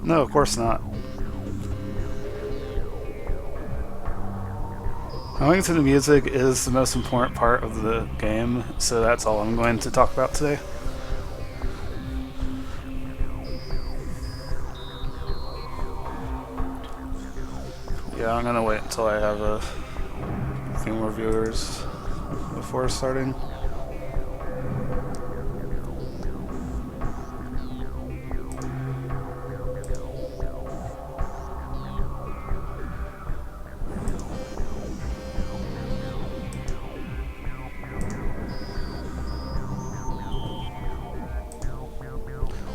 No, of course not. I think the music is the most important part of the game, so that's all I'm going to talk about today. Yeah, I'm gonna wait until I have a few more viewers before starting.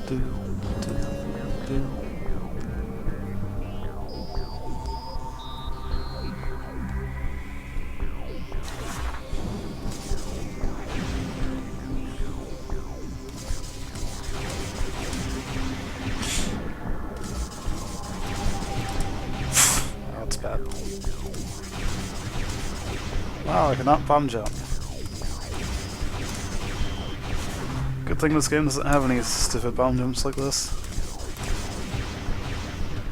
Do, do, do. Oh, it's bad. Wow, I cannot bomb jump. Good thing this game doesn't have any stupid bomb jumps like this.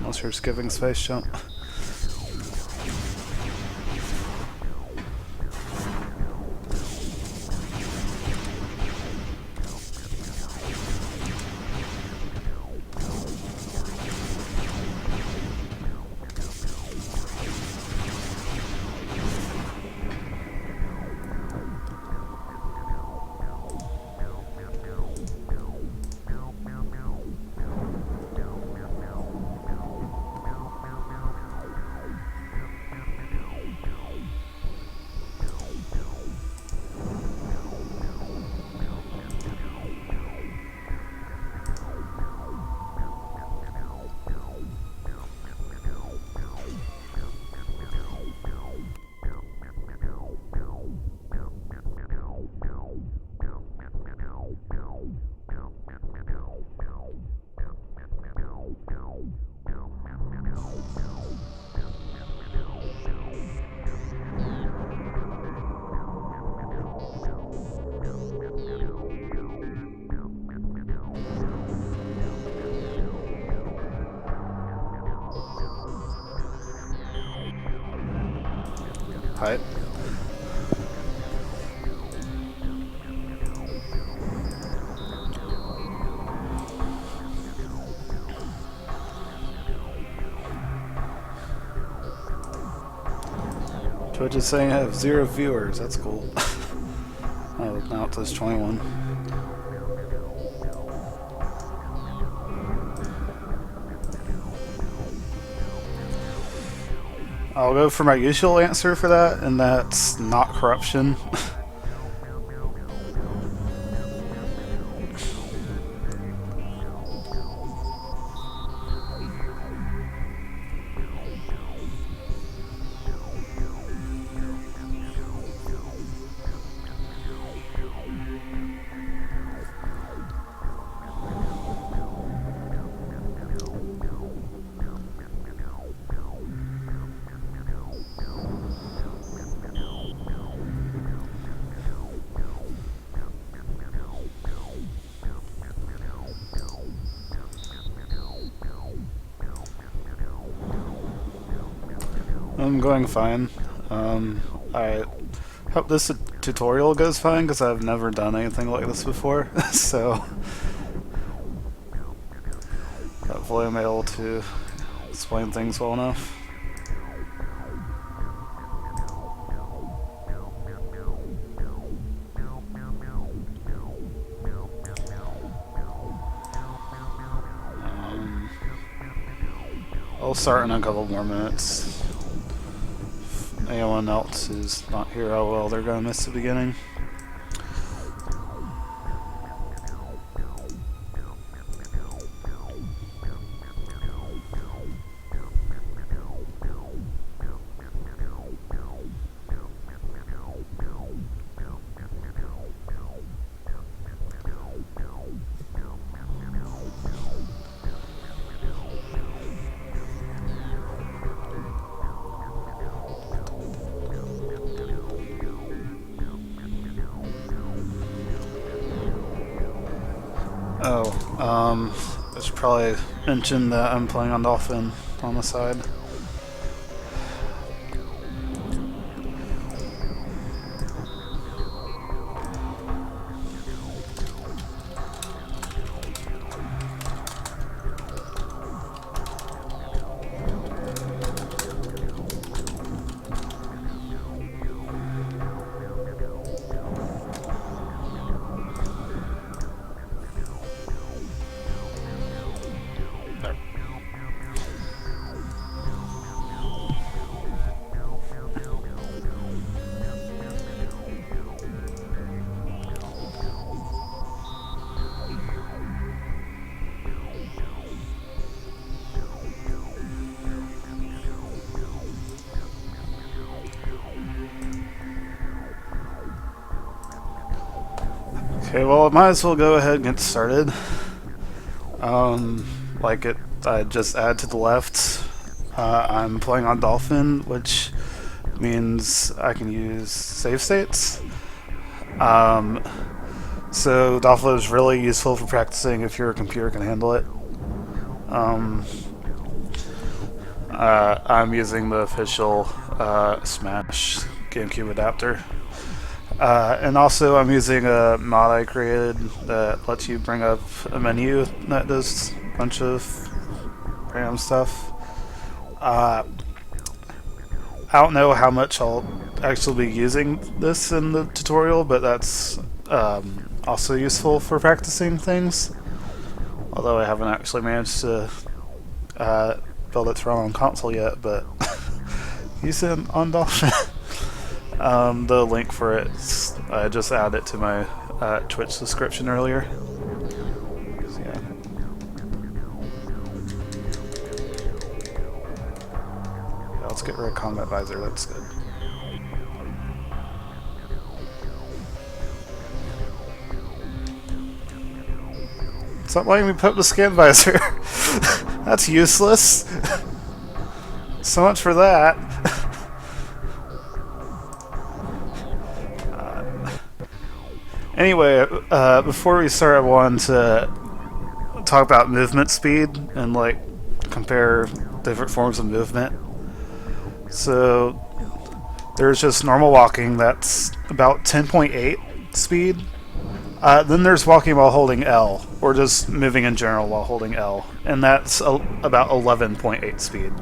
Unless you're skipping space jump. Hi. Twitch is saying I have 0 viewers. That's cool. Oh, now it says 21. I'll go for my usual answer for that, and that's not corruption. I'm going fine. I hope this tutorial goes fine because I've never done anything like this before, so hopefully I'm able to explain things well enough. I'll start in a couple more minutes. Anyone else who's not here, oh well, they're gonna miss the beginning. Oh, I should probably mention that I'm playing on Dolphin on the side. Okay, well, I might as well go ahead and get started. I just add to the left. I'm playing on Dolphin, which means I can use save states. So Dolphin is really useful for practicing if your computer can handle it. I'm using the official Smash GameCube adapter. And also I'm using a mod I created that lets you bring up a menu that does a bunch of random stuff. I don't know how much I'll actually be using this in the tutorial, but that's also useful for practicing things. Although I haven't actually managed to build it to run on console yet, but use it on Dolphin. The link for it, I just added it to my Twitch description earlier. So, yeah. Let's get rid of Combat Visor, that's good. It's not letting me put up the scan visor. That's useless. So much for that. Anyway, before we start, I wanted to talk about movement speed and like compare different forms of movement. So there's just normal walking, that's about 10.8 speed. Then there's walking while holding L, or just moving in general while holding L, and that's about 11.8 speed.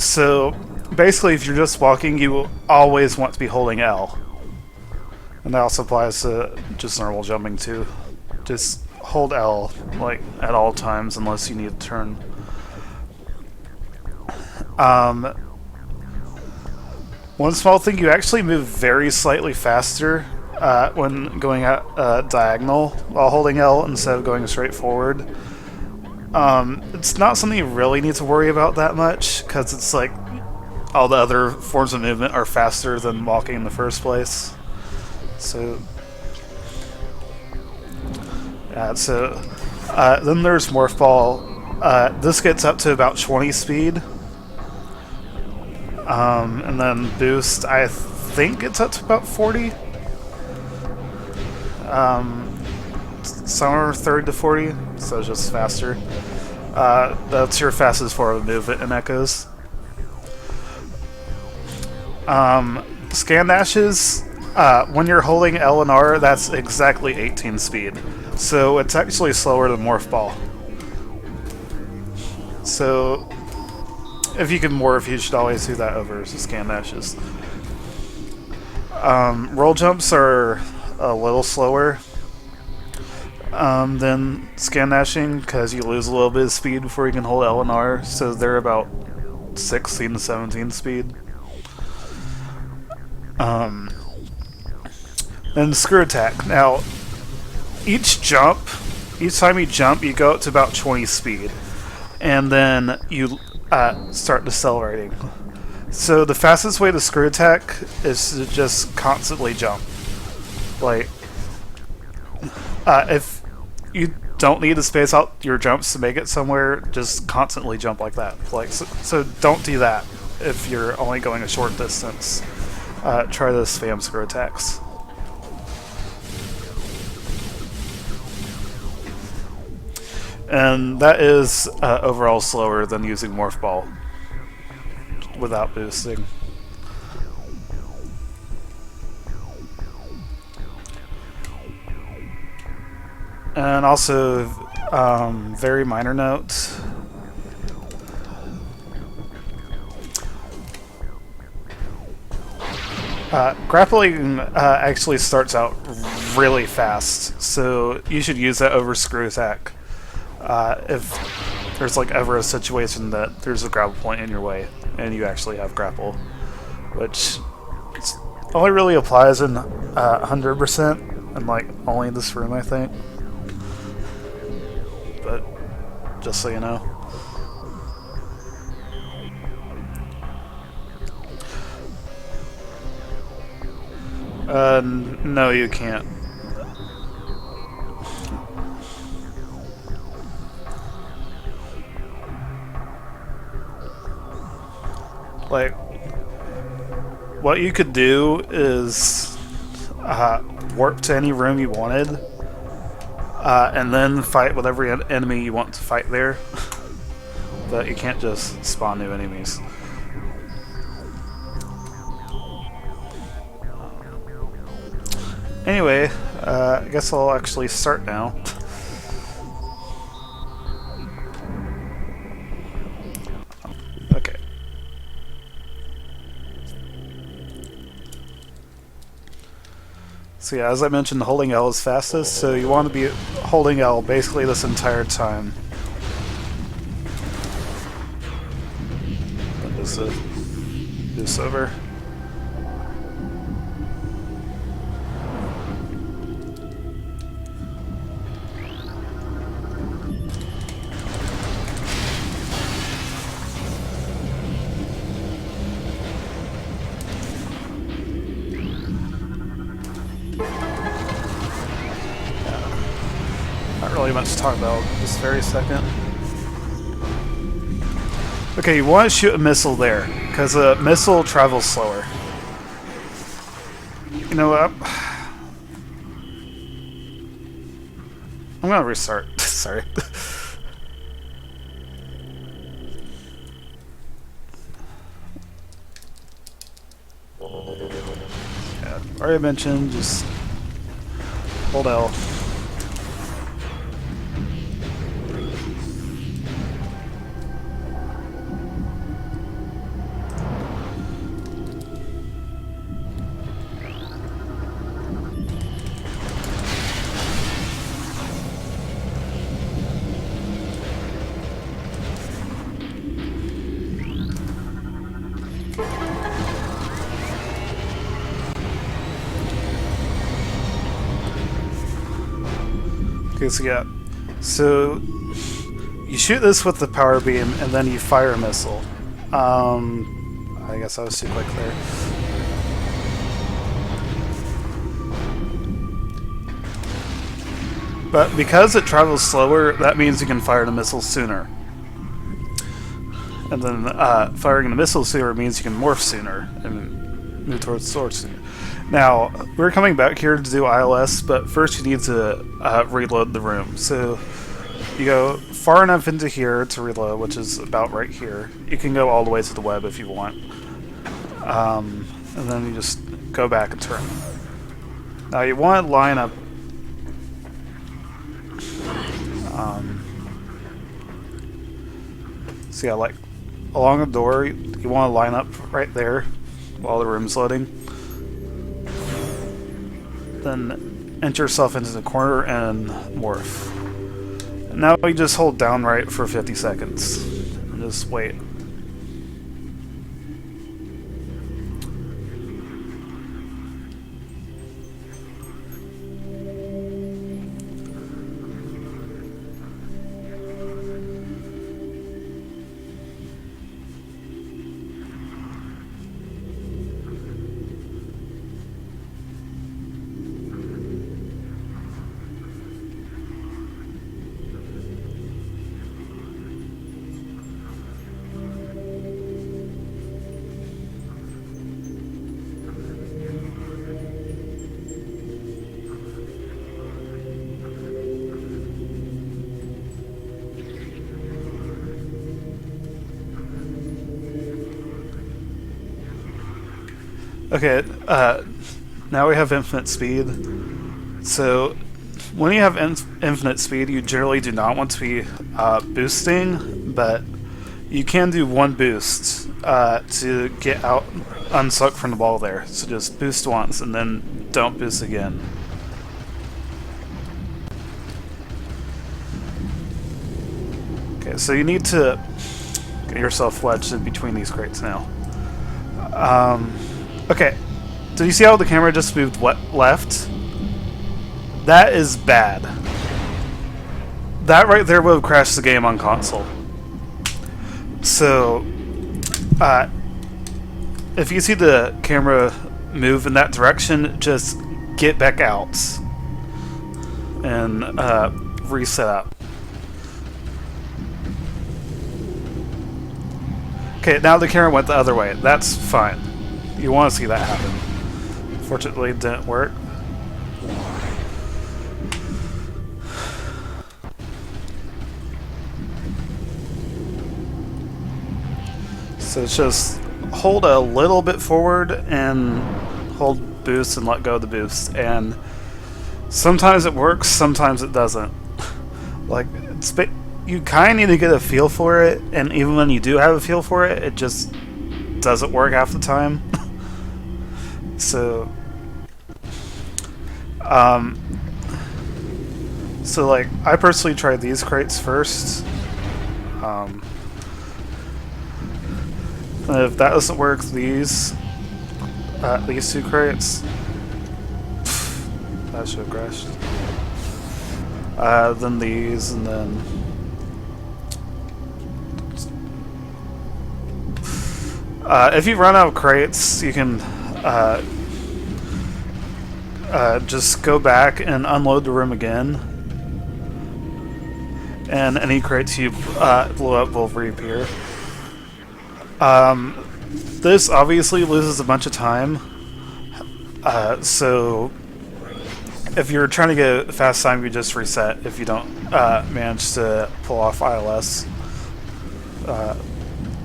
So basically, if you're just walking, you will always want to be holding L. And that also applies to just normal jumping too. Just hold L like at all times unless you need to turn. One small thing, you actually move very slightly faster when going at diagonal while holding L instead of going straight forward. It's not something you really need to worry about that much because it's like all the other forms of movement are faster than walking in the first place. So, yeah, then there's Morph Ball. This gets up to about 20 speed. And then Boost, I think it's up to about 40. Somewhere 30 to 40, so it's just faster. That's your fastest form of movement in Echoes. Scan dashes. When you're holding L and R, that's exactly 18 speed. So it's actually slower than Morph Ball. So if you can morph, you should always do that over scan dashes. Roll jumps are a little slower than scan dashing because you lose a little bit of speed before you can hold L and R. So they're about 16 to 17 speed. And screw attack. Now, each time you jump, you go up to about 20 speed, and then you start decelerating. So the fastest way to screw attack is to just constantly jump. Like, if you don't need to space out your jumps to make it somewhere, just constantly jump like that. Like, so don't do that if you're only going a short distance. Try to spam screw attacks. And that is overall slower than using Morph Ball without boosting. And also, very minor note. Grappling actually starts out really fast, so you should use that over Screw Attack. If there's like ever a situation that there's a grapple point in your way and you actually have grapple, which only really applies in 100% and like only in this room, I think. But just so you know. No, you can't. Like, what you could do is warp to any room you wanted, and then fight whatever enemy you want to fight there. But you can't just spawn new enemies. Anyway, I guess I'll actually start now. Okay. So yeah, as I mentioned, holding L is fastest, so you want to be holding L basically this entire time. Just this over. Not really much to talk about this very second. Okay, you want to shoot a missile there, because a missile travels slower. You know what? I'm gonna restart. Sorry. Yeah, already mentioned, just hold L. Okay, so yeah. So you shoot this with the power beam and then you fire a missile. I guess I was too quick there. But because it travels slower, that means you can fire the missile sooner. And then firing the missile sooner means you can morph sooner and move towards the sword sooner. Now, we're coming back here to do ILS, but first you need to reload the room. So you go far enough into here to reload, which is about right here. You can go all the way to the web if you want. And then you just go back and turn. Now you want to line up so yeah, like along the door, you want to line up right there while the room's loading. Then enter yourself into the corner and morph. And now you just hold down right for 50 seconds and just wait. Okay, now we have infinite speed. So when you have infinite speed, you generally do not want to be boosting, but you can do one boost to get out unstuck from the wall there. So just boost once and then don't boost again. Okay, so you need to get yourself wedged in between these crates now. Okay, do you see how the camera just moved left? That is bad. That right there would have crashed the game on console. So, if you see the camera move in that direction, just get back out and reset up. Okay, now the camera went the other way. That's fine. You want to see that happen. Fortunately, it didn't work. So it's just hold a little bit forward and hold boost and let go of the boost. And sometimes it works, sometimes it doesn't. Like, you kind of need to get a feel for it, and even when you do have a feel for it, it just doesn't work half the time. So, like, I personally tried these crates first. If that doesn't work, these two crates, that should have crashed. Then these, and then if you run out of crates, you can just go back and unload the room again, and any crates you blew up will reappear. This obviously loses a bunch of time, so if you're trying to get fast time, you just reset if you don't manage to pull off ILS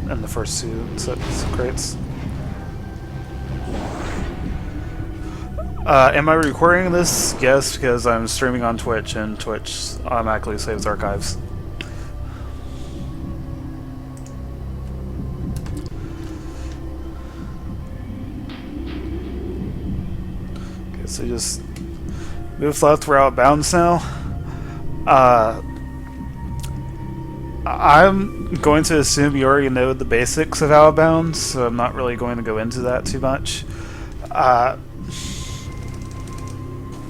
in the first two sets of crates. Am I recording this? Yes, because I'm streaming on Twitch, and Twitch automatically saves archives. Okay, so just move left, we're out of bounds now. I'm going to assume you already know the basics of out of bounds, so I'm not really going to go into that too much.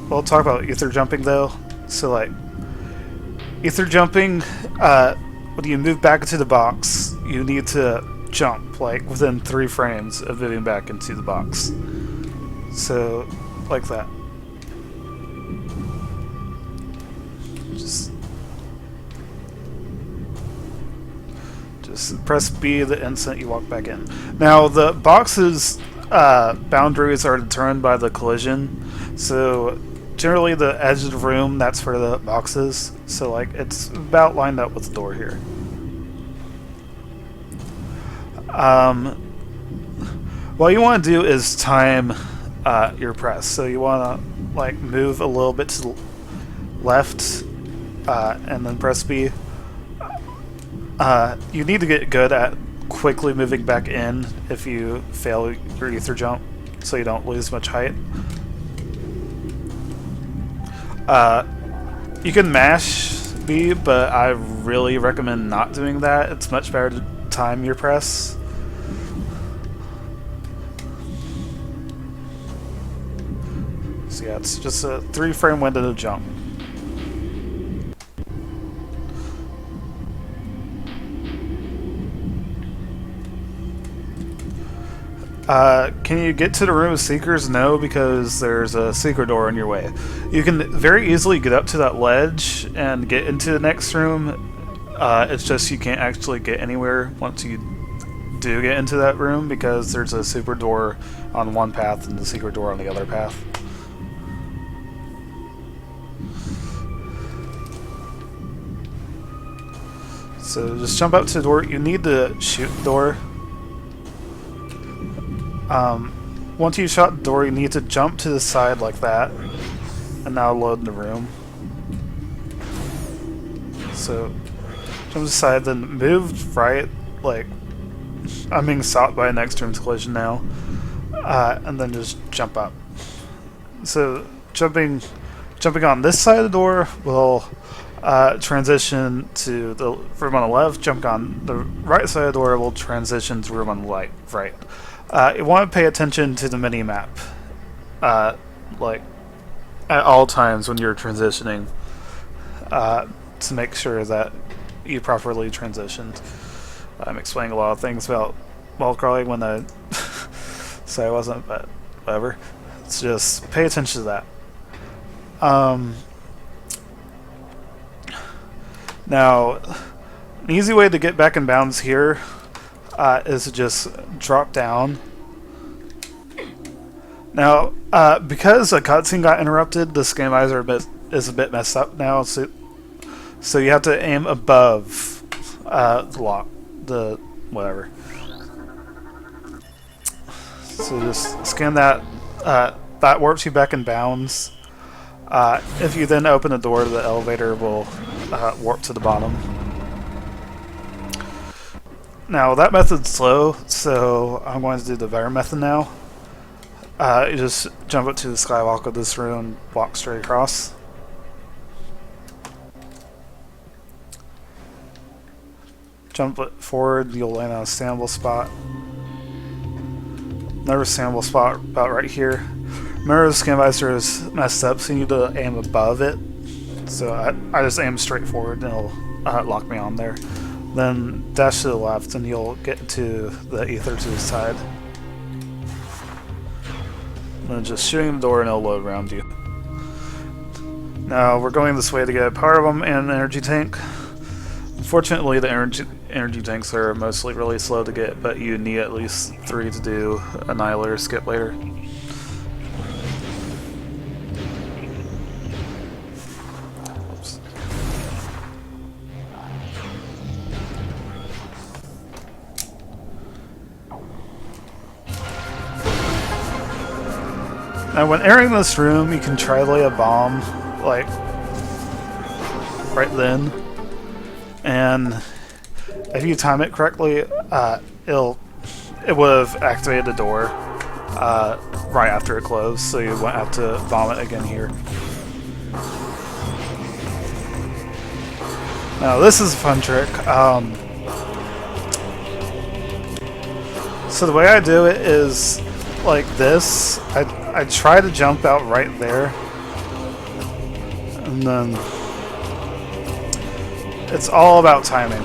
We'll talk about ether jumping though. So like, ether jumping, when you move back into the box, you need to jump like within 3 frames of moving back into the box. So, like that. Just press B the instant you walk back in. Now the box's boundaries are determined by the collision. So generally the edge of the room, that's where the box is. So like it's about lined up with the door here. What you want to do is time your press. So you want to like move a little bit to the left and then press B. You need to get good at quickly moving back in if you fail your ether jump, so you don't lose much height. You can mash B, but I really recommend not doing that. It's much better to time your press. So yeah, it's just a 3-frame window to jump. Can you get to the room of Seekers? No, because there's a secret door in your way. You can very easily get up to that ledge and get into the next room. It's just you can't actually get anywhere once you do get into that room, because there's a super door on one path and the secret door on the other path. So just jump up to the door. You need to shoot the door. once you shut the door, you need to jump to the side like that, and now load the room. So, jump to the side, then move right, like, I'm being stopped by an extreme collision now, and then just jump up. So, jumping on this side of the door will transition to the room on the left. Jumping on the right side of the door will transition to room on the right. You want to pay attention to the mini map, like at all times when you're transitioning, to make sure that you properly transitioned. I'm explaining a lot of things about wall crawling when I say I wasn't, but whatever. It's just pay attention to that. Now, an easy way to get back in bounds here is to just drop down. Now, because a cutscene got interrupted, the Scamizer is a bit messed up now, so you have to aim above the whatever. So just scan that. That warps you back in bounds. If you then open the door, the elevator will warp to the bottom. Now that method's slow, so I'm going to do the better method now. You just jump up to the skywalk of this room and walk straight across. Jump forward, you'll land on a standable spot. Another standable spot about right here. Remember the Scamizer is messed up, so you need to aim above it. So I just aim straight forward and it'll lock me on there. Then dash to the left and you'll get to the ether to the side. And then just shooting the door and it'll load around you. Now we're going this way to get a power bomb and an energy tank. Unfortunately, the energy tanks are mostly really slow to get, but you need at least 3 to do Annihilator skip later. Oops. Now, when entering this room, you can try to lay a bomb, like, right then. And if you time it correctly, it would have activated the door right after it closed, so you won't have to bomb it again here. Now this is a fun trick. So the way I do it is like this. I try to jump out right there, and then it's all about timing.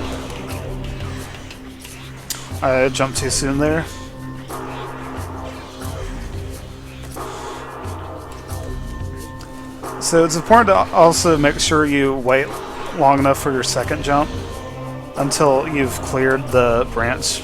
I jumped too soon there. So it's important to also make sure you wait long enough for your second jump until you've cleared the branch.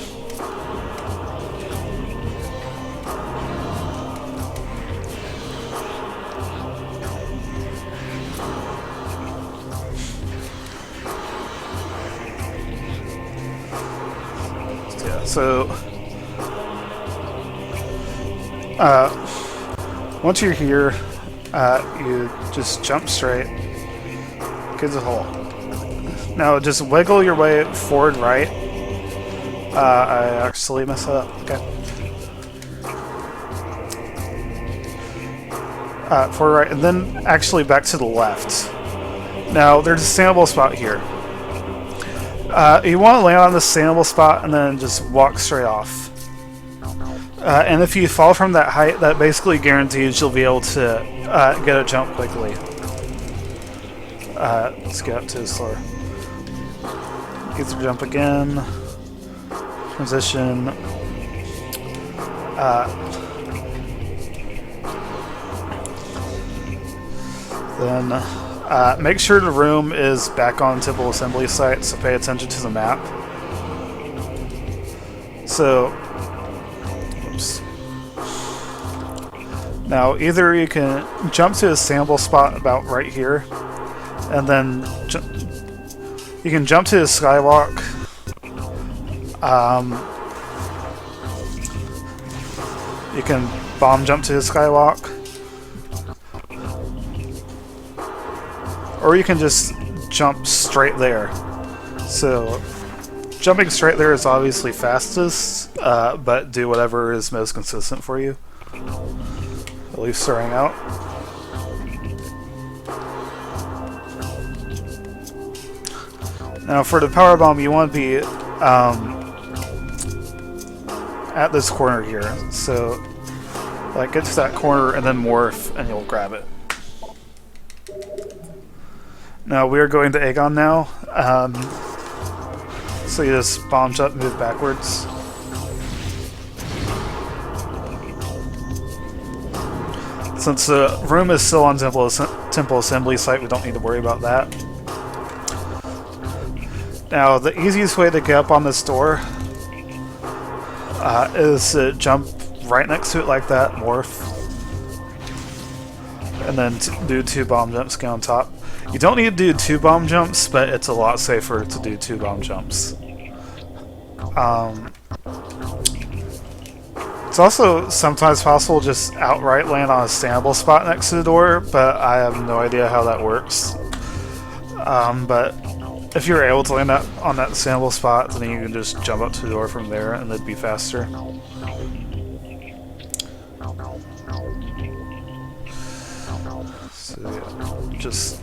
So, once you're here, you just jump straight, get the hole. Now just wiggle your way forward right. I actually messed up. Okay. Forward right, and then actually back to the left. Now there's a standable spot here. You want to land on the standable spot and then just walk straight off. And if you fall from that height, that basically guarantees you'll be able to get a jump quickly. Let's get up to the floor. Get the jump again. Transition. Then make sure the room is back on typical assembly site, so pay attention to the map. So, oops. Now either you can jump to a sample spot about right here, and then you can jump to the skywalk. You can bomb jump to the skywalk, or you can just jump straight there. So jumping straight there is obviously fastest, but do whatever is most consistent for you, at least starting out. Now for the power bomb, you want to be at this corner here. So like get to that corner and then morph and you'll grab it. Now we are going to Aegon now. So you just bomb jump, move backwards. Since the room is still on Temple Assembly site, we don't need to worry about that. Now, the easiest way to get up on this door is to jump right next to it like that, morph, and then do 2 bomb jumps, get on top. You don't need to do 2 bomb jumps, but it's a lot safer to do 2 bomb jumps. It's also sometimes possible to just outright land on a standable spot next to the door, but I have no idea how that works. But if you're able to land on that standable spot, then you can just jump up to the door from there and it'd be faster. So yeah, just...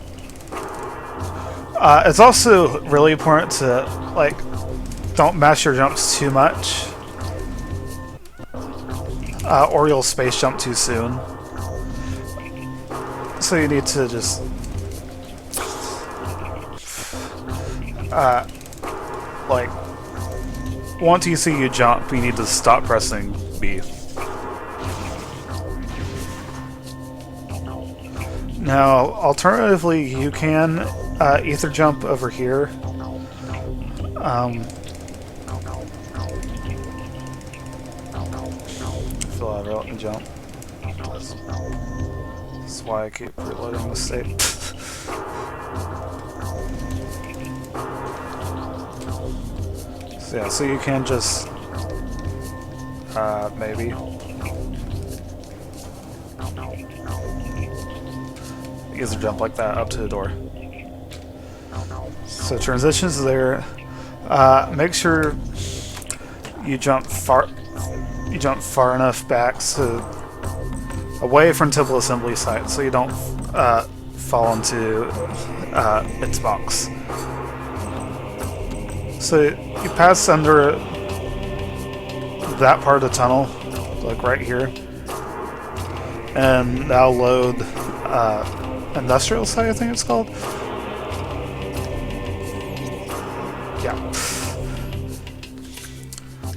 it's also really important to, like, don't mash your jumps too much, or you'll space jump too soon. So you need to just like, once you see you jump, you need to stop pressing B. Now, alternatively, you can ether jump over here. Fill out out and jump. That's why I keep reloading the state. So yeah, so you can just maybe either jump like that up to the door. So transitions there. Make sure you jump far enough back so away from Temple Assembly site, so you don't fall into its box. So you pass under that part of the tunnel, like right here, and that'll load industrial site, I think it's called. Yeah.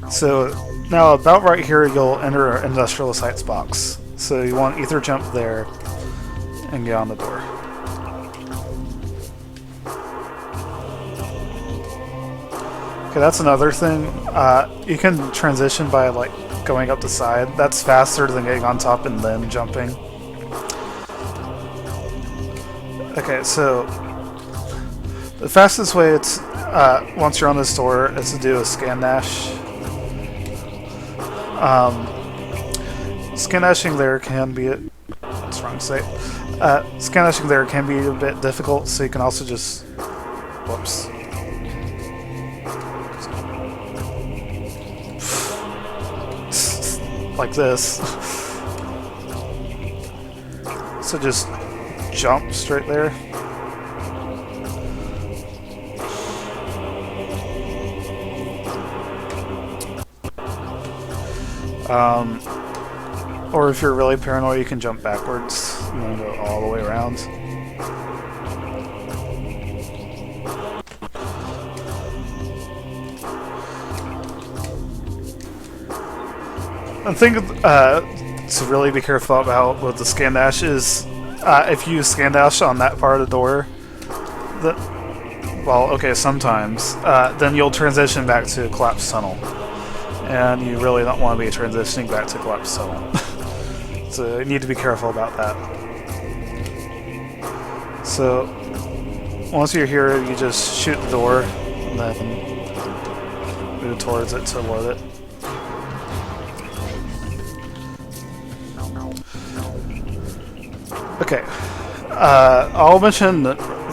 So now about right here, you'll enter an industrial sites box. So you want ether jump there and get on the door. Okay, that's another thing. You can transition by like going up the side. That's faster than getting on top and then jumping. Okay, so the fastest way it's once you're on this door is to do a scan dash. Scan dashing there can be that's wrong to say. Scan dashing there can be a bit difficult, so you can also just whoops. Like this. So just jump straight there. Or if you're really paranoid, you can jump backwards and then go all the way around. The thing to really be careful about with the scan dash is if you scan dash on that part of the door, well, okay, sometimes, then you'll transition back to a collapsed tunnel. And you really don't want to be transitioning back to collapsed tunnel. So you need to be careful about that. So once you're here, you just shoot the door and then move towards it to load it. Okay. I'll mention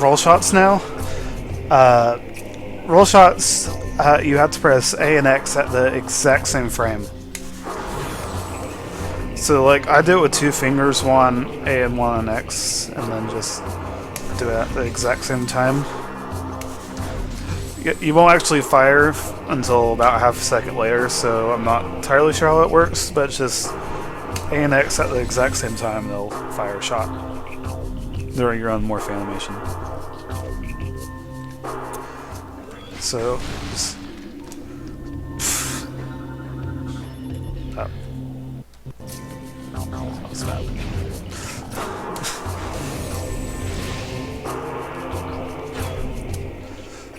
roll shots now. Roll shots, you have to press A and X at the exact same frame. So, like, I do it with 2 fingers, one A and one on X, and then just do it at the exact same time. You won't actually fire until about half a second later, so I'm not entirely sure how it works, but it's just A and X at the exact same time, they'll fire a shot during your own morph animation. So, just... Oh. That was bad.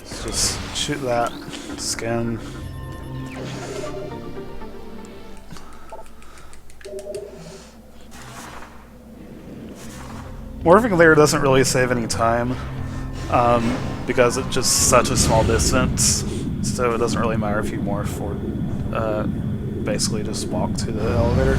Just shoot that, scan. Morphing there doesn't really save any time, because it's just such a small distance, so it doesn't really matter if you morph or basically just walk to the elevator.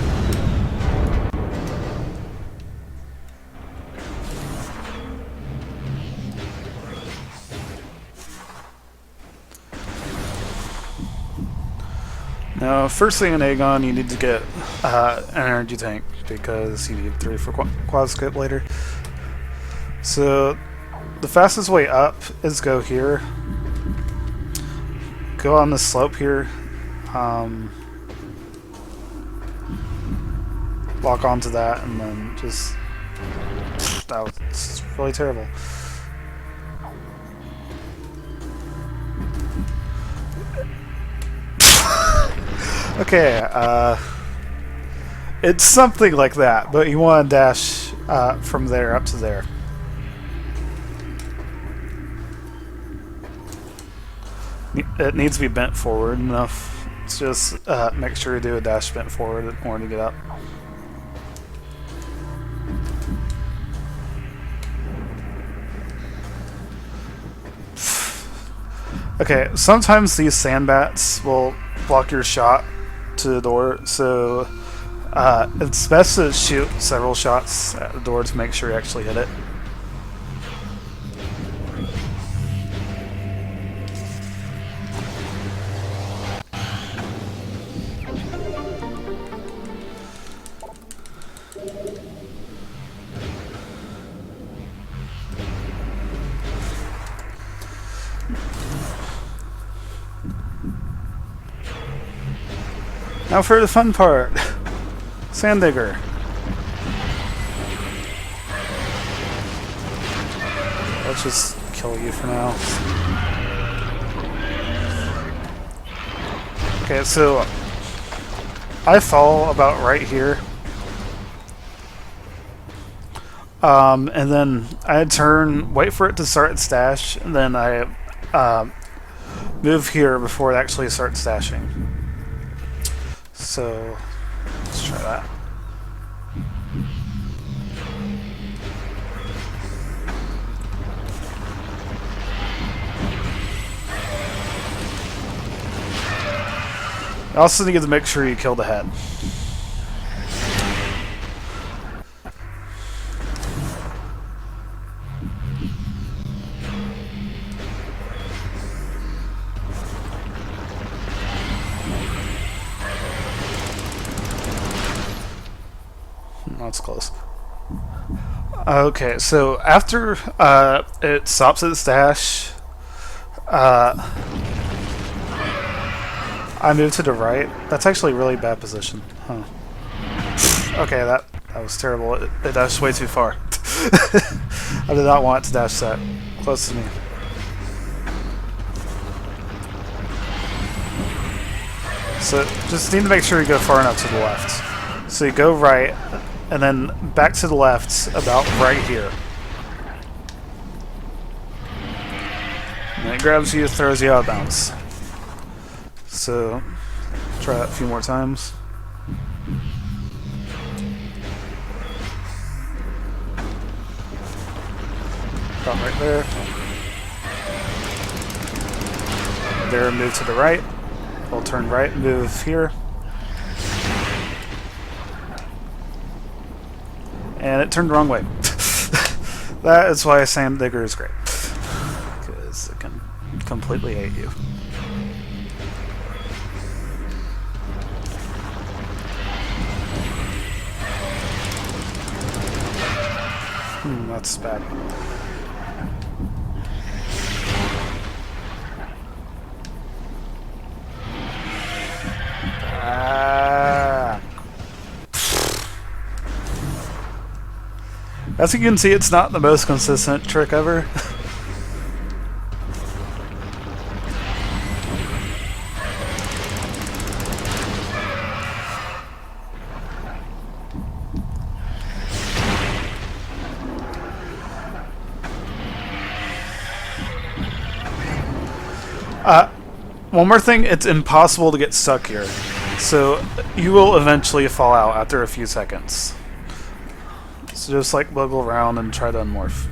Now, first thing in Aegon, you need to get an energy tank, because you need 3 for quad skip later. So, the fastest way up is go here. Go on the slope here. Lock onto that, and then just... That was really terrible. Okay, it's something like that, but you want to dash from there up to there. It needs to be bent forward enough. It's just make sure you do a dash bent forward in order to get up. Okay, sometimes these sandbats will block your shot to the door, so it's best to shoot several shots at the door to make sure you actually hit it. Now for the fun part. Sand digger. Let's just kill you for now. Okay, so I fall about right here. And then I turn, wait for it to start its stash, and then I move here before it actually starts stashing. So, let's try that. You also need to make sure you kill the head. That's close. Okay, so after it stops at the stash, I move to the right. That's actually a really bad position. Huh. Okay, that was terrible. It dashed way too far. I did not want it to dash that close to me. So just need to make sure you go far enough to the left. So you go right, and then back to the left, about right here. And it grabs you, throws you out of bounds. So, try that a few more times. About right there. There, move to the right. We'll turn right, move here. And it turned the wrong way. That is why Sand Digger is great. Because it can completely hate you. That's bad. As you can see, it's not the most consistent trick ever. One more thing, it's impossible to get stuck here. So you will eventually fall out after a few seconds. So just like wiggle around and try to unmorph.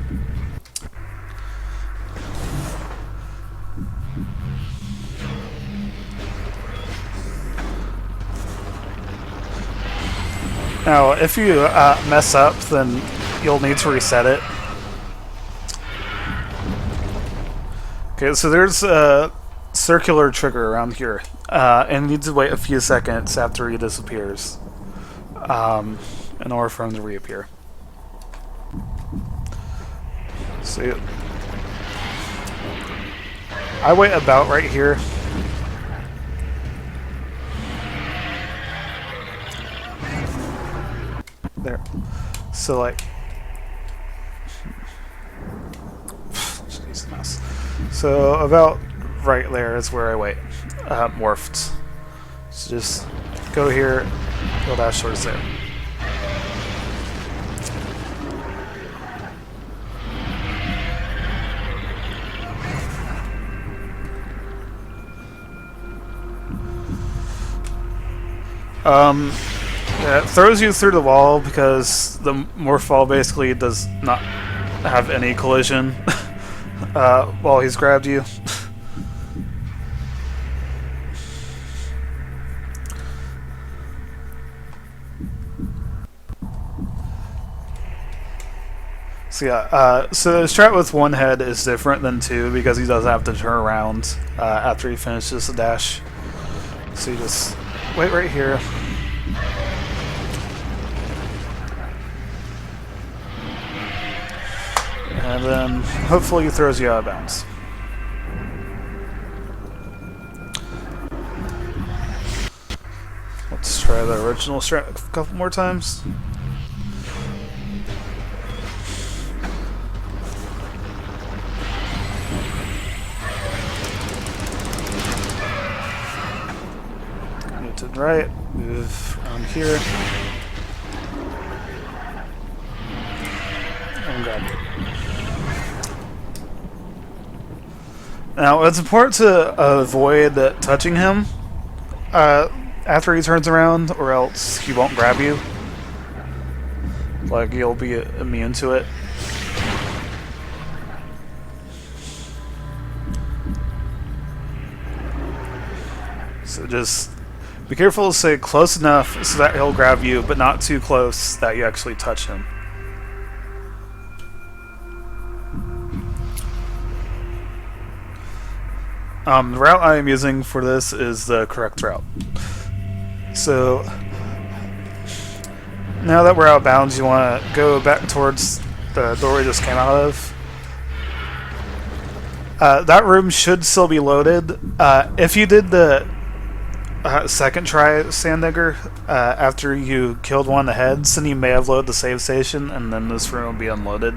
Now, if you mess up, then you'll need to reset it. Okay, so there's a circular trigger around here, and you need to wait a few seconds after he disappears in order for him to reappear. See, I wait about right here. There. So like, jeez, mess. So about right there is where I wait. Morphed. So just go here, go dash towards there. Yeah, it throws you through the wall because the morph wall basically does not have any collision while he's grabbed you. So yeah, so the strat with one head is different than two because he does have to turn around after he finishes the dash. So you just wait right here. And then hopefully he throws you out of bounds. Let's try the original strat a couple more times. Move to the right, move around here. And grab it. Now, it's important to avoid touching him after he turns around, or else he won't grab you. Like, you'll be immune to it. So just be careful to stay close enough so that he'll grab you, but not too close that you actually touch him. The route I am using for this is the correct route. So now that we're out of bounds, you want to go back towards the door we just came out of. That room should still be loaded. If you did the second try Sand Digger after you killed one of the heads, then you may have loaded the save station, and then this room will be unloaded.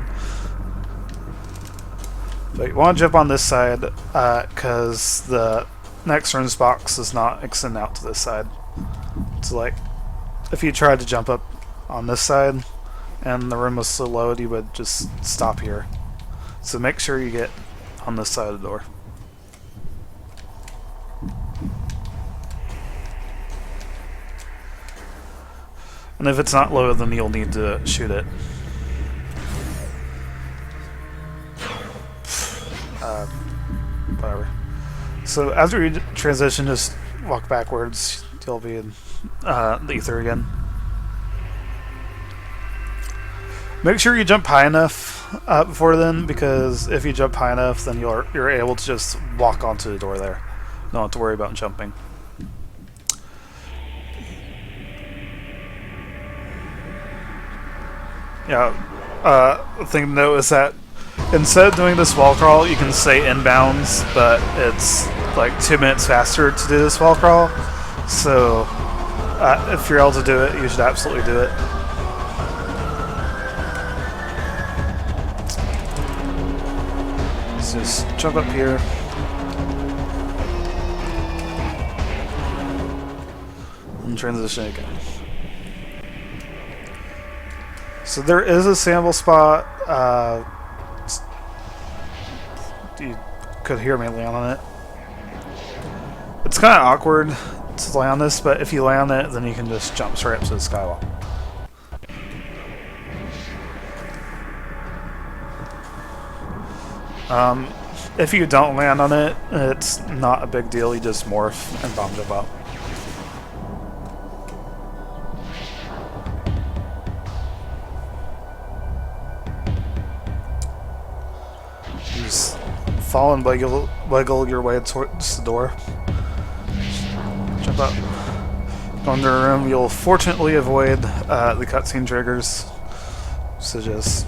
But you want to jump on this side because the next room's box does not extend out to this side. So like, if you tried to jump up on this side and the room was still low, you would just stop here. So make sure you get on this side of the door. And if it's not low, then you'll need to shoot it. Whatever. So after you transition, just walk backwards. You'll be in the ether again. Make sure you jump high enough before then, because if you jump high enough, then you're able to just walk onto the door there. Don't have to worry about jumping. Yeah, the thing to note is that instead of doing this wall crawl, you can stay inbounds, but it's like 2 minutes faster to do this wall crawl. So if you're able to do it, you should absolutely do it. Let's just jump up here. And transition again. So there is a sample spot. You could hear me land on it. It's kind of awkward to land on this, but if you land on it, then you can just jump straight up to the skywall. If you don't land on it, it's not a big deal. You just morph and bomb jump up. Just fall and wiggle your way towards the door. Jump up. Go into a room. You'll fortunately avoid the cutscene triggers. So just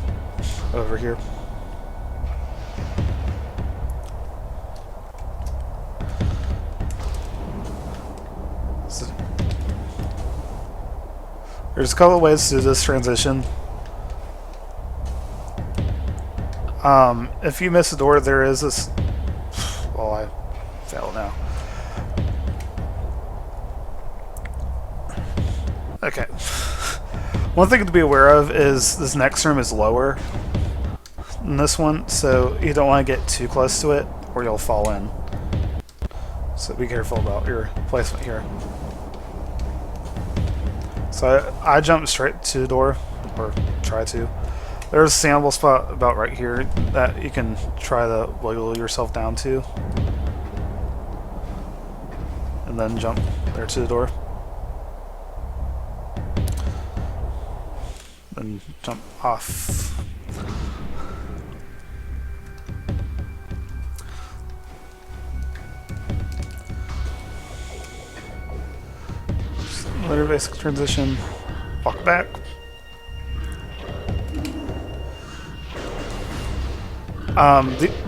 over here. So there's a couple of ways to do this transition. If you miss a door, there is this... Well, I failed now. Okay. One thing to be aware of is this next room is lower than this one, so you don't want to get too close to it, or you'll fall in. So be careful about your placement here. So I jumped straight to the door, or try to. There's a sample spot about right here that you can try to wiggle yourself down to. And then jump there to the door. Then jump off. Another basic transition. Walk back.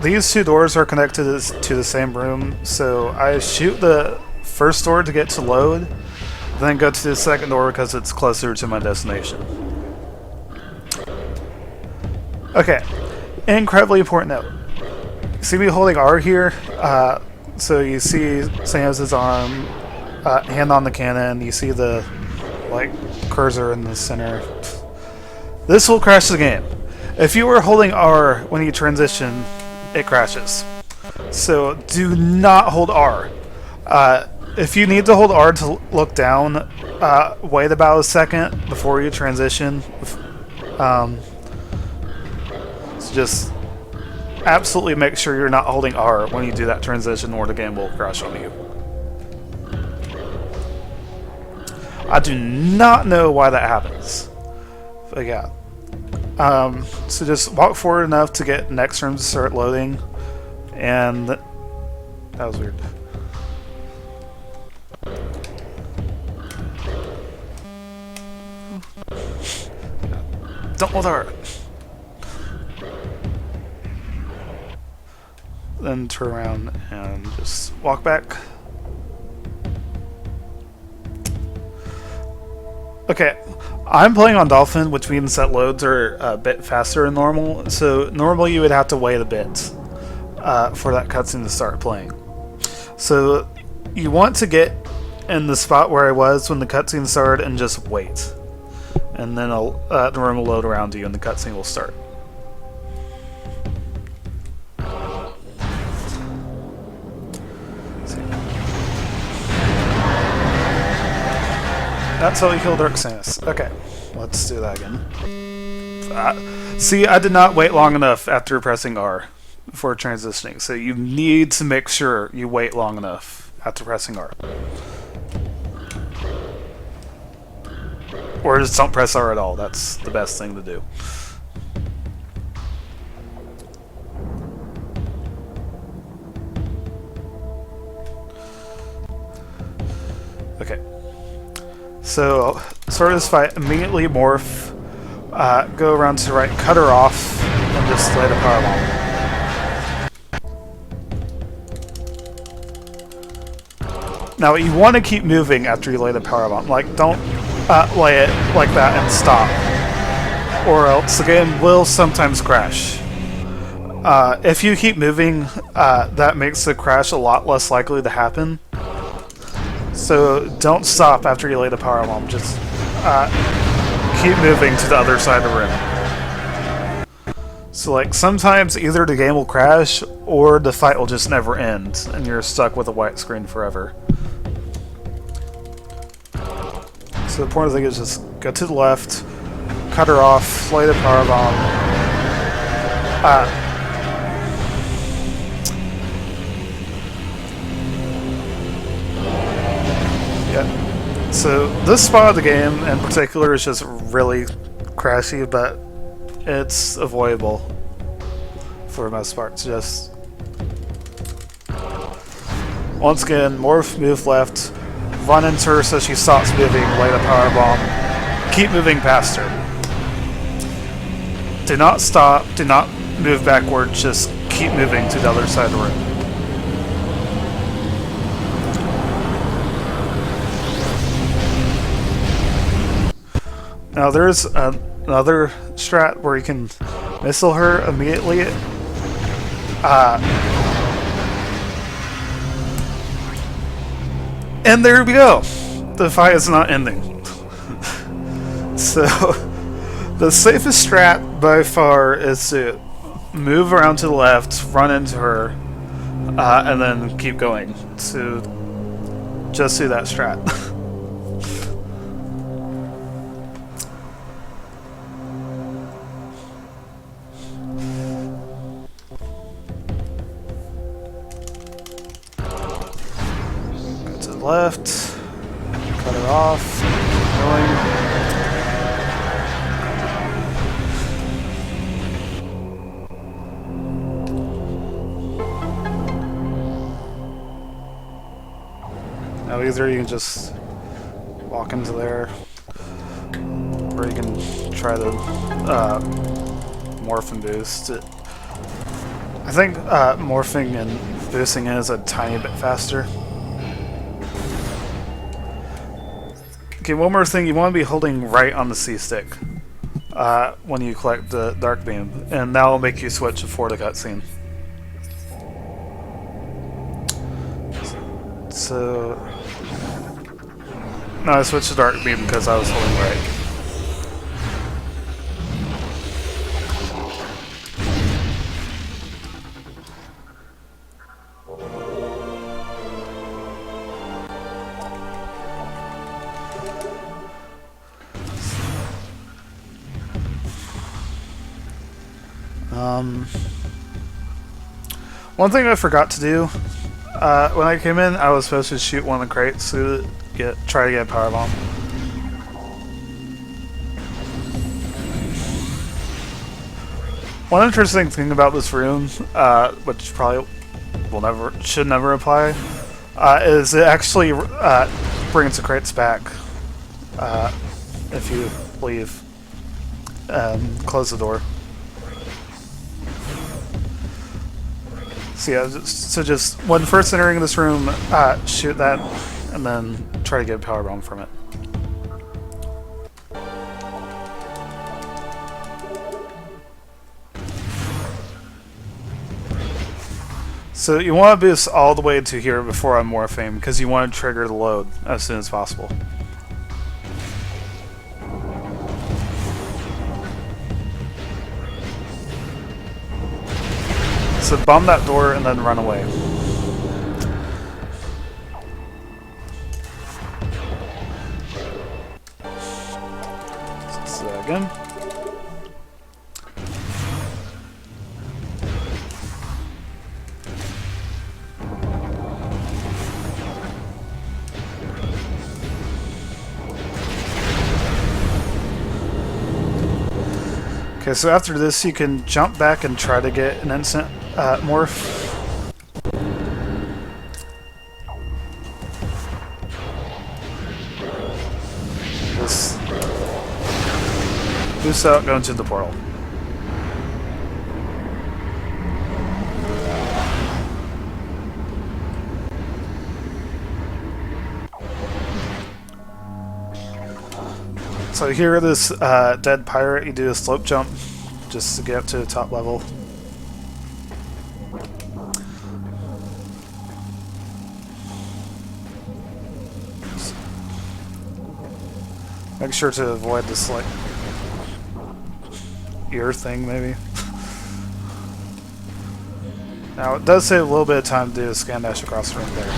These two doors are connected to the same room, so I shoot the first door to get to load, then go to the second door because it's closer to my destination. Okay, incredibly important note. See me holding R here? So you see Samus's arm, hand on the cannon, you see the cursor in the center. This will crash the game. If you were holding R when you transition, it crashes. So do not hold R. If you need to hold R to look down, wait about a second before you transition. So just absolutely make sure you're not holding R when you do that transition, or the game will crash on you. I do not know why that happens, but yeah. So just walk forward enough to get next room to start loading, and that was weird. Don't hold R. Then turn around and just walk back. Okay. I'm playing on Dolphin, which means that loads are a bit faster than normal. So normally you would have to wait a bit for that cutscene to start playing. So you want to get in the spot where I was when the cutscene started and just wait. And then the room will load around you and the cutscene will start. That's how we kill Dark Samus. Okay, let's do that again. See, I did not wait long enough after pressing R before transitioning, so you need to make sure you wait long enough after pressing R. Or just don't press R at all, that's the best thing to do. So, start this fight, immediately morph, go around to the right, cut her off, and just light a powerbomb. Now, you want to keep moving after you lay the powerbomb. Like, don't lay it like that and stop, or else the game will sometimes crash. If you keep moving, that makes the crash a lot less likely to happen. So don't stop after you lay the powerbomb. Just keep moving to the other side of the room. So like sometimes either the game will crash or the fight will just never end, and you're stuck with a white screen forever. So the important thing is just go to the left, cut her off, lay the powerbomb. Yeah. So this spot of the game in particular is just really crashy, but it's avoidable for the most part. It's just once again, morph, move left, run into her so she stops moving, light a powerbomb, keep moving past her. Do not stop, do not move backward, just keep moving to the other side of the room. Now there's another strat where you can missile her immediately. And there we go! The fight is not ending. So, the safest strat by far is to move around to the left, run into her, and then keep going. So, just do that strat. Left, cut her off, going. Now either you can just walk into there, or you can try to morph and boost it. I think morphing and boosting is a tiny bit faster. Okay, one more thing, you want to be holding right on the C-stick when you collect the Dark Beam, and that will make you switch before the cutscene. So... No, I switched to Dark Beam because I was holding right. One thing I forgot to do when I came in, I was supposed to shoot one of the crates to try to get a powerbomb. One interesting thing about this room, which probably should never apply, is it actually brings the crates back if you leave and close the door. So yeah, so just when first entering this room, shoot that, and then try to get a powerbomb from it. So you want to boost all the way to here before I'm morphing, because you want to trigger the load as soon as possible. So bomb that door and then run away. Let's do that again. Okay, so after this you can jump back and try to get an instant morph. boost out, go into the portal. So here, this dead pirate, you do a slope jump just to get up to the top level. Make sure to avoid this, like, ear thing, maybe. Now, it does save a little bit of time to do a scan dash across the room there.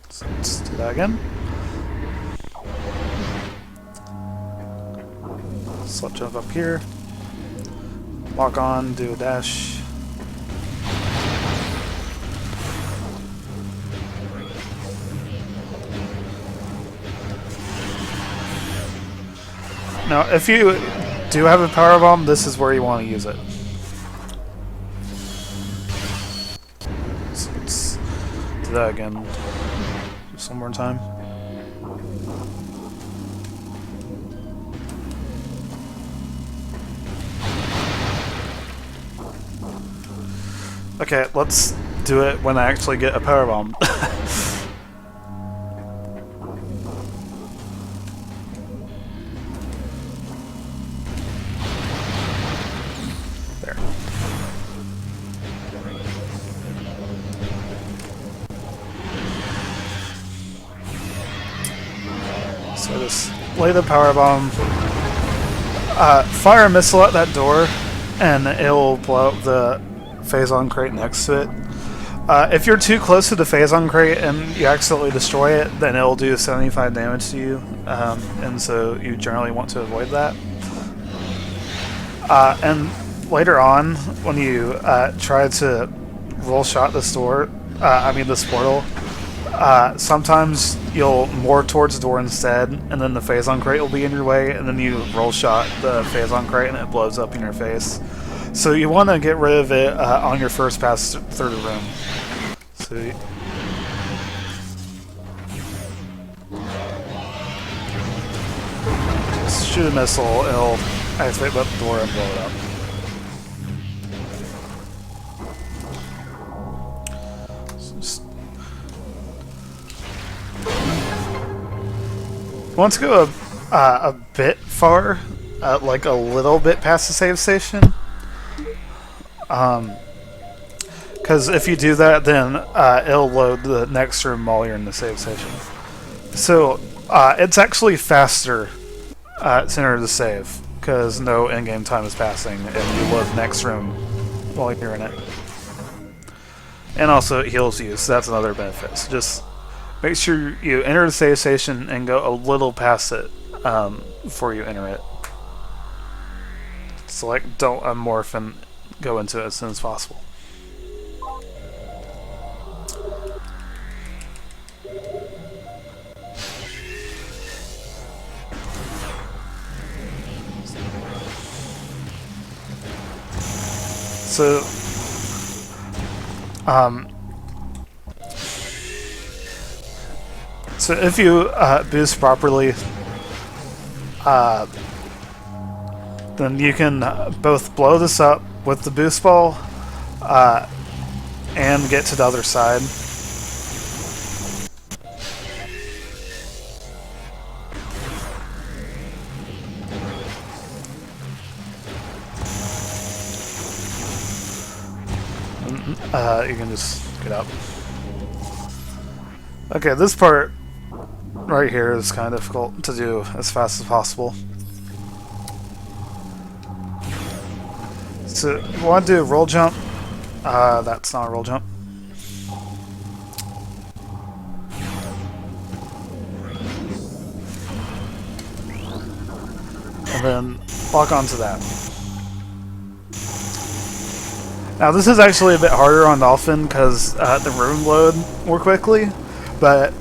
So let's do that again. Slip jump up here. Lock on, do a dash. Now, if you do have a power bomb, this is where you want to use it. So let's do that again. Just one more time. Okay, let's do it when I actually get a power bomb. There. So just lay the power bomb, fire a missile at that door, and it'll blow up the Phazon crate next to it. If you're too close to the Phazon crate and you accidentally destroy it, then it'll do 75 damage to you, and so you generally want to avoid that. And later on, when you try to roll shot this door, this portal, sometimes you'll moor towards the door instead, and then the Phazon crate will be in your way, and then you roll shot the Phazon crate and it blows up in your face. So you want to get rid of it on your first pass through the room. So just shoot a missile, it'll activate the door and blow it up. So just want to go a bit far, like a little bit past the save station. Because if you do that, then it'll load the next room while you're in the save station. So it's actually faster to enter the save, because no in-game time is passing, and you load the next room while you're in it. And also it heals you, so that's another benefit. So just make sure you enter the save station and go a little past it before you enter it. So like, don't unmorph and go into it as soon as possible. So if you boost properly, then you can both blow this up with the boost ball and get to the other side. You can just get up. Okay, this part right here is kind of difficult to do as fast as possible. So you want to do a roll jump. That's not a roll jump. And then lock onto that. Now this is actually a bit harder on Dolphin because the room load more quickly, but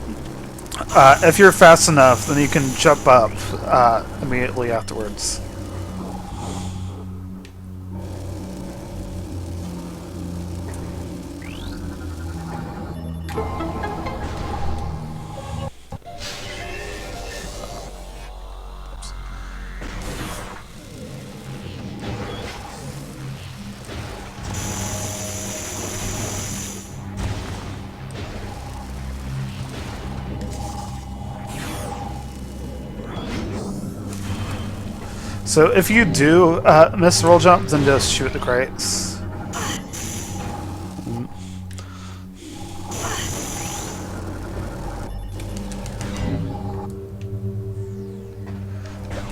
if you're fast enough, then you can jump up immediately afterwards. So if you do miss the roll jump, then just shoot the crates.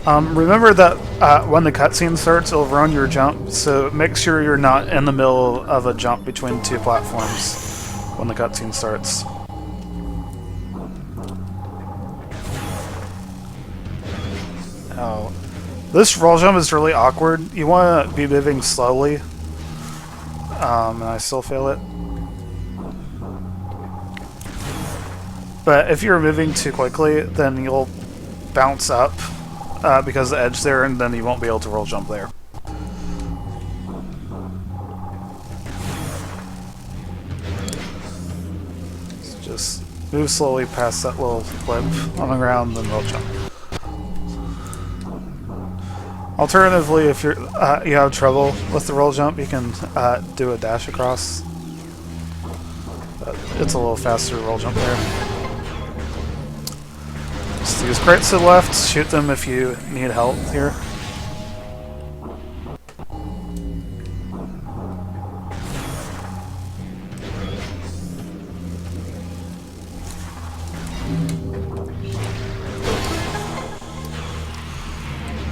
Remember that when the cutscene starts, it'll run your jump, so make sure you're not in the middle of a jump between two platforms when the cutscene starts. Now, this roll jump is really awkward. You want to be moving slowly, and I still fail it. But if you're moving too quickly, then you'll bounce up because of the edge there, and then you won't be able to roll jump there. So just move slowly past that little flip on the ground, then roll jump. Alternatively, if you're you have trouble with the roll jump, you can do a dash across. It's a little faster roll jump there. Just use crates to the left, shoot them if you need help here.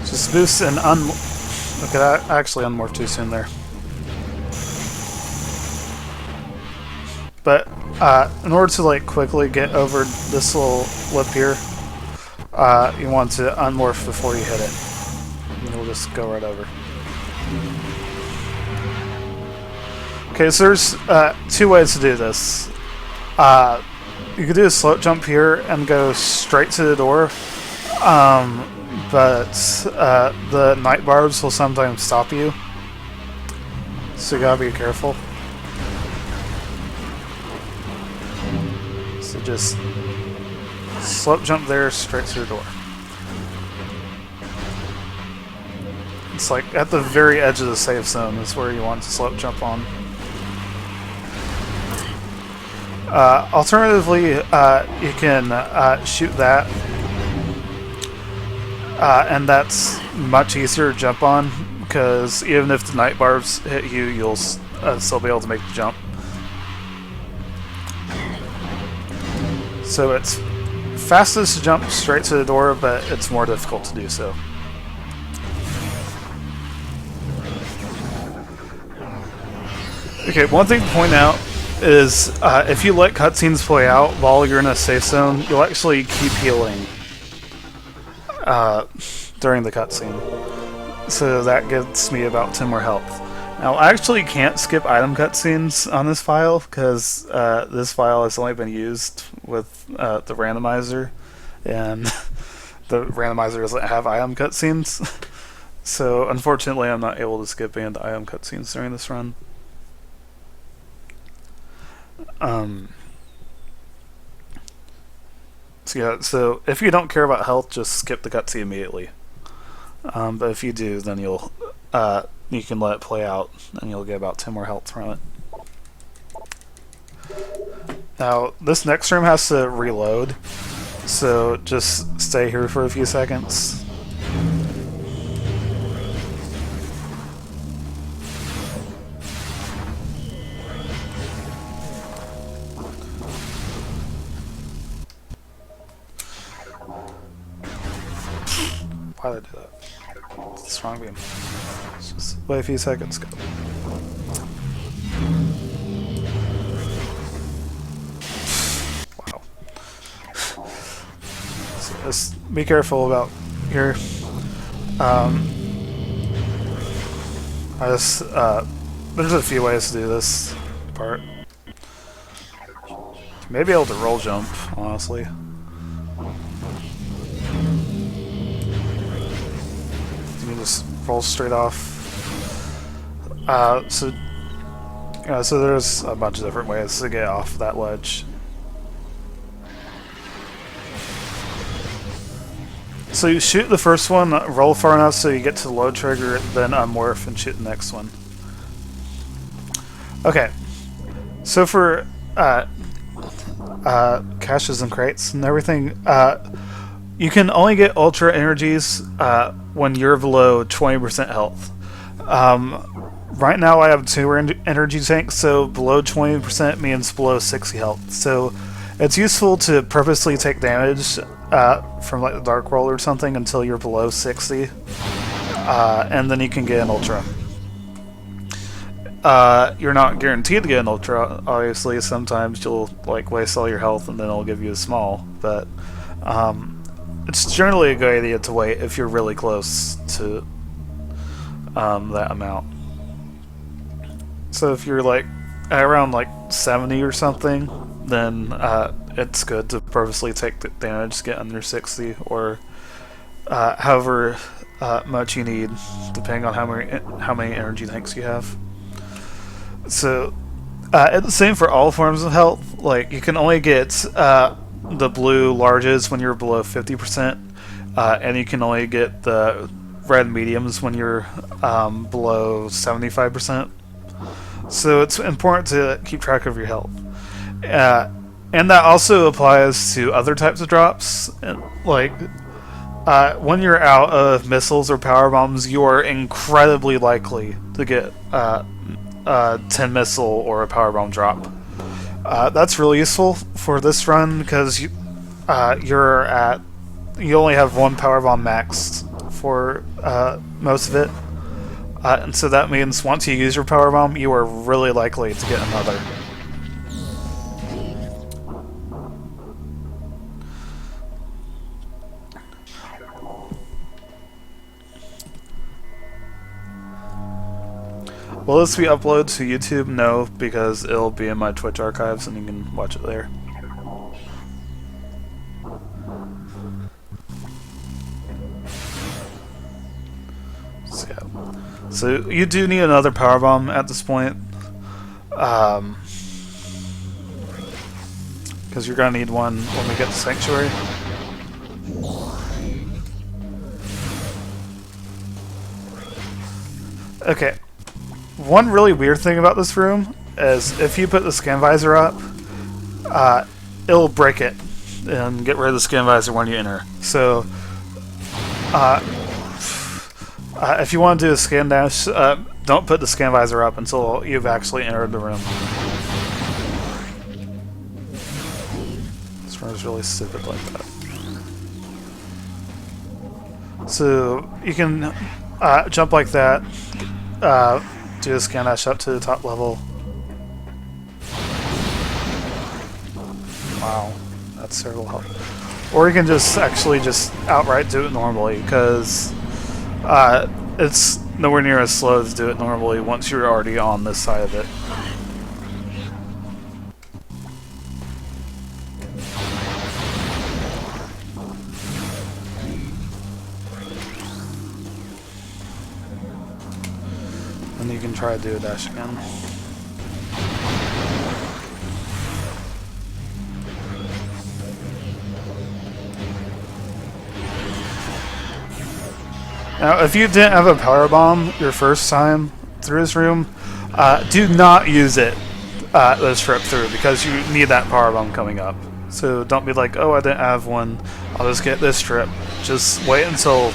Just boost and okay, that actually unmorphed too soon there. But in order to like quickly get over this little lip here, you want to unmorph before you hit it. And you'll just go right over. Okay, so there's two ways to do this. You could do a slope jump here and go straight to the door. But the night barbs will sometimes stop you, so you gotta be careful. So just slope jump there, straight through the door. It's like at the very edge of the safe zone is where you want to slope jump on. Alternatively, you can shoot that. And that's much easier to jump on, because even if the night barbs hit you, you'll still be able to make the jump. So it's fastest to jump straight to the door, but it's more difficult to do so. Okay, one thing to point out is if you let cutscenes play out while you're in a safe zone, you'll actually keep healing during the cutscene. So that gets me about 10 more health. Now, I actually can't skip item cutscenes on this file, because this file has only been used with the randomizer, and the randomizer doesn't have item cutscenes. So, unfortunately, I'm not able to skip any of the item cutscenes during this run. So yeah, so if you don't care about health, just skip the cutscene immediately. But if you do, then you can let it play out, and you'll get about 10 more health from it. Now, this next room has to reload, so just stay here for a few seconds. Why did I do that? It's wrong beam. Let's just wait a few seconds. Go. Wow. So just be careful about here. There's a few ways to do this part. Maybe able to roll jump, honestly. You just roll straight off. So there's a bunch of different ways to get off that ledge. So you shoot the first one, roll far enough so you get to the load trigger, then unmorph and shoot the next one. Okay, so for caches and crates and everything, you can only get ultra energies when you're below 20% health. Right now I have 2 energy tanks, so below 20% means below 60 health. So it's useful to purposely take damage from like the Dark World or something until you're below 60, and then you can get an Ultra. You're not guaranteed to get an Ultra, obviously. Sometimes you'll like waste all your health and then it'll give you a small, but it's generally a good idea to wait if you're really close to that amount. So if you're like at around like 70 or something, then it's good to purposely take the damage to get under 60, or however much you need, depending on how many energy tanks you have. So it's the same for all forms of health. Like you can only get the blue larges when you're below 50%, and you can only get the red mediums when you're below 75%. So it's important to keep track of your health. And that also applies to other types of drops. Like, when you're out of missiles or power bombs, you are incredibly likely to get a 10 missile or a power bomb drop. That's really useful for this run because you only have 1 power bomb maxed for most of it. And so that means once you use your power bomb, you are really likely to get another. Will this be uploaded to YouTube? No, because it'll be in my Twitch archives and you can watch it there. So you do need another power bomb at this point, because you're gonna need one when we get to Sanctuary. Okay, one really weird thing about this room is if you put the scan visor up, it'll break it and get rid of the scan visor when you enter. So if you want to do a scan dash, don't put the scan visor up until you've actually entered the room. This room is really stupid like that. So you can jump like that, do a scan dash up to the top level. Wow, that's terrible help. Or you can just actually just outright do it normally, because it's nowhere near as slow to do it normally once you're already on this side of it. And you can try to do a dash again. Now, if you didn't have a power bomb your first time through this room, do not use it this trip through, because you need that power bomb coming up. So don't be like, oh, I didn't have one, I'll just get this trip. Just wait until,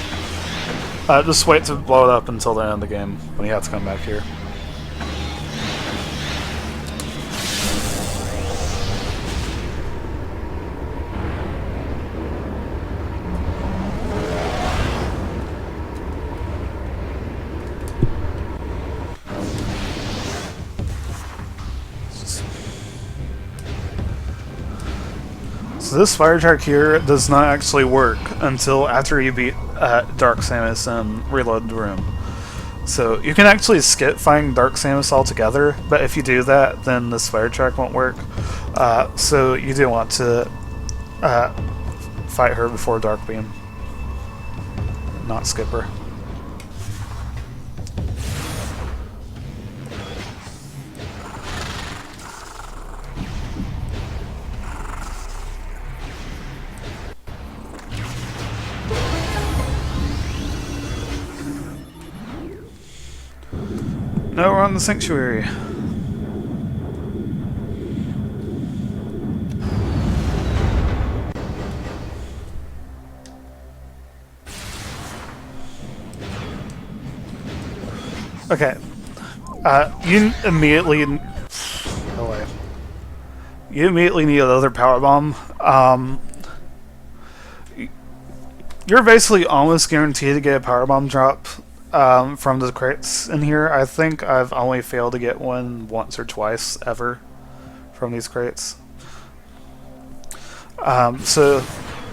just wait to blow it up until the end of the game when you have to come back here. So this fire track here does not actually work until after you beat Dark Samus and reload the room. So you can actually skip fighting Dark Samus altogether, but if you do that, then this fire track won't work. So you do want to fight her before Dark Beam, not skip her. No, we're on the Sanctuary. Okay. You immediately... Oh, wait. You immediately need another power bomb. You're basically almost guaranteed to get a power bomb drop from the crates in here. I think I've only failed to get one once or twice ever from these crates. So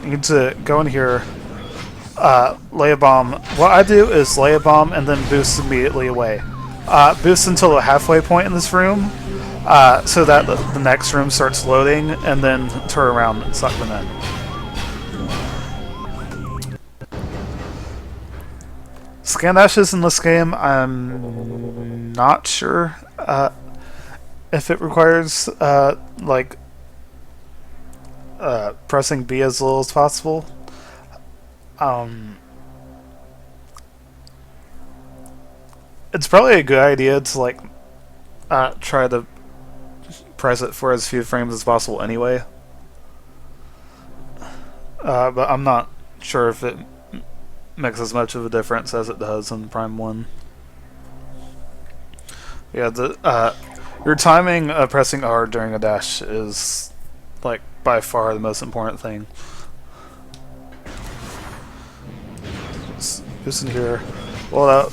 you need to go in here, lay a bomb. What I do is lay a bomb and then boost immediately away. Boost until the halfway point in this room, so that the next room starts loading, and then turn around and suck them in. Scan dashes in this game, I'm not sure if it requires pressing B as little as possible. It's probably a good idea to try to press it for as few frames as possible anyway. But I'm not sure if it makes as much of a difference as it does in Prime 1. Yeah, your timing of pressing R during a dash is by far the most important thing. Just boost in here. Well,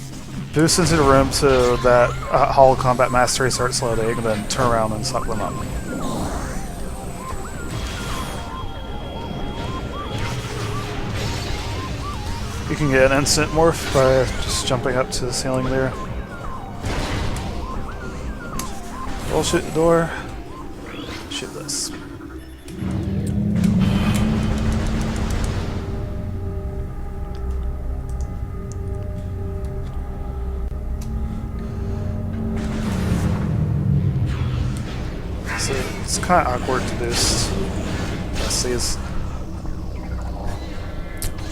boost into the room so that Hollow Combat Mastery starts loading, and then turn around and suck them up. You can get an instant morph by just jumping up to the ceiling there. We'll shoot the door. Shoot this. So it's kind of awkward to boost. Let's see.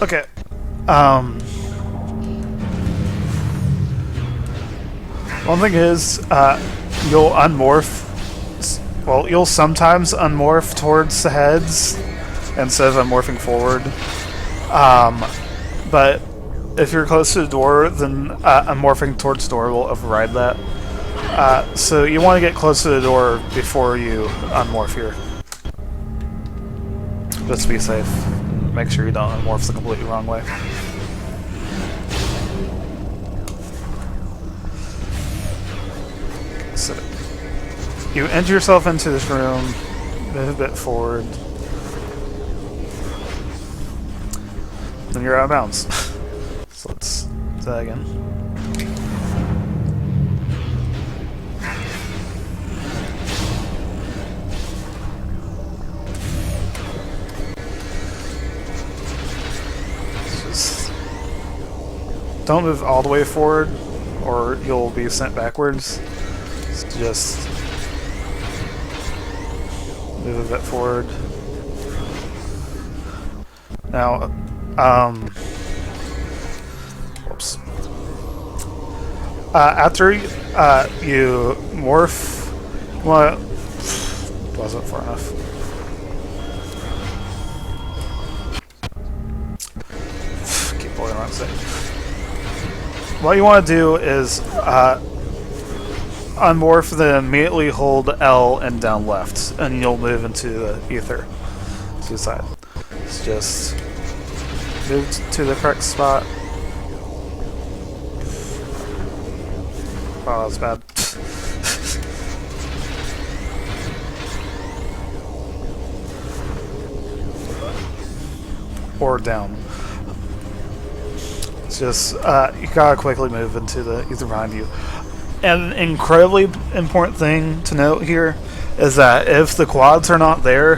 Okay. One thing is, you'll unmorph. Well, you'll sometimes unmorph towards the heads instead of unmorphing forward. But if you're close to the door, then unmorphing towards the door will override that. So you want to get close to the door before you unmorph here. Just to be safe. Make sure you don't unmorph the completely wrong way. So you enter yourself into this room, move a bit forward, then you're out of bounds. So let's do that again. Don't move all the way forward, or you'll be sent backwards. Just move a bit forward. Now, whoops. After you morph, well, wasn't far enough. Keep pulling around sick. What you want to do is unmorph, then immediately hold L and down left, and you'll move into the ether to the side. So just move to the correct spot. Wow, that was bad. Or down. It's just, you gotta quickly move into the ether behind you. And an incredibly important thing to note here is that if the quads are not there,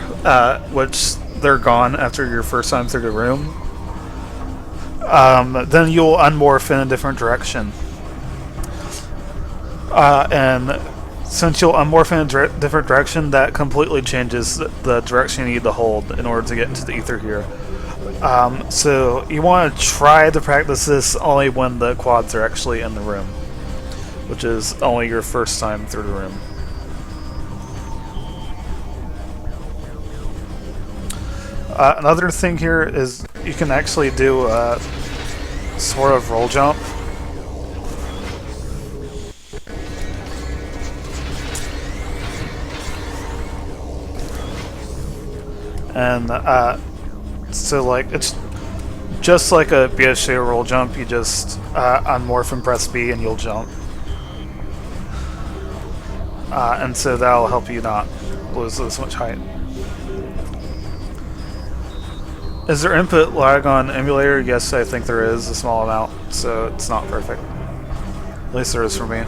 which they're gone after your first time through the room, then you'll unmorph in a different direction. And since you'll unmorph in a different direction, that completely changes the direction you need to hold in order to get into the ether here. So you want to try to practice this only when the quads are actually in the room, which is only your first time through the room. Another thing here is you can actually do a sort of roll jump. and so like it's just like a BSJ roll jump. You just unmorph and press B, and you'll jump, and so that'll help you not lose this much height. Is there input lag on emulator? Yes, I think there is a small amount, so it's not perfect. At least there is for me.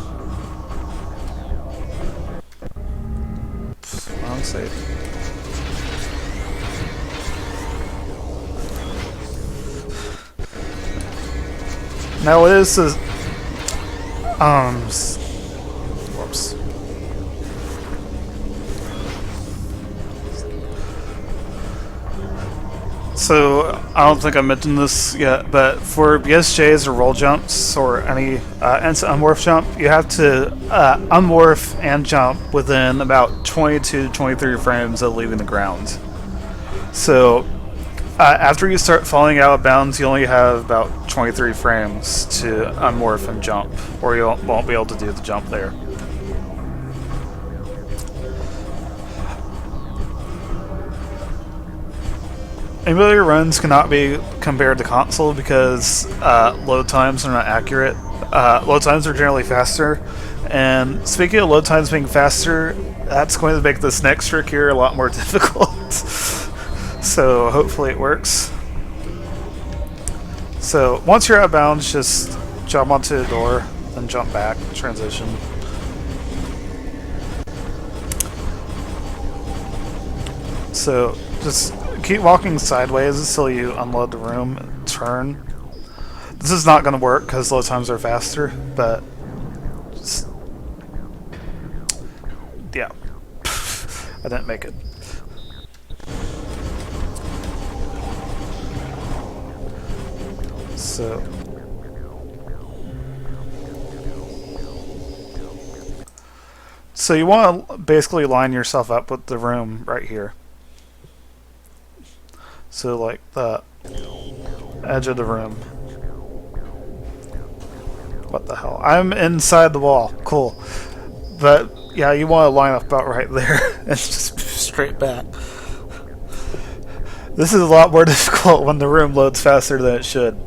Wrong save. Now it is the whoops. So I don't think I mentioned this yet, but for BSJs or roll jumps or any instant unmorph jump, you have to unmorph and jump within about 22 to 23 frames of leaving the ground. So after you start falling out of bounds, you only have about 23 frames to unmorph and jump, or you won't be able to do the jump there. Emulator runs cannot be compared to console because load times are not accurate. Load times are generally faster, and speaking of load times being faster, that's going to make this next trick here a lot more difficult. So hopefully it works. So once you're out of bounds, just jump onto the door, then jump back, transition. So just keep walking sideways until you unload the room and turn. This is not going to work because load times are faster, but just, yeah, I didn't make it. So you want to basically line yourself up with the room right here. So like the edge of the room. What the hell? I'm inside the wall. Cool. But yeah, you want to line up about right there and just straight back. This is a lot more difficult when the room loads faster than it should.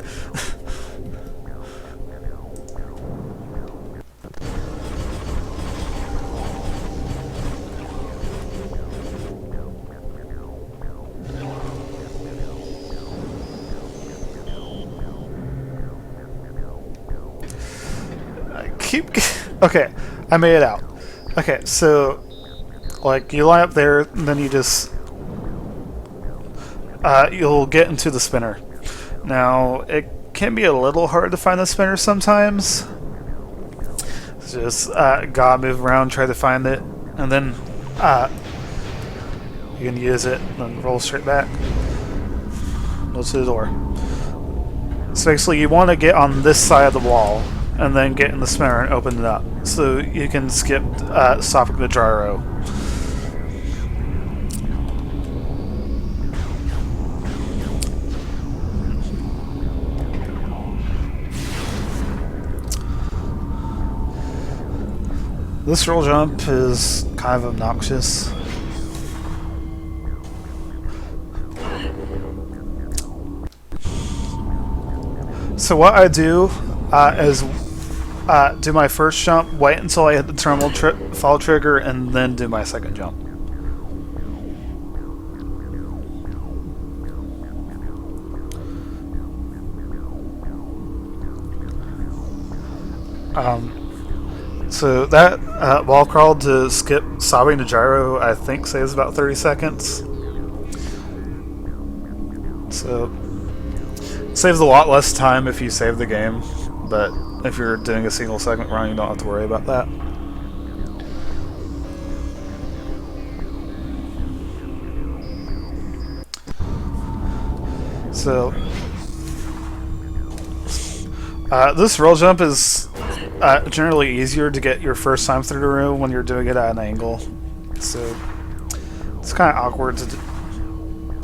Okay, I made it out. Okay, so like you line up there, and then you just you'll get into the spinner. Now it can be a little hard to find the spinner sometimes. Just gotta move around, try to find it, and then you can use it and then roll straight back. Go to the door. So basically, you want to get on this side of the wall and then get in the spinner and open it up, so you can skip stopping the gyro. This roll jump is kind of obnoxious. So what I do is do my first jump, wait until I hit the terminal fall trigger, and then do my second jump. So that wall crawl to skip stopping the gyro, I think, saves about 30 seconds. So it saves a lot less time if you save the game, but if you're doing a single segment run, you don't have to worry about that. So this roll jump is generally easier to get your first time through the room when you're doing it at an angle. So it's kind of awkward to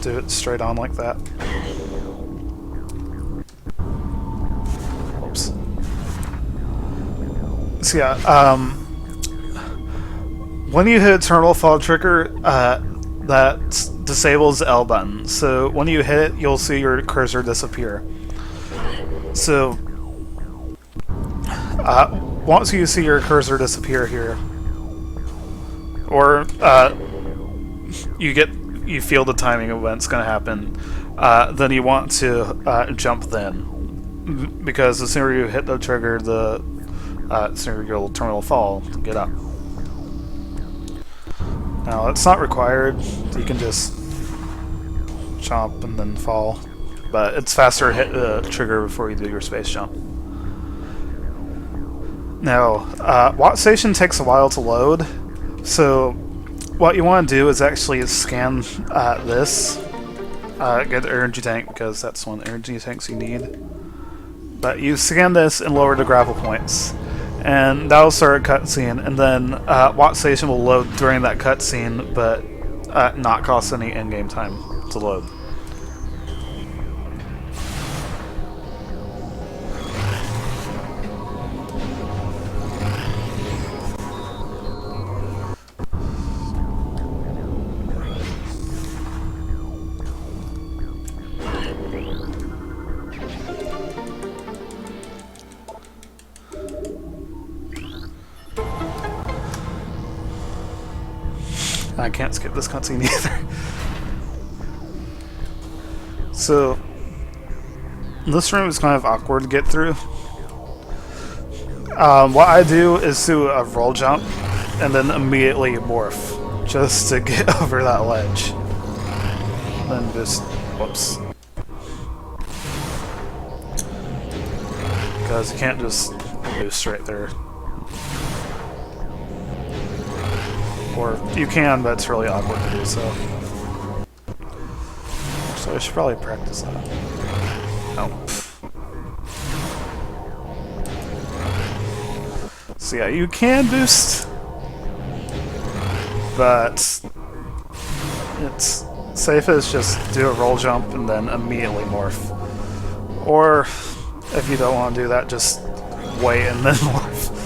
do it straight on like that. Oops. So yeah, when you hit terminal fall trigger, that disables the L button. So when you hit it, you'll see your cursor disappear. So once you see your cursor disappear here, or you feel the timing of when it's going to happen, then you want to jump then, because the sooner you hit the trigger, the sooner your terminal will fall to get up. Now it's not required; you can just jump and then fall, but it's faster to hit the trigger before you do your space jump. Now, Watt Station takes a while to load, so what you want to do is actually scan this, get the energy tank, because that's one of the energy tanks you need. But you scan this and lower the grapple points, and that'll start a cutscene, and then Watt Station will load during that cutscene, but not cost any in-game time to load. I can't skip this cutscene either. So, this room is kind of awkward to get through. What I do is do a roll jump and then immediately morph just to get over that ledge. Then just, whoops. Because you can't just boost right there. Or you can, but it's really awkward to do so. So I should probably practice that. Oh. So yeah, you can boost, but it's safest just do a roll jump and then immediately morph. Or if you don't want to do that, just wait and then morph.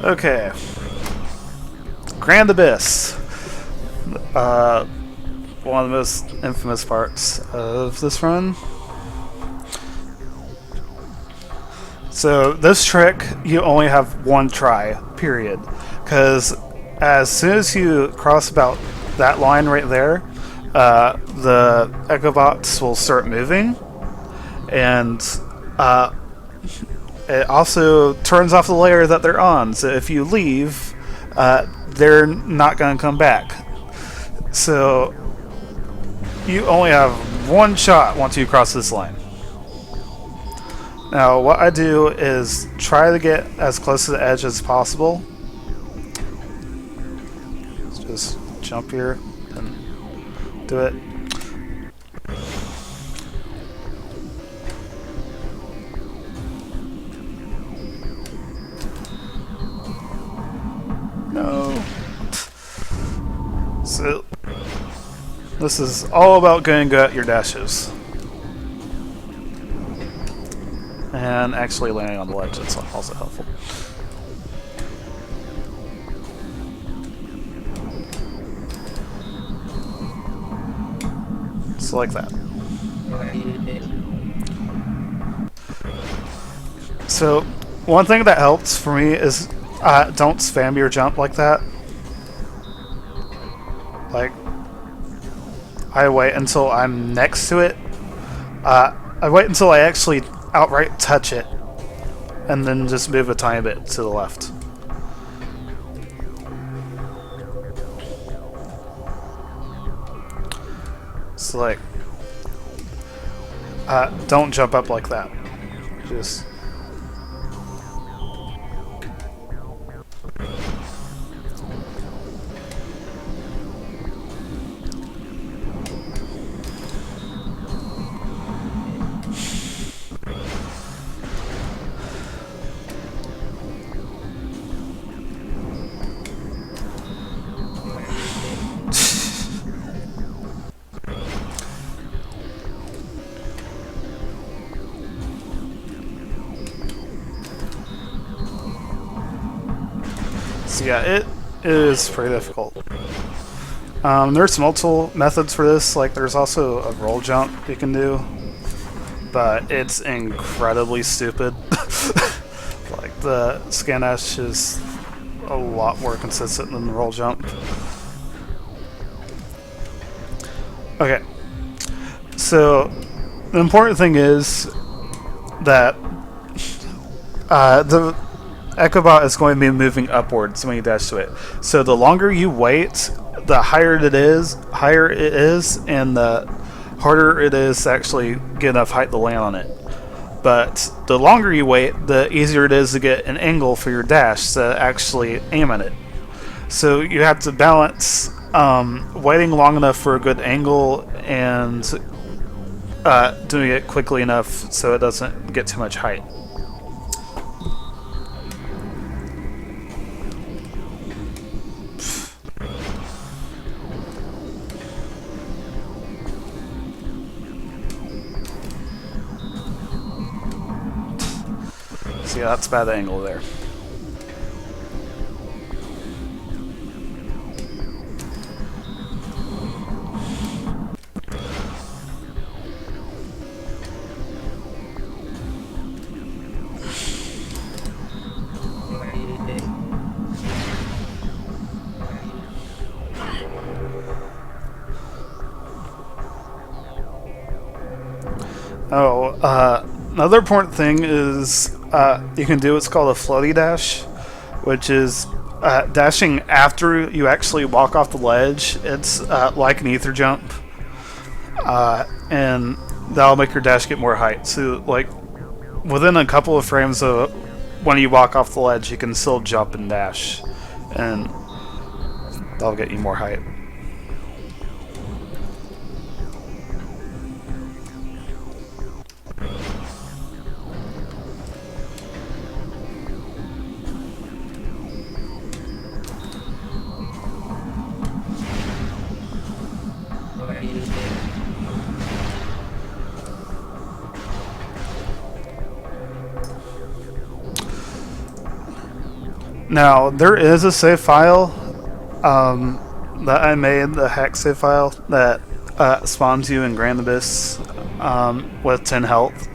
Okay. Grand Abyss. One of the most infamous parts of this run. So this trick, you only have one try, period. Because as soon as you cross about that line right there, the Echobots will start moving. And it also turns off the layer that they're on, so if you leave, they're not going to come back. So you only have one shot once you cross this line. Now what I do is try to get as close to the edge as possible. Let's just jump here and do it. No. So, this is all about getting good at your dashes. And actually landing on the ledge, that's also helpful. So like that. So, one thing that helps for me is don't spam your jump like that. Like, I wait until I'm next to it. I wait until I actually outright touch it, and then just move a tiny bit to the left. So like, don't jump up like that. Just So yeah, it is pretty difficult. There's multiple methods for this. Like there's also a roll jump you can do, but it's incredibly stupid. Like the scan dash is a lot more consistent than the roll jump. Okay, so the important thing is that the Echobot is going to be moving upwards when you dash to it. So the longer you wait, the higher it is, and the harder it is to actually get enough height to land on it. But the longer you wait, the easier it is to get an angle for your dash to actually aim at it. So you have to balance waiting long enough for a good angle and doing it quickly enough so it doesn't get too much height. So yeah, that's a bad angle there. Another important thing is you can do what's called a floaty dash, which is dashing after you actually walk off the ledge. It's like an ether jump, and that'll make your dash get more height. So, like, within a couple of frames of when you walk off the ledge, you can still jump and dash, and that'll get you more height. Now, there is a save file that I made, the hack save file, that spawns you in Grand Abyss with 10 health.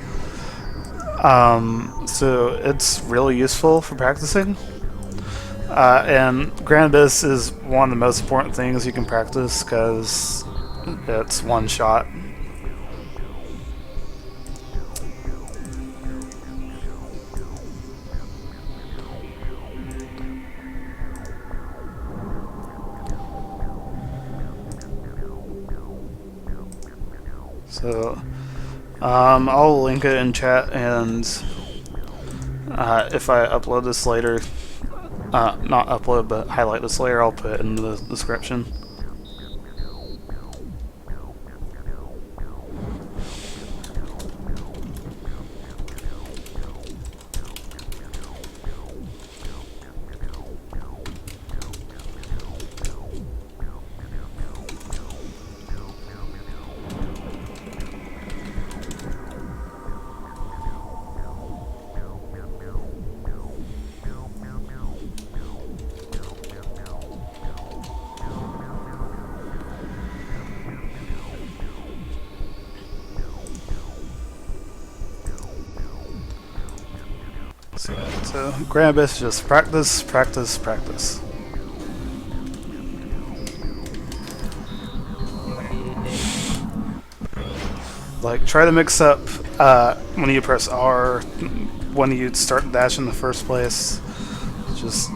So it's really useful for practicing. And Grand Abyss is one of the most important things you can practice because it's one shot. So I'll link it in chat, and if I upload this later, not upload but highlight this later, I'll put it in the description. So Grand Abyss, just practice, practice, practice. Like, try to mix up when you press R, when you start dash in the first place. Just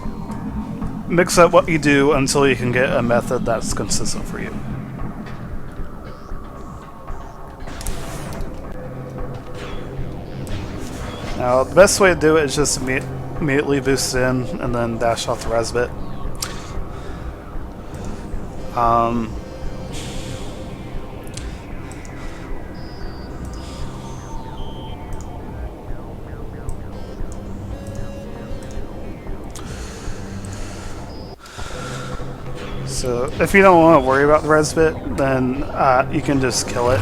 mix up what you do until you can get a method that's consistent for you. Now, the best way to do it is just immediately boost in and then dash off the res bit. So, if you don't want to worry about the res bit, then you can just kill it.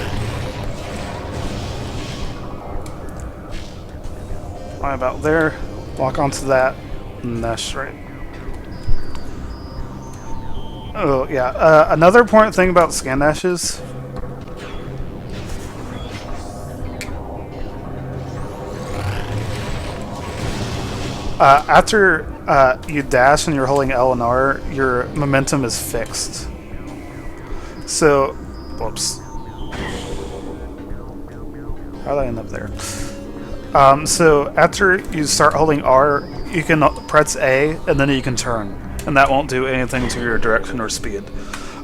Right about there, walk onto that, and dash right. Oh yeah. Another important thing about scan dashes. After you dash and you're holding L and R, your momentum is fixed. So, whoops. How did I end up there? So after you start holding R, you can press A and then you can turn, and that won't do anything to your direction or speed.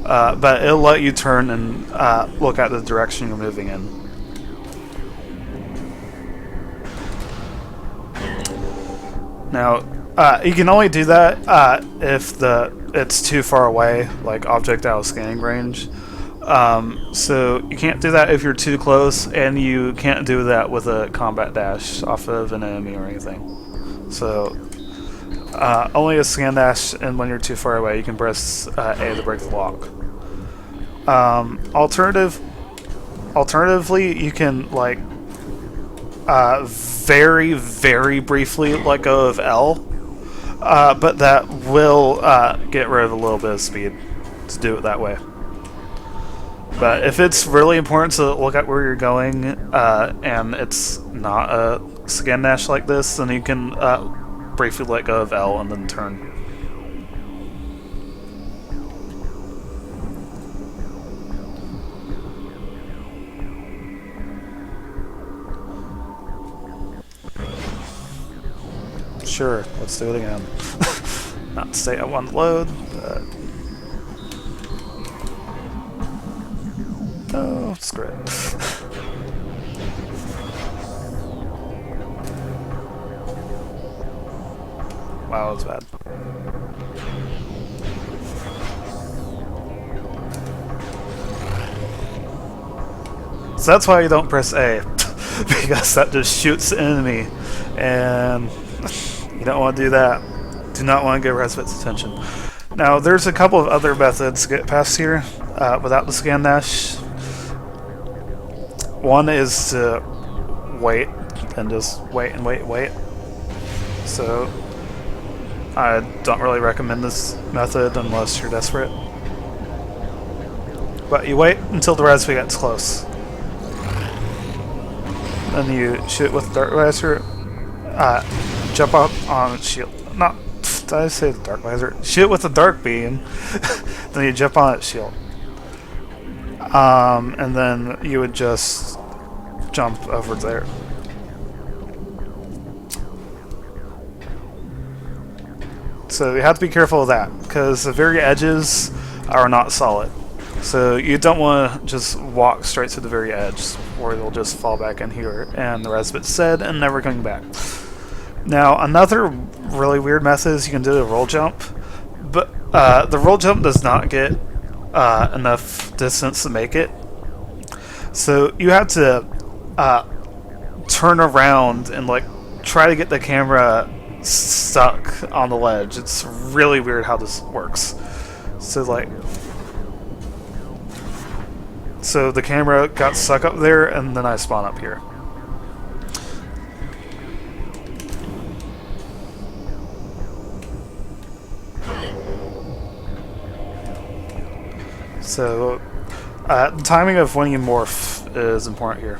But it'll let you turn and look at the direction you're moving in. Now, you can only do that if it's too far away, like object out of scanning range. So you can't do that if you're too close, and you can't do that with a combat dash off of an enemy or anything. So only a scan dash, and when you're too far away, you can press A to break the lock. Alternatively, you can like very, very briefly let go of L, but that will get rid of a little bit of speed to do it that way. But if it's really important to look at where you're going, and it's not a scan dash like this, then you can briefly let go of L and then turn. Sure, let's do it again. Not to say I want to load, but... Oh, screw it. Wow, that was bad. So that's why you don't press A, because that just shoots the enemy, and you don't want to do that. Do not want to get Respite's attention. Now, there's a couple of other methods to get past here without the scan dash. One is to wait, and just wait and wait and wait. So, I don't really recommend this method unless you're desperate. But you wait until the Respite gets close. Then you shoot with the Dark Visor. Jump up on its shield. Not, did I say the Dark Visor? Shoot with the Dark Beam. Then you jump on its shield. And then you would just jump over there. So you have to be careful of that, because the very edges are not solid. So you don't want to just walk straight to the very edge, or you'll just fall back in here, and the Respite said, and never coming back. Now, another really weird method is you can do a roll jump, but the roll jump does not get enough distance to make it. So you have to turn around and like try to get the camera stuck on the ledge. It's really weird how this works. So the camera got stuck up there, and then I spawn up here. So, the timing of when you morph is important here.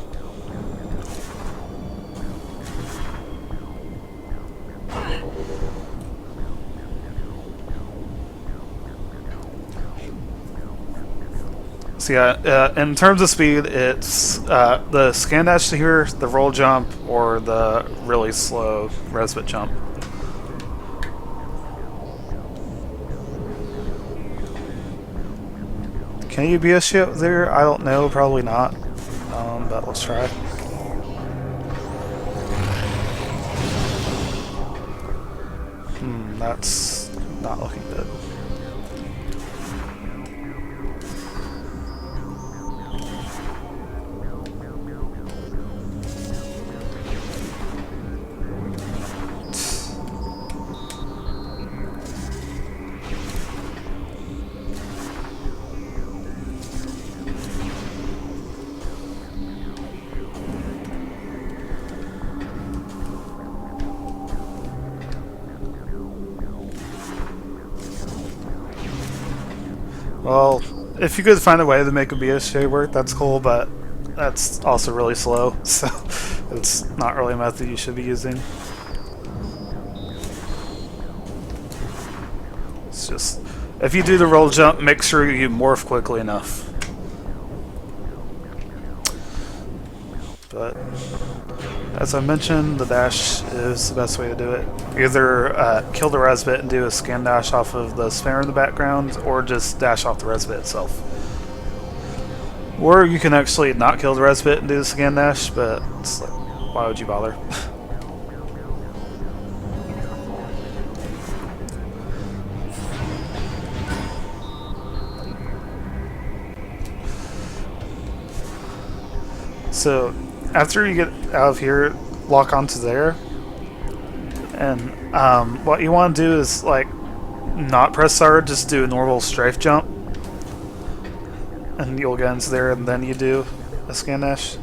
So yeah, in terms of speed, it's the scan dash to here, the roll jump, or the really slow Respite jump. Can you be a ship there? I don't know, probably not. But let's try. That's not looking good. Well, if you could find a way to make a BSJ work, that's cool, but that's also really slow, so it's not really a method you should be using. It's just, if you do the roll jump, make sure you morph quickly enough. But as I mentioned, the dash is the best way to do it. Either kill the res bit and do a scan dash off of the spinner in the background, or just dash off the res bit itself. Or you can actually not kill the res bit and do the scan dash, but it's like, why would you bother? So after you get out of here, lock onto there, and what you want to do is like not press R, just do a normal strafe jump, and you'll get into there, and then you do a scan dash.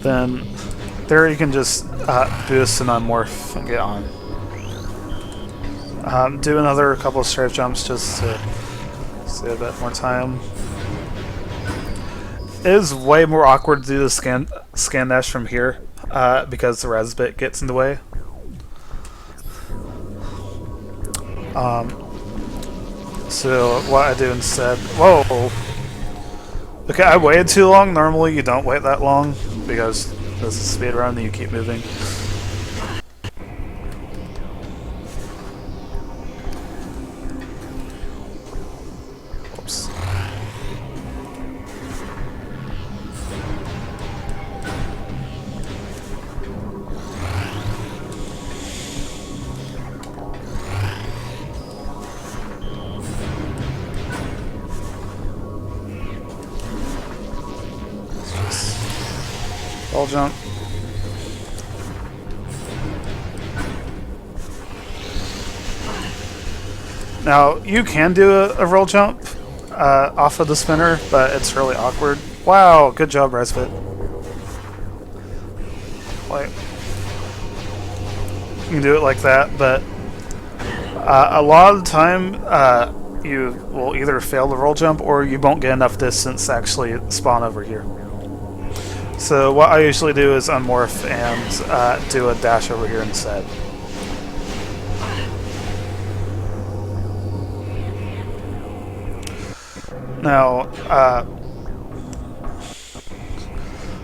Then there you can just boost and unmorph and get on. Do another couple of strafe jumps just to save a bit more time. It is way more awkward to do the scan dash from here because the res bit gets in the way. So what I do instead... Whoa! Okay, I waited too long. Normally you don't wait that long because this is speed run and you keep moving. Oops. Ball jump. Now, you can do a roll jump off of the spinner, but it's really awkward. Wow, good job, Resbit. Like, you can do it like that, but a lot of the time you will either fail the roll jump or you won't get enough distance to actually spawn over here. So what I usually do is unmorph and do a dash over here instead. Now,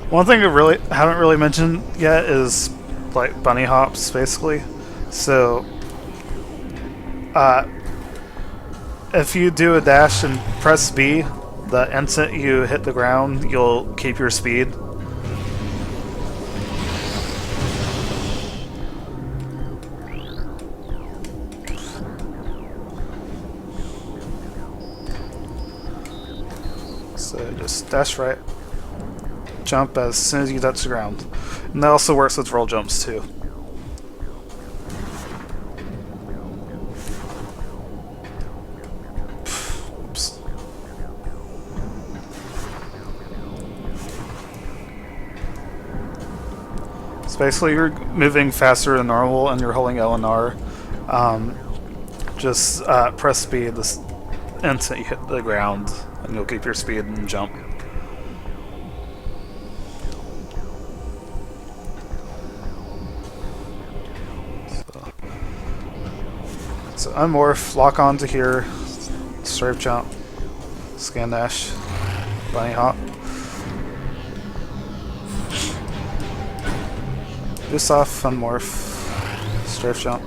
one thing I haven't really mentioned yet is like bunny hops, basically. So, if you do a dash and press B, the instant you hit the ground, you'll keep your speed. So just dash right, jump as soon as you touch the ground. And that also works with roll jumps too. Oops. So basically you're moving faster than normal and you're holding L and R. Just press B the instant you hit the ground, and you'll keep your speed and jump. So unmorph, lock onto here, strafe jump, scan dash, bunny hop. Boost off, unmorph, strafe jump.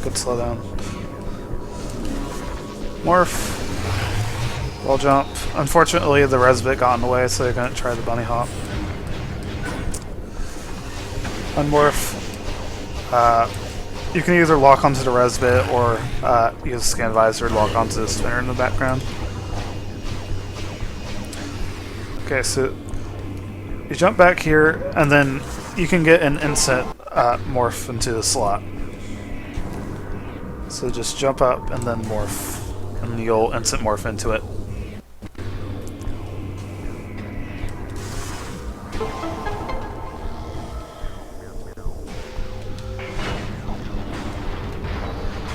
Good slow down. Morph. Wall jump. Unfortunately, the res bit got in the way, so I couldn't try the bunny hop. Unmorph. You can either lock onto the res bit or use scan visor to lock onto the spinner in the background. Okay, so you jump back here, and then you can get an instant morph into the slot. So just jump up and then morph, and you'll instant morph into it.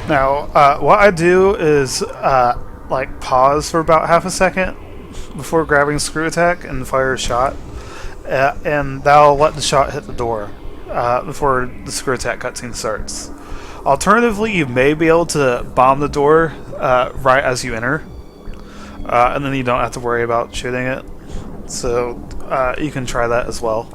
Now, what I do is like pause for about half a second before grabbing screw attack and fire a shot, and that'll let the shot hit the door before the screw attack cutscene starts. Alternatively, you may be able to bomb the door right as you enter, and then you don't have to worry about shooting it. So you can try that as well.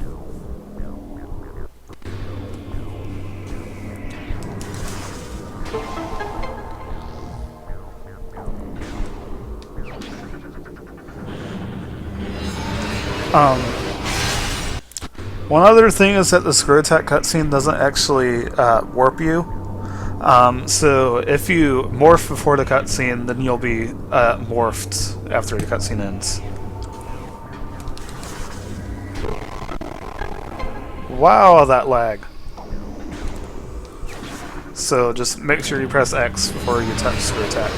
One other thing is that the screw attack cutscene doesn't actually warp you. So if you morph before the cutscene, then you'll be morphed after the cutscene ends. Wow, that lag. So just make sure you press X before you touch screw attack.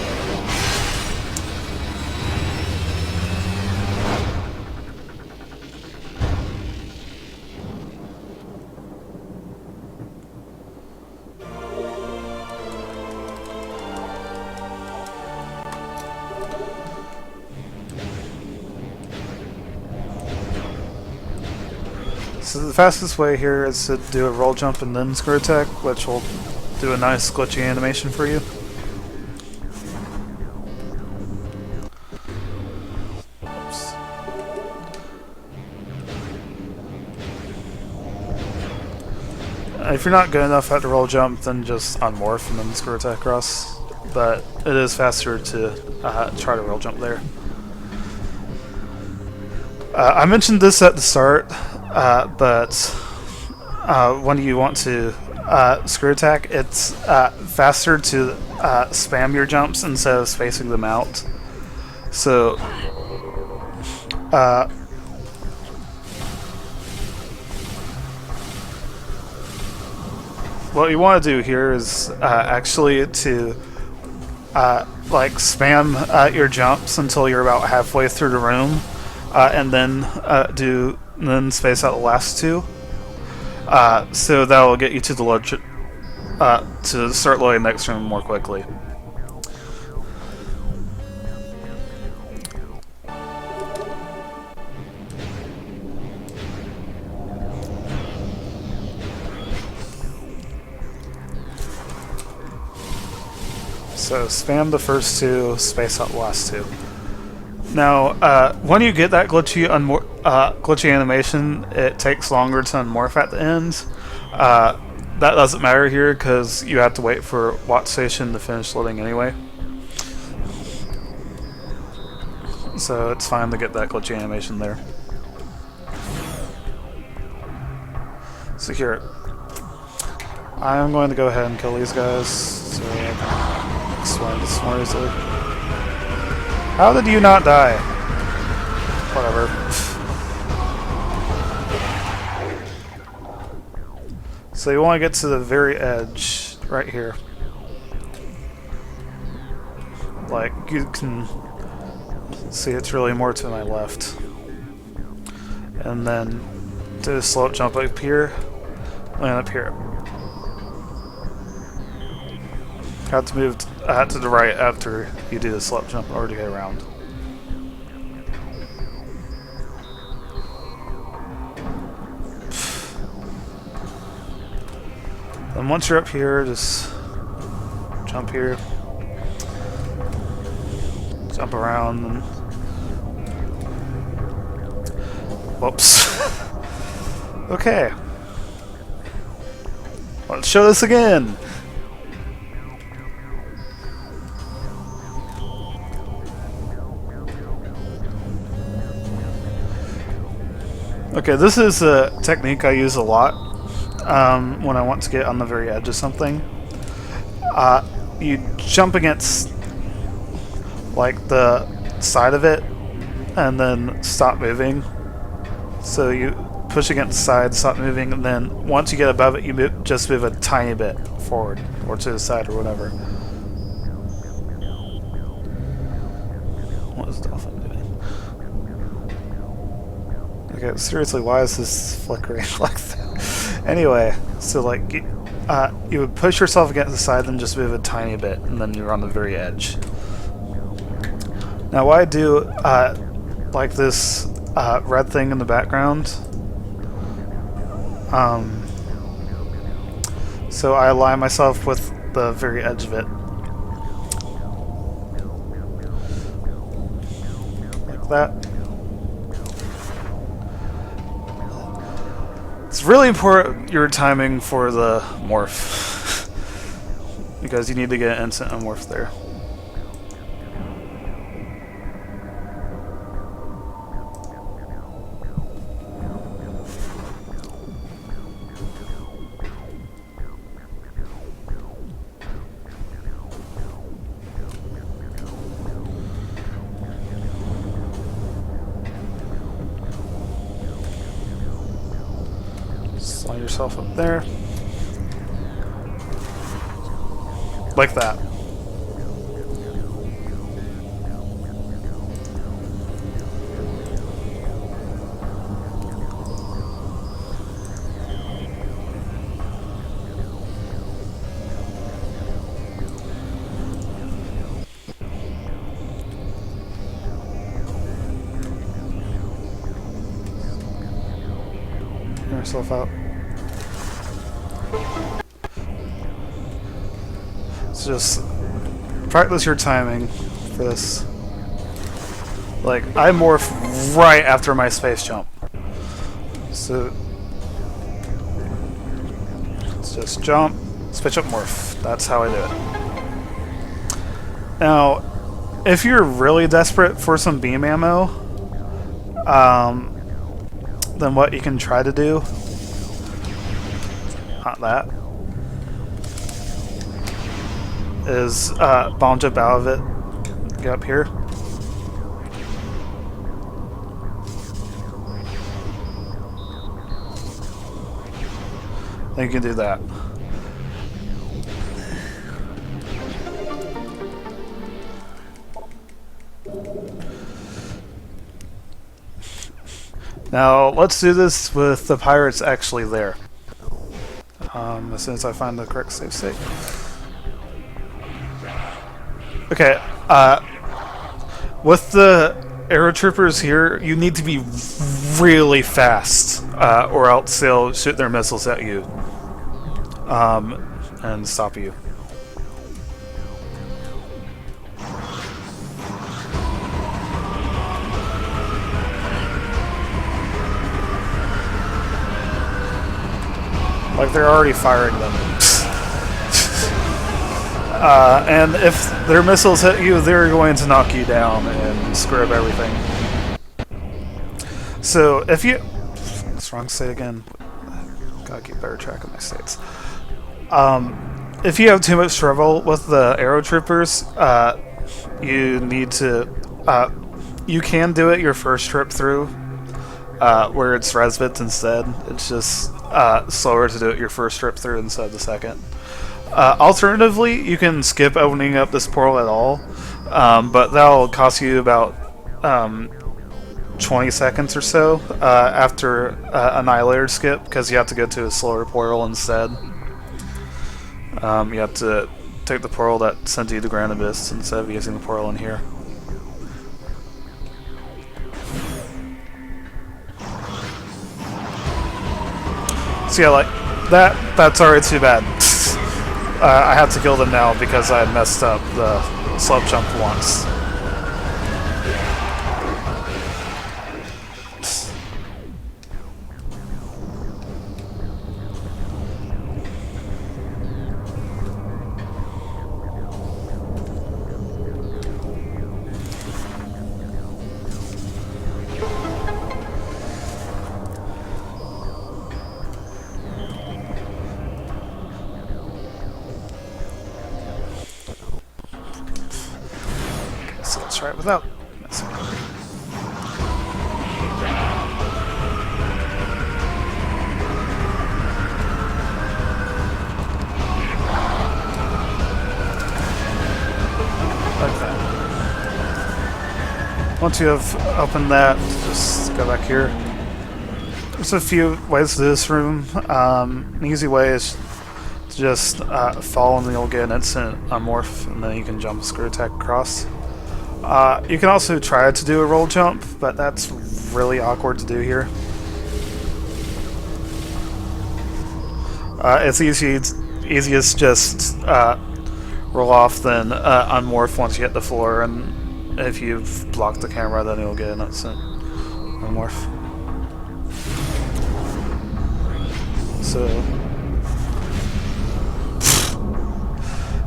So the fastest way here is to do a roll jump and then screw attack, which will do a nice glitchy animation for you. Oops. If you're not good enough at the roll jump, then just unmorph and then screw attack across. But it is faster to try to roll jump there. I mentioned this at the start. But when you want to screw attack, it's faster to spam your jumps instead of spacing them out. So what you want to do here is actually to like spam your jumps until you're about halfway through the room, and then space out the last two, so that will get you to the to start loading the next room more quickly. So spam the first two, space out the last two. Now, when you get that glitchy animation, it takes longer to unmorph at the end. That doesn't matter here because you have to wait for Watch Station to finish loading anyway. So it's fine to get that glitchy animation there. So here, I'm going to go ahead and kill these guys so I can explain this more easily. How did you not die? Whatever. So you want to get to the very edge, right here. Like, you can see it's really more to my left. And then do a slope jump up here, land up here. Have to move to the right after you do the slope jump in order to get around. Then once you're up here, just jump here, jump around, and whoops. Okay. Let's show this again. Okay, this is a technique I use a lot when I want to get on the very edge of something. You jump against like the side of it and then stop moving. So you push against the side, stop moving, and then once you get above it, you just move a tiny bit forward or to the side or whatever. What is Dolphin doing? Okay, seriously, why is this flickering like that? Anyway, so like you would push yourself against the side, then just move a tiny bit, and then you're on the very edge. Now, why I do like this red thing in the background? So I align myself with the very edge of it. Like that. It's really important your timing for the morph. Because you need to get instant morph there. Slide yourself up there. Like that. Get yourself out. So just practice your timing for this. Like, I morph right after my space jump. So let's just jump, space jump, morph. That's how I do it. Now, if you're really desperate for some beam ammo, then what you can try to do, not that, is bomb jump out of it, get up here. Then you can do that. Now, let's do this with the pirates actually there. As soon as I find the correct save state. Okay, with the arrow troopers here, you need to be really fast, or else they'll shoot their missiles at you, and stop you. Like they're already firing them. And if their missiles hit you, they're going to knock you down and screw up everything. So if you... What's wrong state again? Gotta keep better track of my states. If you have too much trouble with the arrow troopers, you need to... you can do it your first trip through, where it's res bits instead. It's just slower to do it your first trip through instead of the second. Alternatively, you can skip opening up this portal at all, but that'll cost you about 20 seconds or so after Annihilator skip, because you have to go to a slower portal instead. You have to take the portal that sent you to Grand Abyss instead of using the portal in here. So yeah, like, that's already too bad. I have to kill them now because I messed up the slope jump once. So let's try it without messing. Once you have opened that, just go back here. There's a few ways to this room. An easy way is to just fall and you'll get an instant unmorph, and then you can jump screw attack across. You can also try to do a roll jump, but that's really awkward to do here. It's easiest just roll off, then unmorph once you hit the floor, and if you've blocked the camera, then you'll get an instant unmorph. So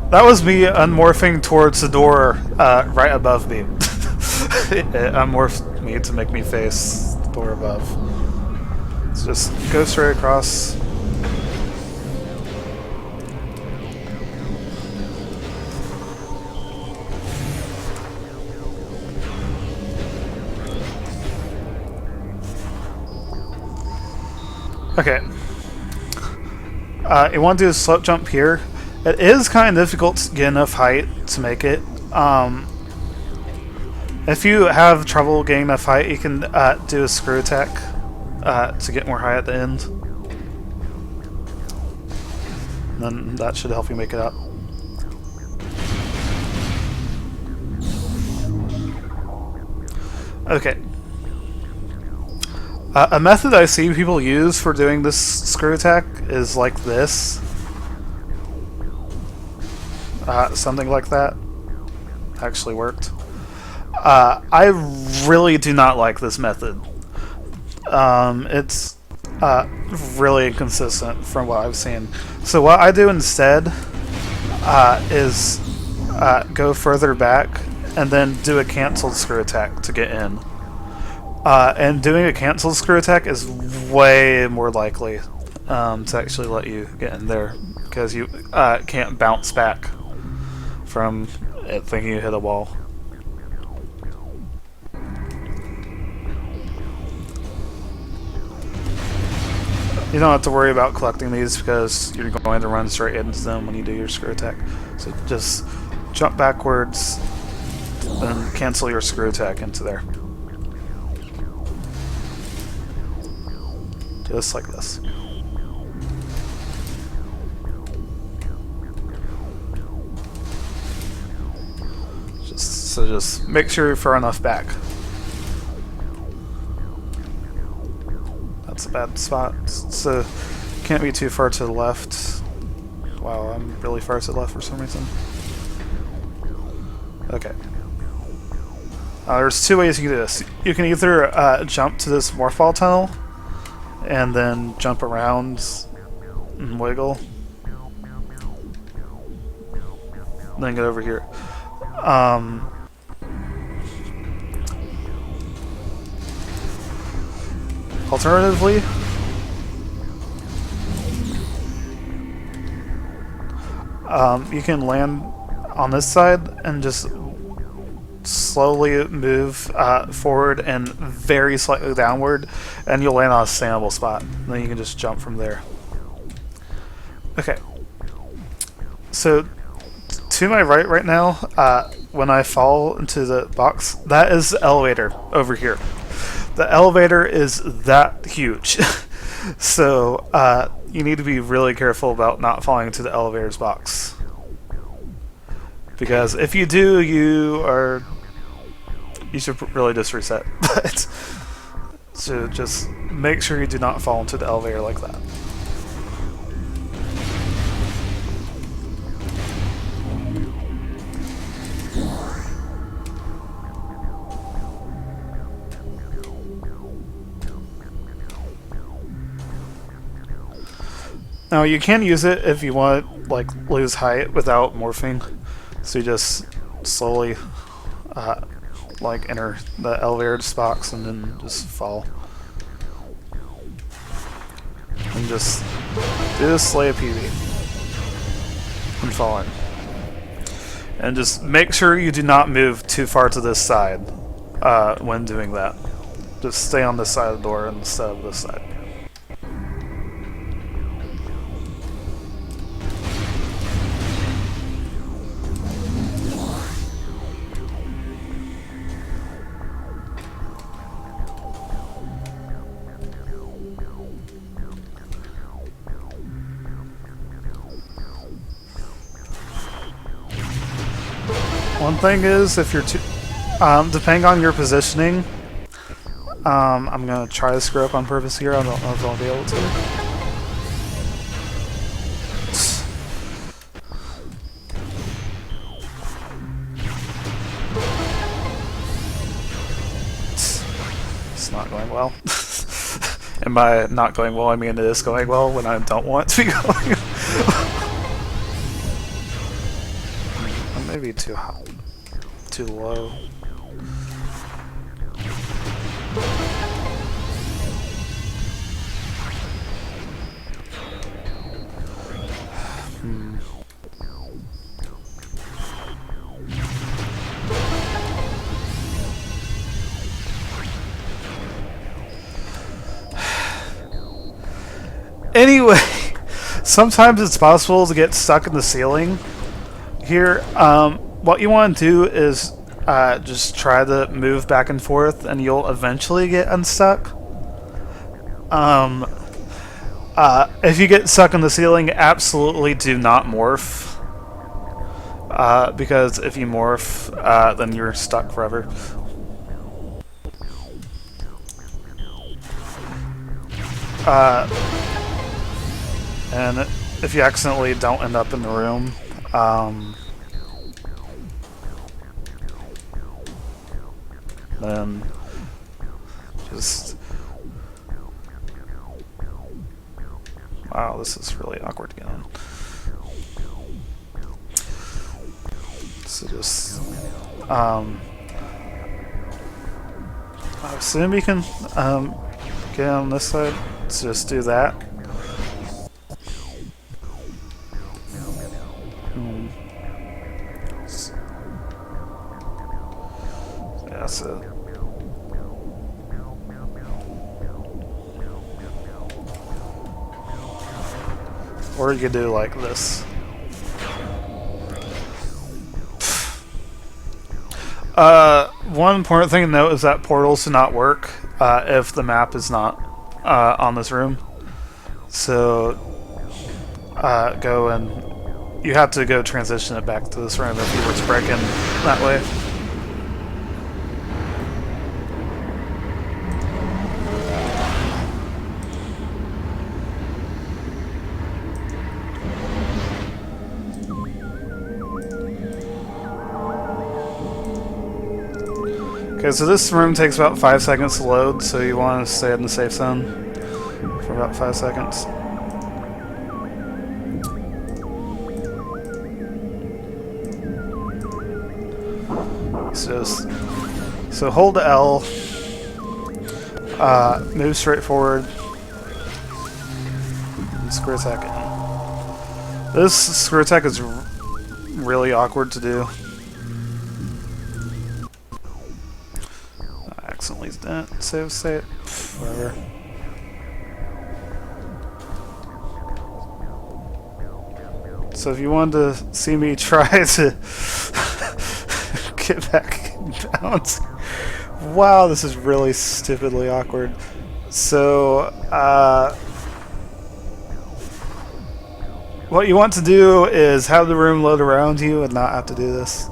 that was me unmorphing towards the door right above me. It unmorphed me to make me face the door above. So just go straight across. Okay. You want to do a slope jump here. It is kind of difficult to get enough height to make it. If you have trouble getting enough height, you can do a screw attack to get more height at the end. And then that should help you make it up. Okay. A method I see people use for doing this screw attack is like this. Something like that. Actually worked. I really do not like this method. It's really inconsistent from what I've seen. So what I do instead is go further back and then do a canceled screw attack to get in. And doing a canceled screw attack is way more likely to actually let you get in there, because you can't bounce back from it thinking you hit a wall. You don't have to worry about collecting these because you're going to run straight into them when you do your screw attack. So just jump backwards and cancel your screw attack into there. Just like this. Just make sure you're far enough back. That's a bad spot. So can't be too far to the left. Wow, I'm really far to the left for some reason. Okay. There's two ways you can do this. You can either jump to this morphball tunnel and then jump around and wiggle. Then get over here. Alternatively, you can land on this side and just slowly move forward and very slightly downward, and you'll land on a standable spot. And then you can just jump from there. Okay. So, to my right now, when I fall into the box, that is the elevator over here. The elevator is that huge. So, you need to be really careful about not falling into the elevator's box. Because if you do, you should really just reset. But so just make sure you do not fall into the elevator like that. Now you can use it if you want like lose height without morphing. So you just slowly like enter the elevator's box and then just fall. And just do this slay PV and fall in. And just make sure you do not move too far to this side when doing that. Just stay on this side of the door instead of this side. One thing is, if you're too, depending on your positioning, I'm gonna try to screw up on purpose here. I don't know if I'll be able to. It's not going well. And by not going well, I mean it is going well when I don't want to be going. Maybe too high, too low. Anyway, sometimes it's possible to get stuck in the ceiling here. What you want to do is just try to move back and forth, and you'll eventually get unstuck. If you get stuck in the ceiling, absolutely do not morph. Because if you morph, then you're stuck forever. And if you accidentally don't end up in the room, then just... Wow, this is really awkward again. So just... I assume you can get on this side, so just do that. That's it. Or you could do like this. One important thing to note is that portals do not work if the map is not on this room. So go and you have to go transition it back to this room if you were to break in that way. Okay, so this room takes about 5 seconds to load, so you want to stay in the safe zone for about 5 seconds. So hold L, move straight forward, and screw attack in. This screw attack is really awkward to do. Accidentally didn't save state. Whatever. So if you wanted to see me try to get back in bounds, wow, this is really stupidly awkward. So what you want to do is have the room load around you and not have to do this.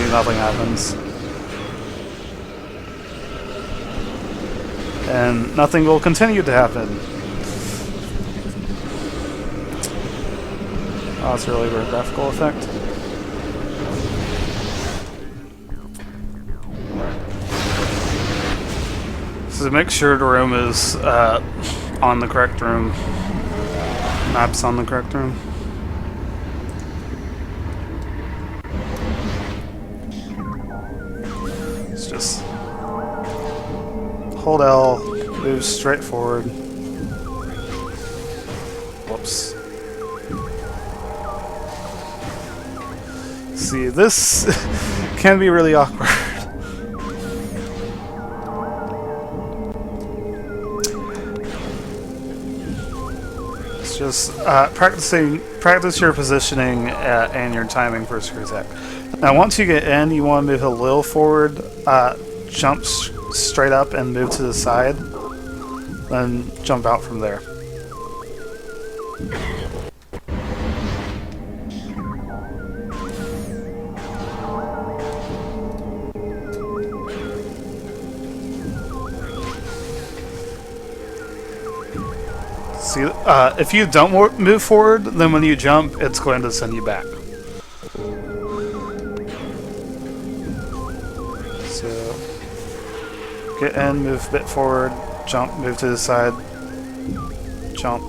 Nothing happens. And nothing will continue to happen. Oh, that's a really weird graphical effect. So make sure the room is on the correct room. Map's on the correct room. Just hold L, move straight forward. Whoops. See, this can be really awkward. It's just practice your positioning and your timing for a screw attack. Now, once you get in, you want to move a little forward, jump straight up and move to the side, then jump out from there. See, if you don't move forward, then when you jump, it's going to send you back. So, get in, move a bit forward, jump, move to the side, jump.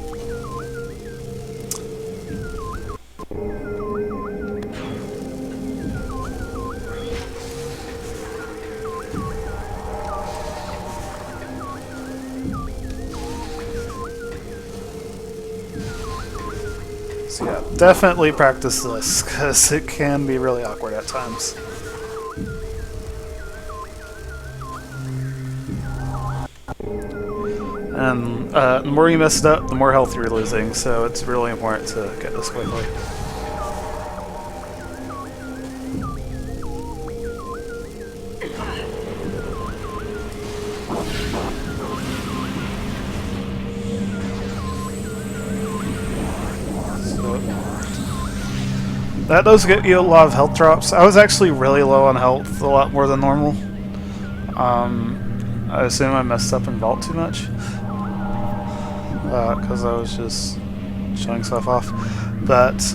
So yeah, definitely practice this, because it can be really awkward at times. And the more you mess it up, the more health you're losing, so it's really important to get this quickly. That does get you a lot of health drops. I was actually really low on health, a lot more than normal. I assume I messed up in Vault too much. Because I was just showing stuff off. But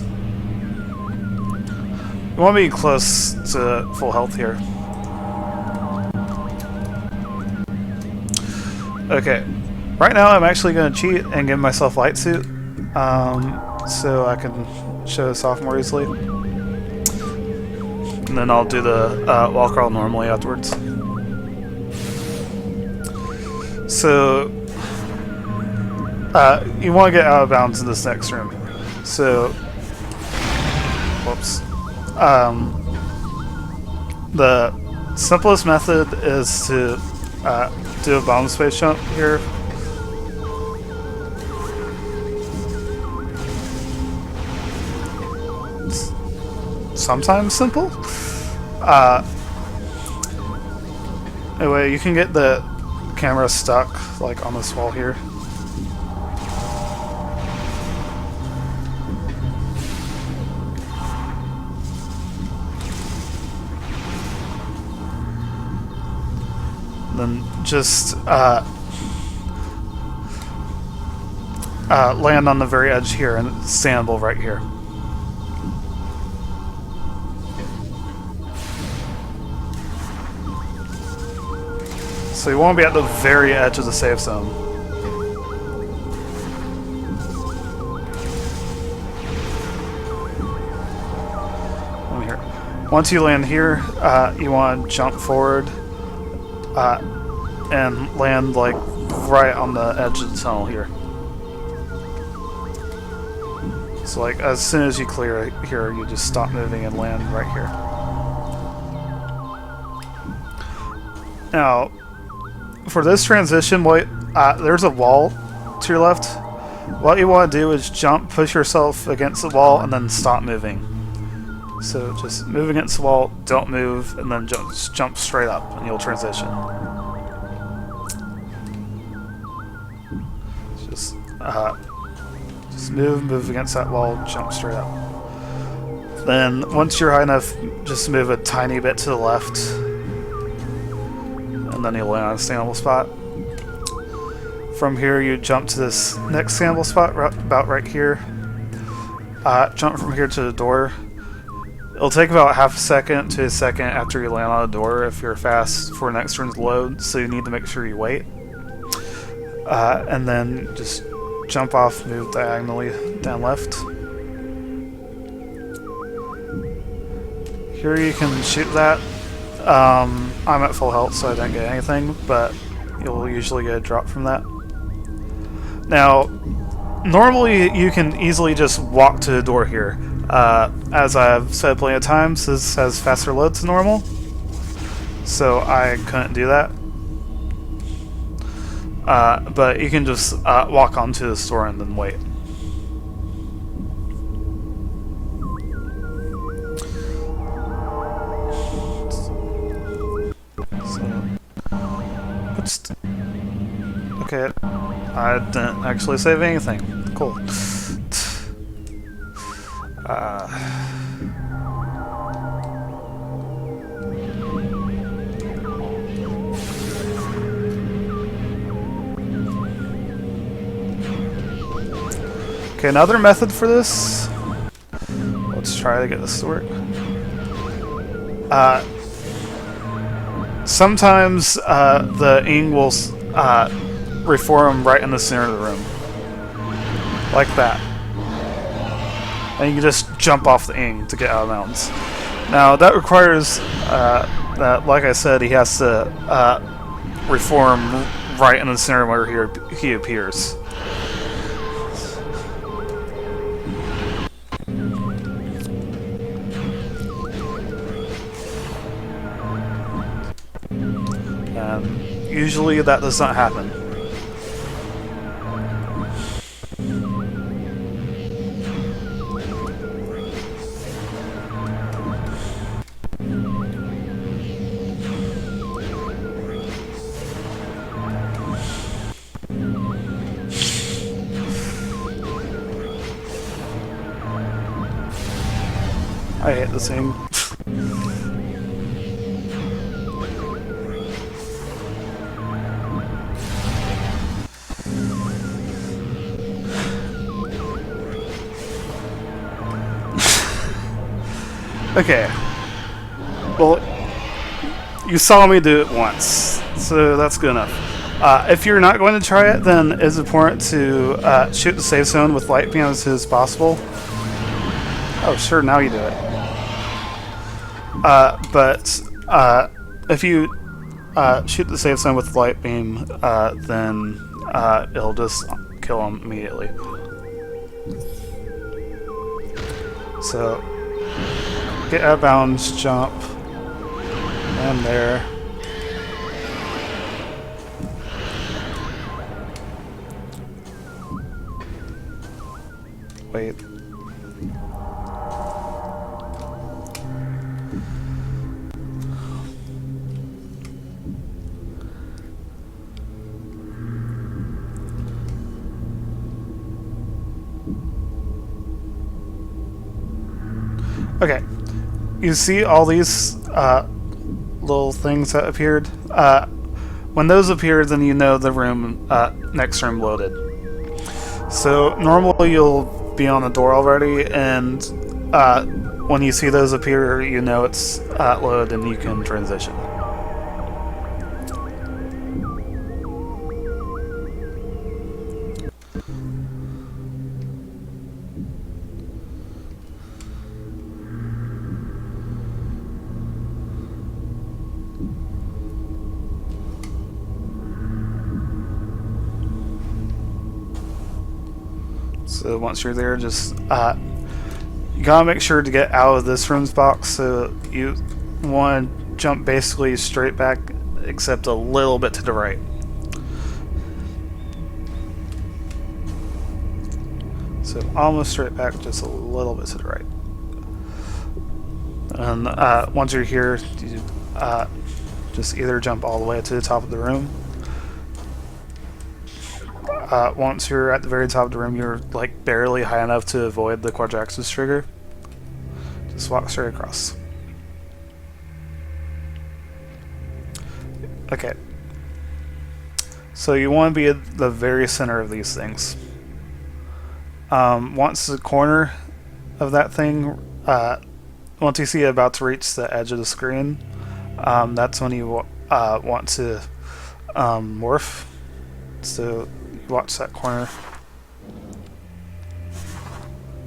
you want to be close to full health here. Okay, right now I'm actually going to cheat and give myself light suit. So I can show this off more easily. And then I'll do the wall crawl normally afterwards. So, you want to get out of bounds in this next room. So, whoops. The simplest method is to do a bomb space jump here. Sometimes simple. Anyway, you can get the camera stuck like on this wall here. Then just land on the very edge here and standable right here. So you want to be at the very edge of the safe zone. Here. Once you land here, you want to jump forward and land like right on the edge of the tunnel here. So like as soon as you clear it here, you just stop moving and land right here. Now, for this transition, there's a wall to your left. What you want to do is jump, push yourself against the wall, and then stop moving. So just move against the wall, don't move, and then just jump straight up, and you'll transition. Just move against that wall, jump straight up. Then once you're high enough, just move a tiny bit to the left. And then you'll land on a standable spot. From here, you jump to this next standable spot, about right here. Jump from here to the door. It'll take about half a second to a second after you land on the door if you're fast for next turn to load, so you need to make sure you wait. And then just jump off, move diagonally down left. Here you can shoot that. I'm at full health, so I didn't get anything, but you'll usually get a drop from that. Now, normally you can easily just walk to the door here. As I've said plenty of times, this has faster loads than normal, so I couldn't do that. But you can just walk onto the store and then wait. Okay, I didn't actually save anything. Cool. Okay, another method for this. Let's try to get this to work. Sometimes the ing will reform right in the center of the room. Like that. And you can just jump off the ing to get out of bounds. Now, that requires that, like I said, he has to reform right in the center where he appears. Usually that does not happen. I hate this thing. Okay. Well, you saw me do it once, so that's good enough. If you're not going to try it, then it's important to shoot the save zone with light beam as soon as possible. Oh, sure, now you do it. But if you shoot the save zone with light beam, then it'll just kill him immediately. So, get out of bounds, jump, and there. Wait. Okay, you see all these little things that appeared? When those appear, then you know the room, next room loaded. So normally you'll be on the door already, and when you see those appear, you know it's loaded and you can transition. So once you're there, just you gotta make sure to get out of this room's box. So you want to jump basically straight back, except a little bit to the right. So almost straight back, just a little bit to the right. And once you're here, you just either jump all the way to the top of the room. Once you're at the very top of the room, you're like barely high enough to avoid the quadraxis trigger. Just walk straight across. Okay. So you want to be at the very center of these things. Once the corner of that thing, once you see it about to reach the edge of the screen, that's when you want to morph. So watch that corner.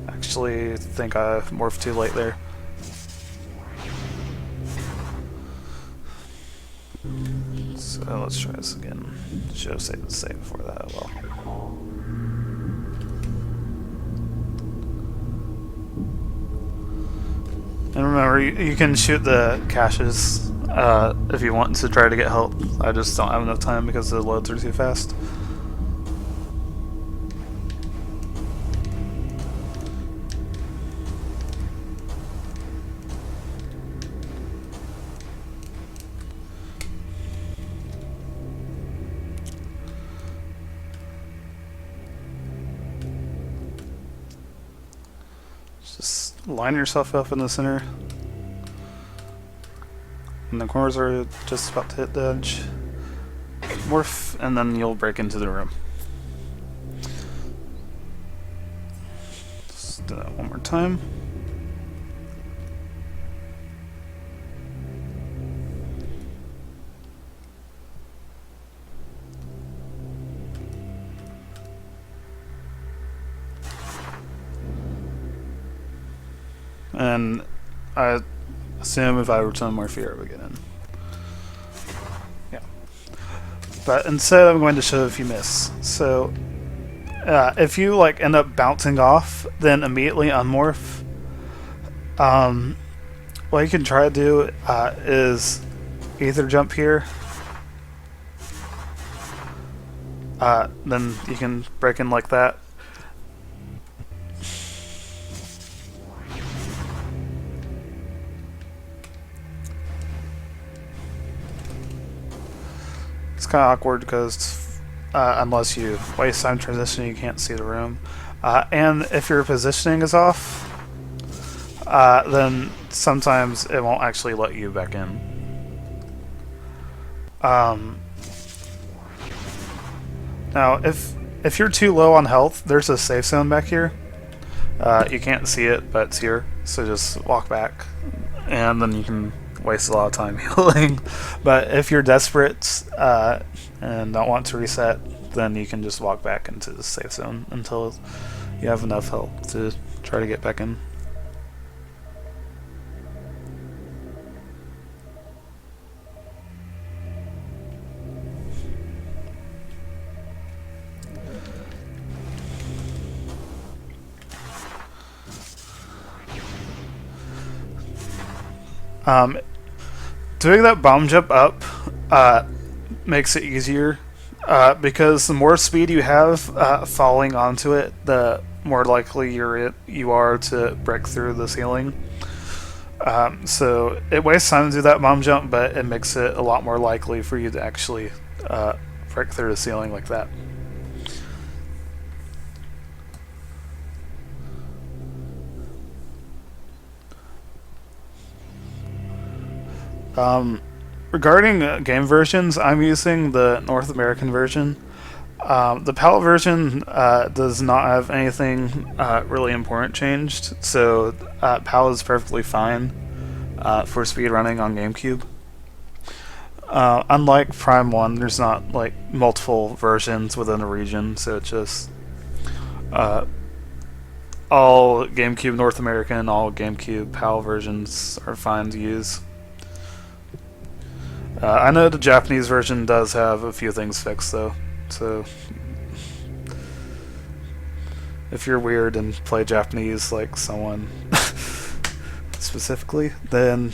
Actually, I think I morphed too late there. So let's try this again. Should have saved the save before that as well. And remember, you can shoot the caches if you want to try to get help. I just don't have enough time because the loads are too fast. Just line yourself up in the center. And the corners are just about to hit the edge. Morph, and then you'll break into the room. Let's do that one more time. And I assume if I return more fear, we get in. Yeah. But instead, I'm going to show if you miss. So, if you like end up bouncing off, then immediately unmorph. What you can try to do is either jump here, then you can break in like that. It's kind of awkward because unless you waste time transitioning, you can't see the room. And if your positioning is off, then sometimes it won't actually let you back in. Now, if you're too low on health, there's a safe zone back here. You can't see it, but it's here. So just walk back, and then you can waste a lot of time healing. But if you're desperate and don't want to reset, then you can just walk back into the safe zone until you have enough health to try to get back in. Doing that bomb jump up makes it easier because the more speed you have falling onto it, the more likely you are to break through the ceiling. So it wastes time to do that bomb jump, but it makes it a lot more likely for you to actually break through the ceiling like that. Regarding game versions, I'm using the North American version. The PAL version does not have anything really important changed, so PAL is perfectly fine for speedrunning on GameCube. Unlike Prime 1, there's not like multiple versions within a region, so it's just all GameCube North American, all GameCube PAL versions are fine to use. I know the Japanese version does have a few things fixed though, so if you're weird and play Japanese like someone specifically, then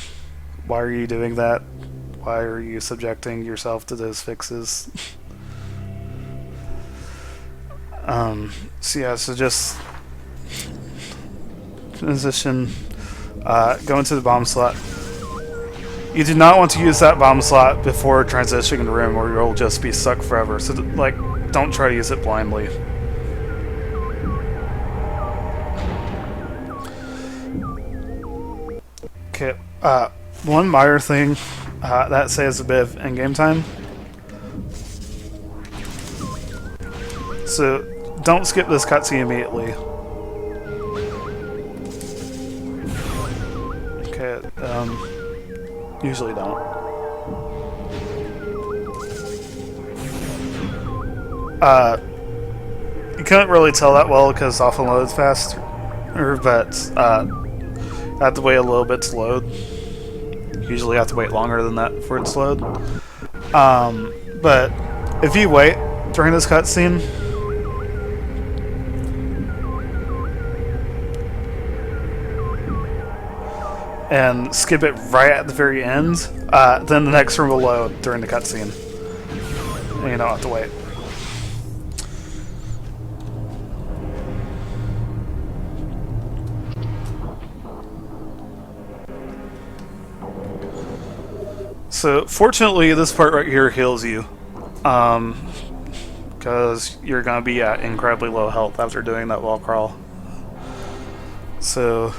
why are you doing that? Why are you subjecting yourself to those fixes? So yeah, so just transition, go into the bomb slot. You do not want to use that bomb slot before transitioning the room or you'll just be stuck forever. So, like, don't try to use it blindly. Okay, one minor thing that saves a bit of in-game time. So, don't skip this cutscene immediately. Okay, usually don't. You couldn't really tell that well because it often loads faster, but you have to wait a little bit to load. Usually have to wait longer than that for it to load. But if you wait during this cutscene, and skip it right at the very end, then the next room will load during the cutscene. And you don't have to wait. So, fortunately, this part right here heals you. Because you're going to be at incredibly low health after doing that wall crawl. So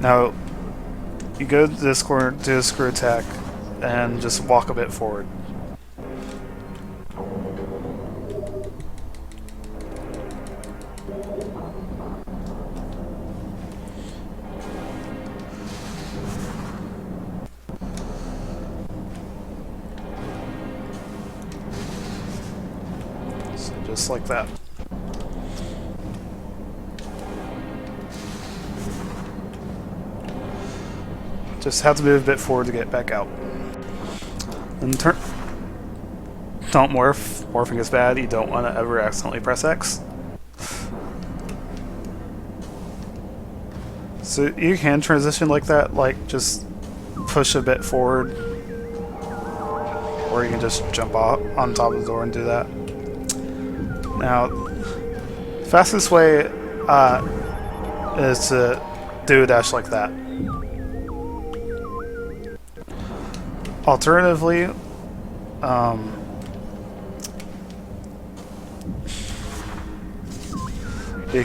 now you go to this corner, do a screw attack, and just walk a bit forward. So just like that. Just have to move a bit forward to get back out. And turn. Don't morph. Morphing is bad. You don't want to ever accidentally press X. So you can transition like that, like just push a bit forward. Or you can just jump off on top of the door and do that. Now, fastest way is to do a dash like that. Alternatively, you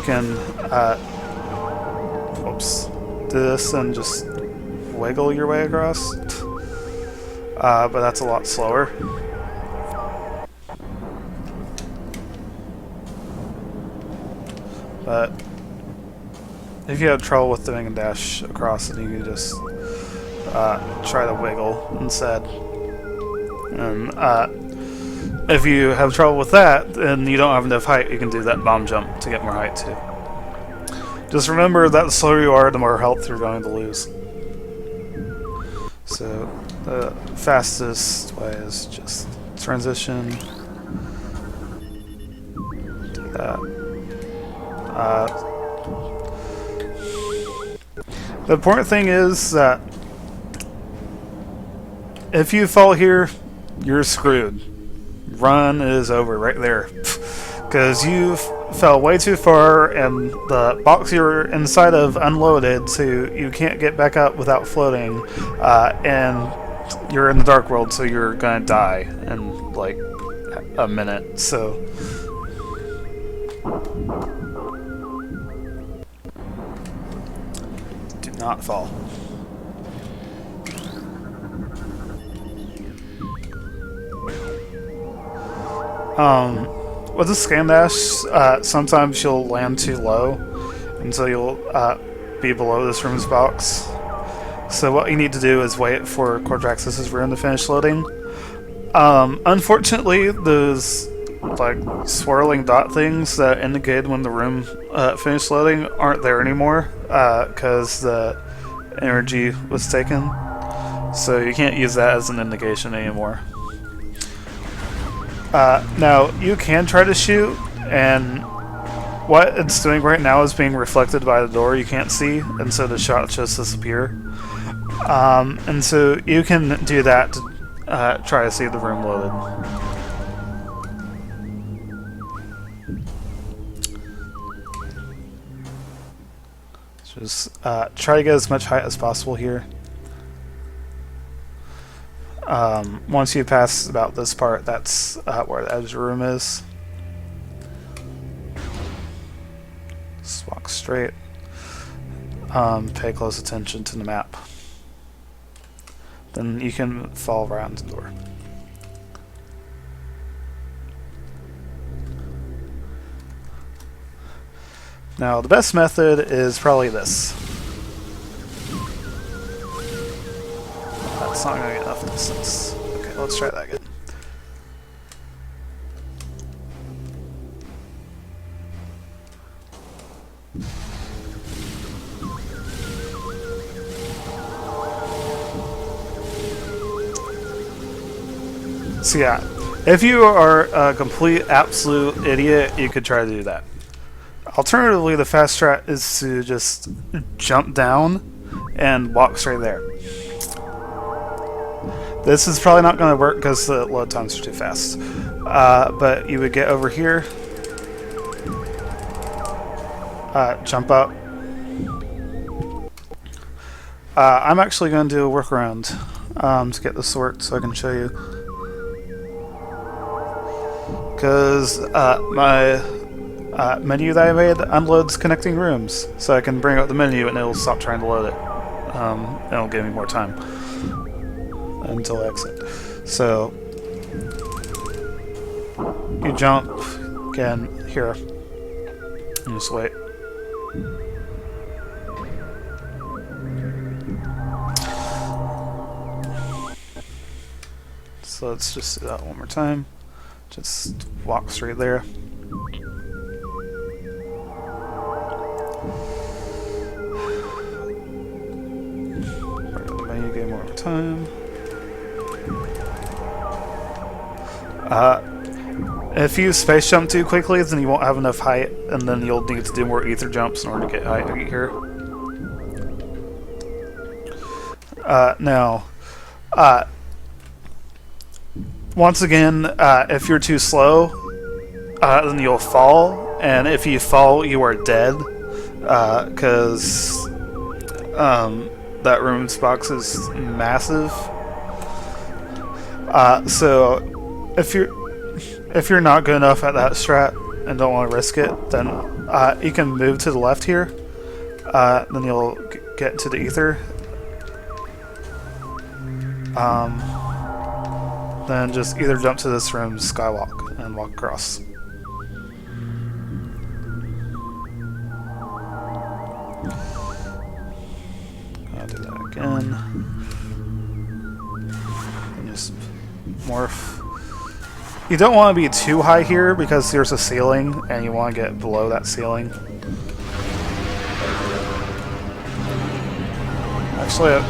can do this and just wiggle your way across, but that's a lot slower. But if you have trouble with doing a dash across, then you can just try to wiggle instead. And if you have trouble with that and you don't have enough height, you can do that bomb jump to get more height too. Just remember that the slower you are, the more health you're going to lose. So the fastest way is just transition. Do that. The important thing is that if you fall here, you're screwed. Run is over right there. Because you fell way too far and the box you're inside of unloaded, so you can't get back up without floating. And you're in the dark world, so you're gonna die in like a minute. So do not fall. With the scan dash, sometimes you'll land too low, and so you'll be below this room's box. So what you need to do is wait for Cordraxis' room to finish loading. Unfortunately, those like swirling dot things that indicated when the room finished loading aren't there anymore because the energy was taken. So you can't use that as an indication anymore. Now, you can try to shoot, and what it's doing right now is being reflected by the door you can't see, and so the shots just disappear. And so you can do that to try to see the room loaded. Just try to get as much height as possible here. Once you pass about this part, that's where the edge of the room is. Just walk straight. Pay close attention to the map. Then you can fall around the door. Now, the best method is probably this. That's not going to get enough distance. Okay, let's try that again. So yeah, if you are a complete absolute idiot, you could try to do that. Alternatively, the fast strat is to just jump down and walk straight there. This is probably not going to work because the load times are too fast. But you would get over here, jump up. I'm actually going to do a workaround to get this to work so I can show you. Because my Menu that I made unloads connecting rooms, so I can bring up the menu and it'll stop trying to load it. And it'll give me more time until I exit. So you jump again here. And just wait. So let's just do that one more time. Just walk straight there. Bring up the menu again one more time. If you space jump too quickly, then you won't have enough height, and then you'll need to do more ether jumps in order to get height here. Now, once again, if you're too slow, then you'll fall, and if you fall, you are dead, because that room's box is massive. So if you're not good enough at that strat and don't want to risk it, then you can move to the left here. Then you'll get into the ether. Then just either jump to this room, skywalk, and walk across. I'll do that again. And just morph. You don't want to be too high here because there's a ceiling and you want to get below that ceiling. Actually,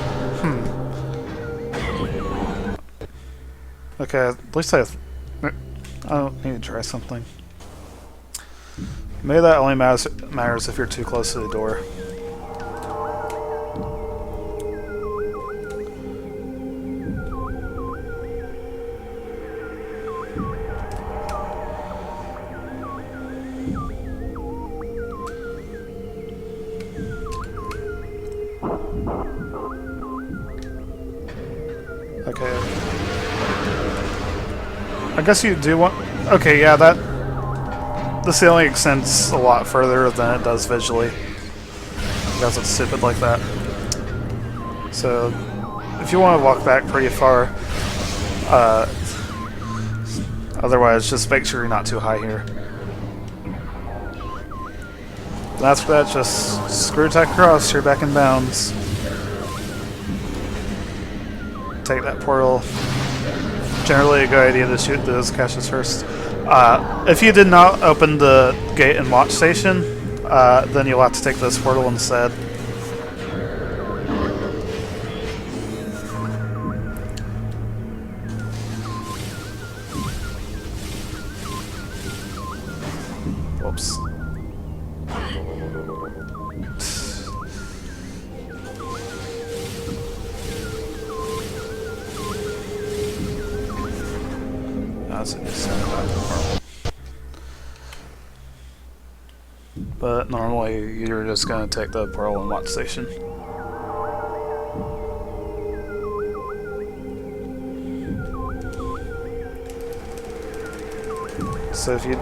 okay, at least I don't need to try something. Maybe that only matters if you're too close to the door. Okay. I guess you do want... Okay, yeah, the ceiling extends a lot further than it does visually. Because it's stupid like that. So, if you want to walk back pretty far, otherwise just make sure you're not too high here. And after that, just screw attack across, you're back in bounds. Take that portal. Generally a good idea to shoot those caches first. If you did not open the gate and watch station, then you'll have to take this portal instead. Whoops. But normally you're just going to take the portal and watch station. So if you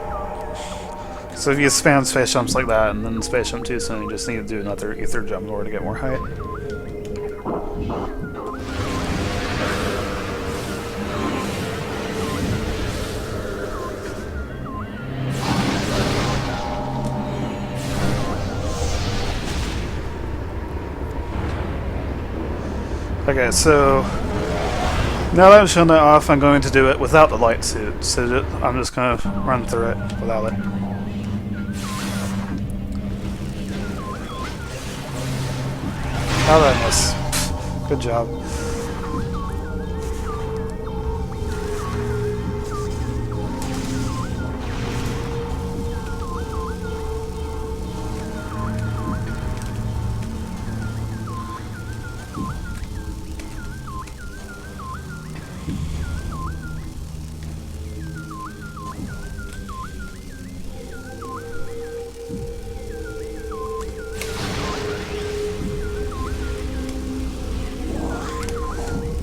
spam space jumps like that and then space jump too soon, you just need to do another ether jump in order to get more height. Okay, so now that I've shown that off, I'm going to do it without the light suit. So I'm just going to run through it without it. How did I miss? Good job.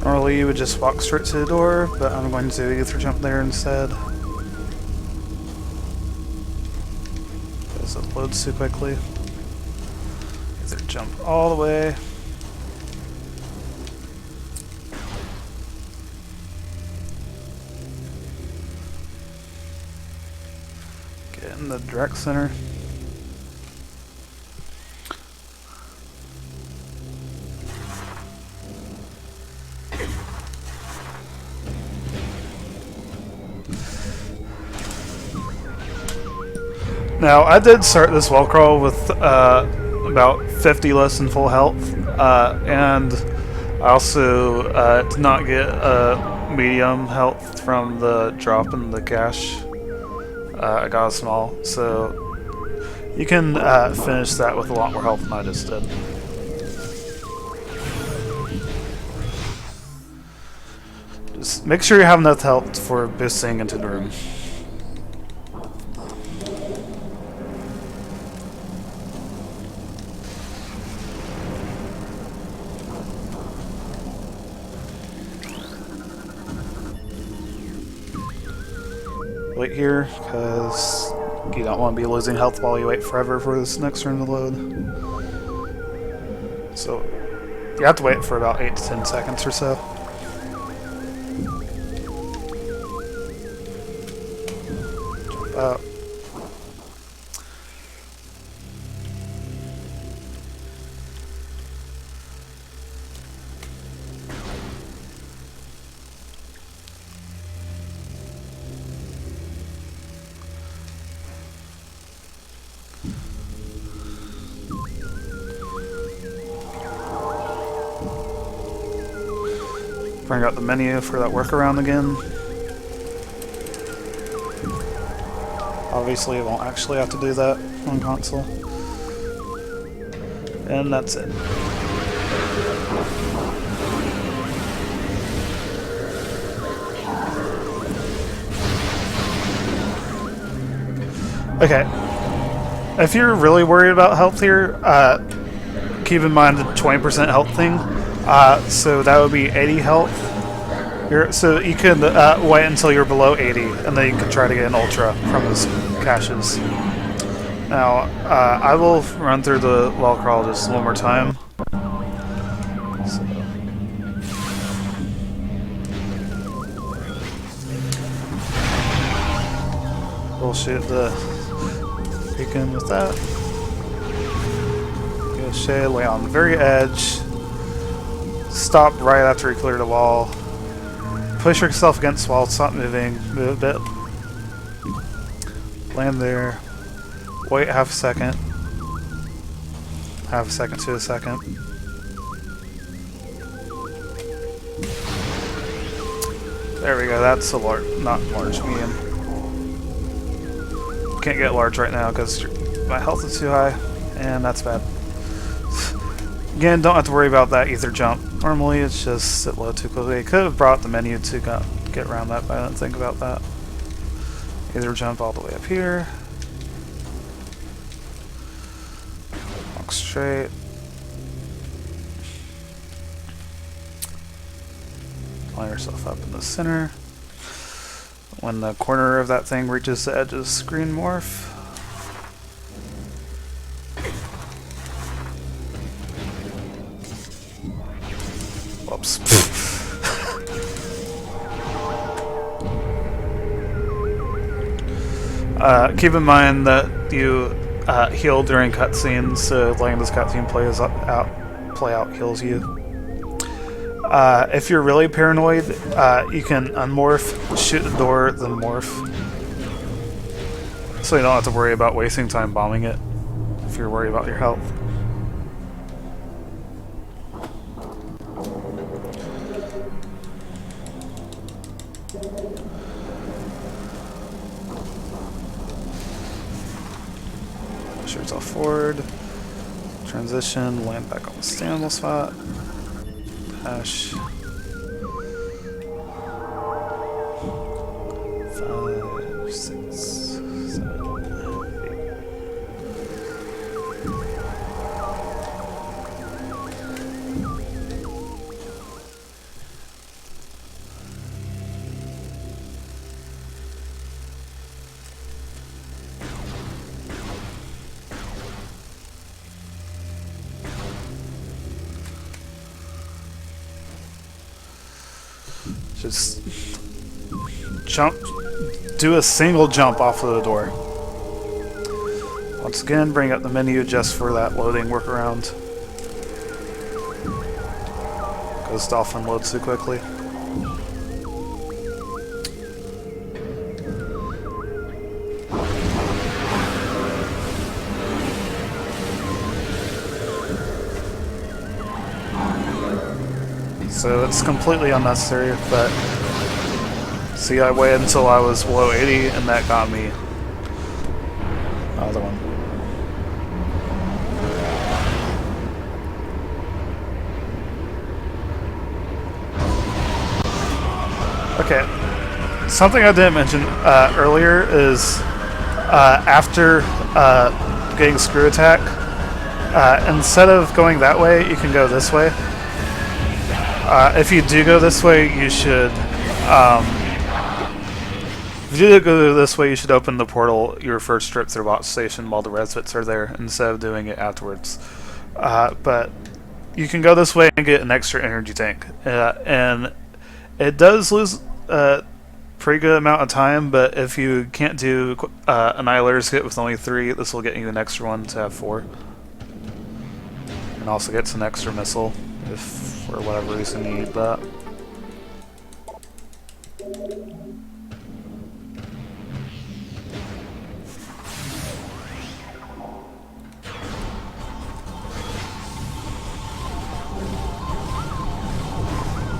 Normally you would just walk straight to the door, but I'm going to ether jump there instead. loads too quickly. Either jump all the way. Get in the direct center. Now, I did start this wall crawl with about 50 less than full health, and I also did not get medium health from the drop in the cache. I got a small, so you can finish that with a lot more health than I just did. Just make sure you have enough health for boosting into the room. Wait here, because you don't want to be losing health while you wait forever for this next room to load. So you have to wait for about 8 to 10 seconds or so. Jump out. Bring out the menu for that workaround again. Obviously, you won't actually have to do that on console. And that's it. Okay. If you're really worried about health here, keep in mind the 20% health thing. So that would be 80 health. So you can wait until you're below 80, and then you can try to get an ultra from those caches. Now, I will run through the wall crawl just one more time. So. We'll shoot the beacon with that. Go shade, lay on the very edge. Stop right after you clear the wall. Push yourself against the wall, stop moving, move a bit. Land there. Wait half a second. Half a second to a second. There we go, that's a large, not large, medium. Can't get large right now because my health is too high, and that's bad. Again, don't have to worry about that ether jump. Normally it's just sit low too quickly. Could have brought the menu to get around that, but I didn't think about that. Either jump all the way up here. Walk straight. Line yourself up in the center. When the corner of that thing reaches the edge of the screen, morph. Whoops. Keep in mind that you heal during cutscenes, so letting this cutscene play out heals you. If you're really paranoid, you can unmorph, shoot the door, then morph. So you don't have to worry about wasting time bombing it if you're worried about your health. Push yourself forward. Transition, land back on the standable spot. Hash. 5, 6, 7, 8. Just jump, do a single jump off of the door. Once again, bring up the menu just for that loading workaround. Ghost often loads too quickly. So it's completely unnecessary, but see, I waited until I was below 80 and that got me another one. Okay, something I didn't mention earlier is after getting screw attack, instead of going that way, you can go this way. If you do go this way, you should. If you do go this way, you should open the portal your first trip through Bot Station while the residents are there, instead of doing it afterwards. But you can go this way and get an extra energy tank, and it does lose a pretty good amount of time. But if you can't do Annihilator's Hit with only 3, this will get you an extra one to have 4, and also gets an extra missile if for whatever reason you need that.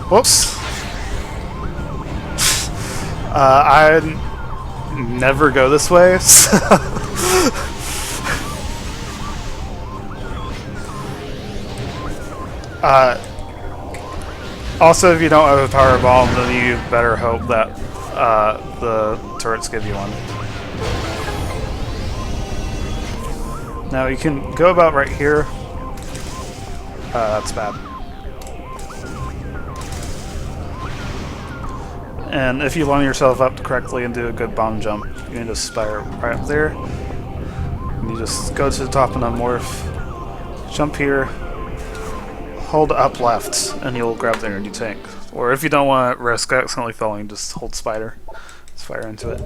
Whoops. I never go this way, so also, if you don't have a power bomb, then you better hope that the turrets give you one. Now you can go about right here. That's bad. And if you line yourself up correctly and do a good bomb jump, you can just spire right up there. And you just go to the top and unmorph, jump here, hold up left, and you'll grab the energy tank. Or if you don't want to risk accidentally falling, just hold spider. Just fire into it.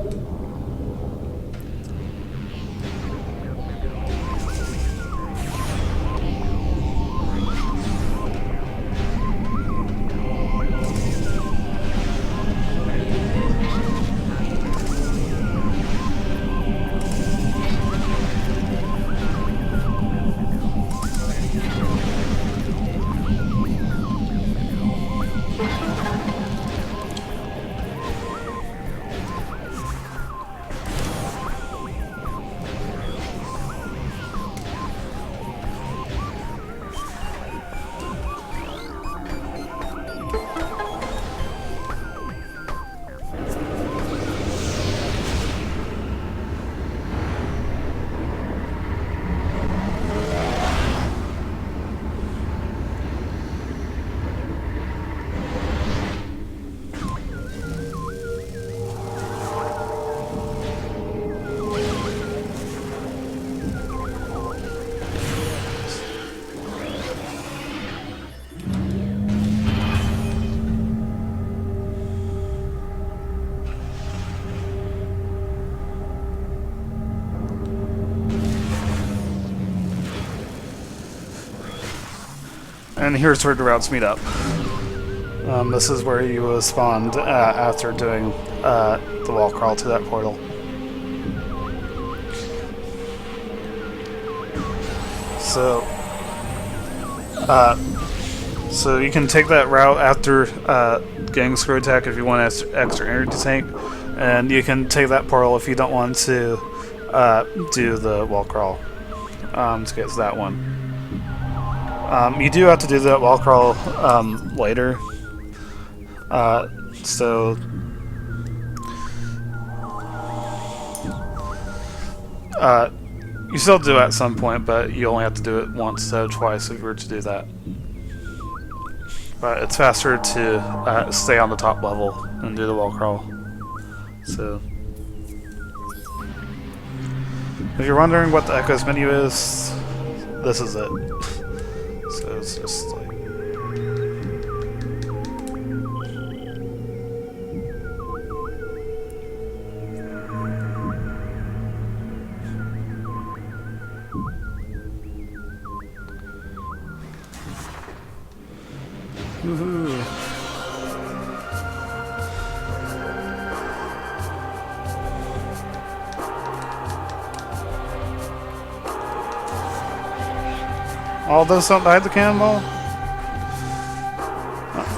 And here's where the routes meet up. This is where you will spawn after doing the wall crawl to that portal. So you can take that route after getting screw attack if you want extra energy tank, and you can take that portal if you don't want to do the wall crawl to get to that one. You do have to do that wall crawl later, so you still do it at some point, but you only have to do it once instead of twice if you were to do that. But it's faster to stay on the top level and do the wall crawl. So, if you're wondering what the Echoes menu is, this is it. So it's just like... All those don't die to cannonball?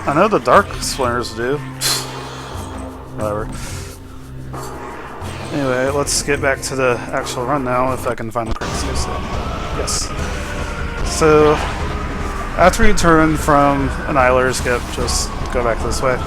I know the dark splinters do. Whatever. Anyway, let's get back to the actual run now, if I can find the correct save state. Yes. So, after you turn from Annihilator skip, just go back this way.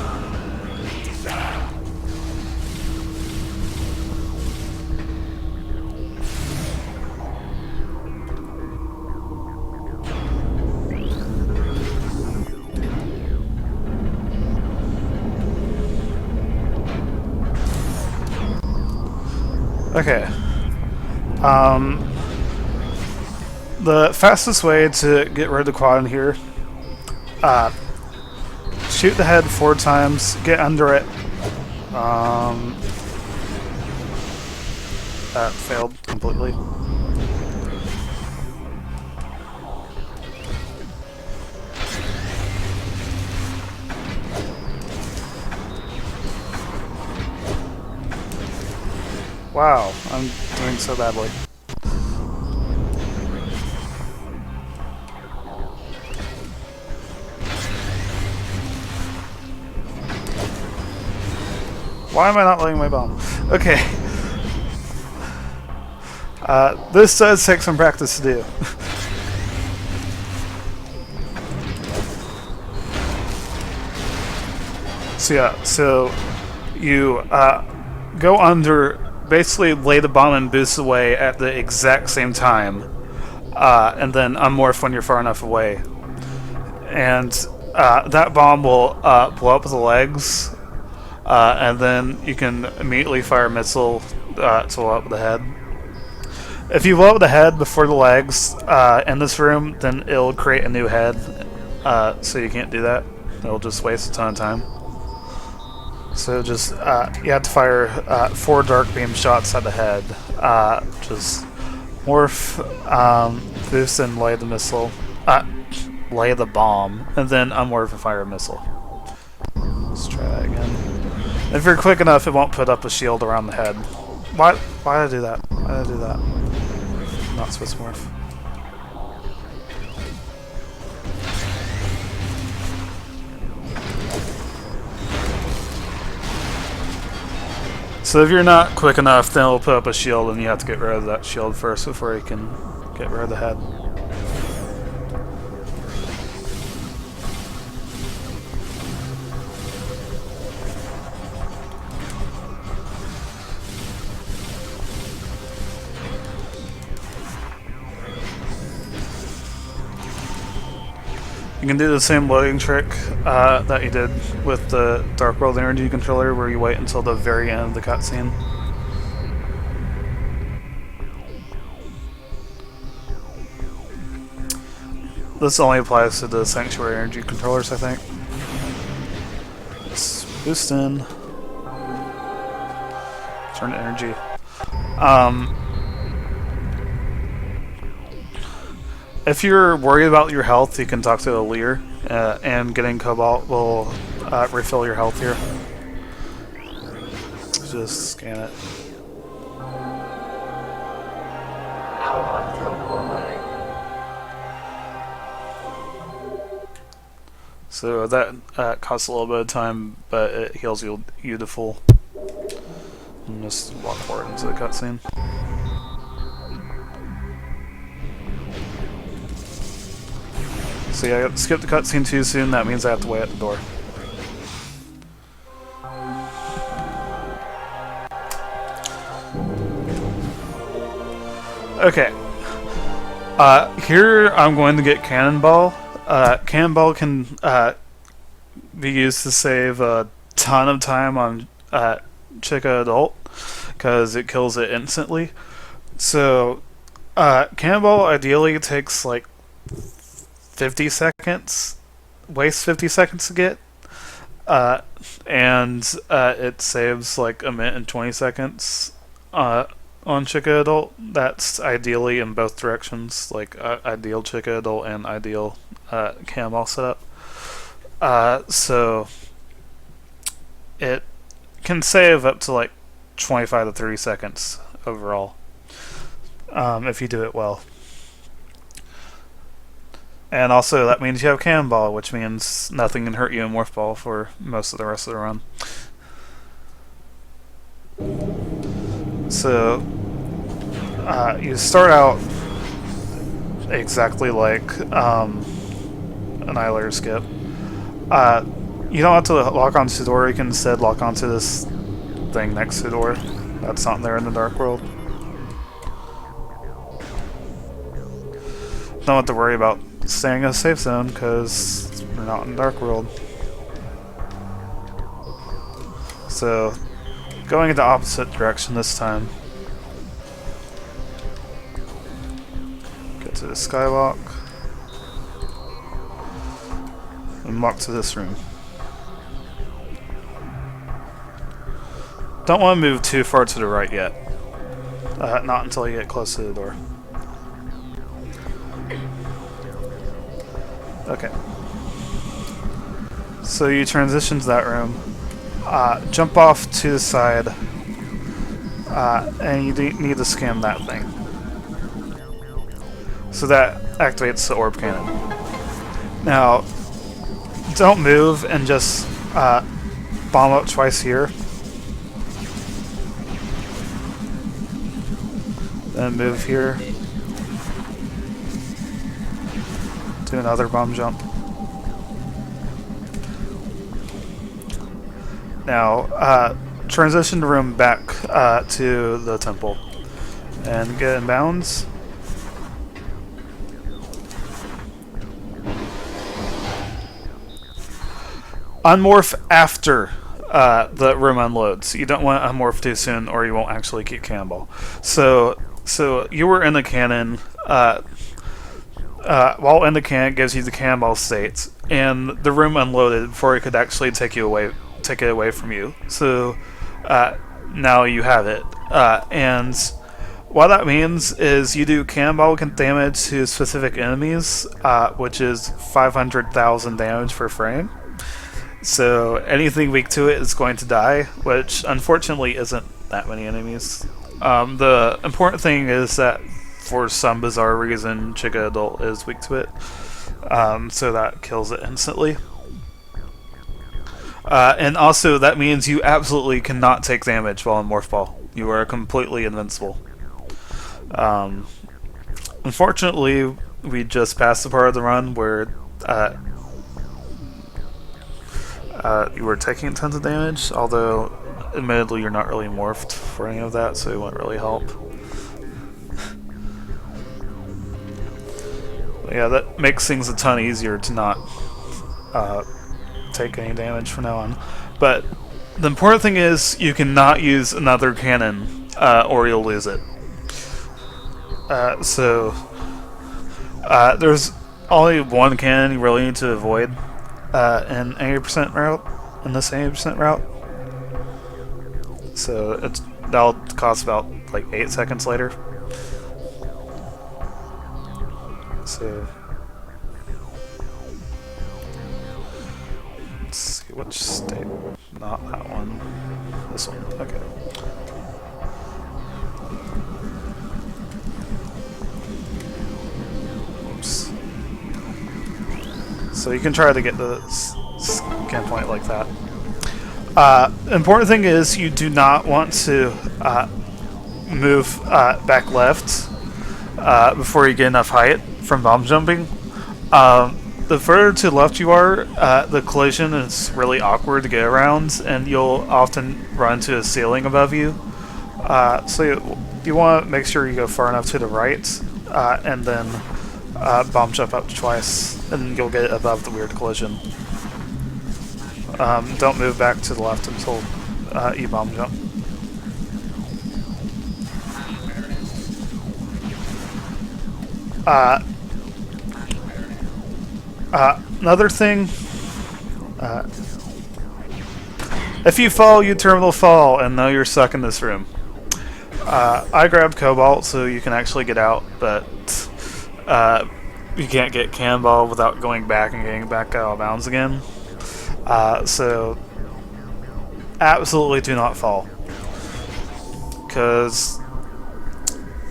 Okay. The fastest way to get rid of the quad in here, shoot the head 4 times, get under it. That failed completely. Wow, I'm doing so badly. Why am I not letting my bomb? Okay. This does take some practice to do. So yeah, so you go under, basically lay the bomb and boost away at the exact same time, and then unmorph when you're far enough away. And that bomb will blow up the legs, and then you can immediately fire a missile to blow up the head. If you blow up the head before the legs in this room, then it'll create a new head, so you can't do that. It'll just waste a ton of time. So just, you have to fire 4 dark beam shots at the head. Just morph, boost and lay the missile. Lay the bomb, and then unmorph and fire a missile. Let's try that again. If you're quick enough, it won't put up a shield around the head. Why did I do that? Why did I do that? Not supposed to morph. So if you're not quick enough, then it'll put up a shield, and you have to get rid of that shield first before you can get rid of the head. You can do the same loading trick that you did with the Dark World Energy Controller, where you wait until the very end of the cutscene. This only applies to the Sanctuary Energy Controllers, I think. Let's boost in. Turn to energy. If you're worried about your health, you can talk to a leader, and getting Cobalt will refill your health here. Just scan it. So that costs a little bit of time, but it heals you to full. And just walk forward into the cutscene. So yeah, I skipped the cutscene too soon. That means I have to wait at the door. Okay. Here I'm going to get Cannonball. Cannonball can be used to save a ton of time on Chica Adult, because it kills it instantly. So Cannonball ideally takes like 50 seconds, wastes 50 seconds to get, and it saves like a minute and 20 seconds on Chica Adult. That's ideally in both directions, like ideal Chica Adult and ideal Cannonball setup. So it can save up to like 25 to 30 seconds overall, if you do it well. And also, that means you have Cannonball, which means nothing can hurt you in Morph Ball for most of the rest of the run. So, you start out exactly like Annihilator Skip. You don't have to lock onto the door, you can instead lock onto this thing next to the door that's not there in the Dark World. Don't have to worry about staying in a safe zone because we're not in the Dark World. So, going in the opposite direction this time. Get to the skywalk. And walk to this room. Don't want to move too far to the right yet. Not until you get close to the door. Okay. So you transition to that room. Jump off to the side. And you need to scan that thing. So that activates the orb cannon. Now, don't move and just bomb up twice here. Then move here. Do another bomb jump. Now, transition the room back to the temple. And get in bounds. Unmorph after the room unloads. You don't want to unmorph too soon or you won't actually get Cannonball. So you were in the cannon. While in the cannon, it gives you the Cannonball states. And the room unloaded before it could actually take it away from you. So now you have it. And what that means is you do Cannonball damage to specific enemies, which is 500,000 damage per frame. So anything weak to it is going to die, which unfortunately isn't that many enemies. The important thing is that for some bizarre reason, Chica Adult is weak to it, so that kills it instantly. And also that means you absolutely cannot take damage while in Morph Ball. You are completely invincible. Unfortunately, we just passed the part of the run where you were taking tons of damage, although admittedly you're not really morphed for any of that, so it won't really help. But yeah, that makes things a ton easier to not take any damage from now on. But the important thing is you cannot use another cannon or you'll lose it. There's only one cannon you really need to avoid in 80% route, in this 80% route. So that'll cost about like 8 seconds later. So let's see which state. Not that one. This one. Okay. Oops. So you can try to get the scan point like that. Important thing is you do not want to move back left before you get enough height from bomb jumping. The further to the left you are, the collision is really awkward to get around, and you'll often run into a ceiling above you. So you want to make sure you go far enough to the right, and then bomb jump up twice, and you'll get above the weird collision. Don't move back to the left until you bomb jump. Another thing, if you fall, you terminal fall, and now you're stuck in this room. I grabbed Cobalt so you can actually get out, but you can't get Cannonball without going back and getting back out of bounds again. So absolutely do not fall, because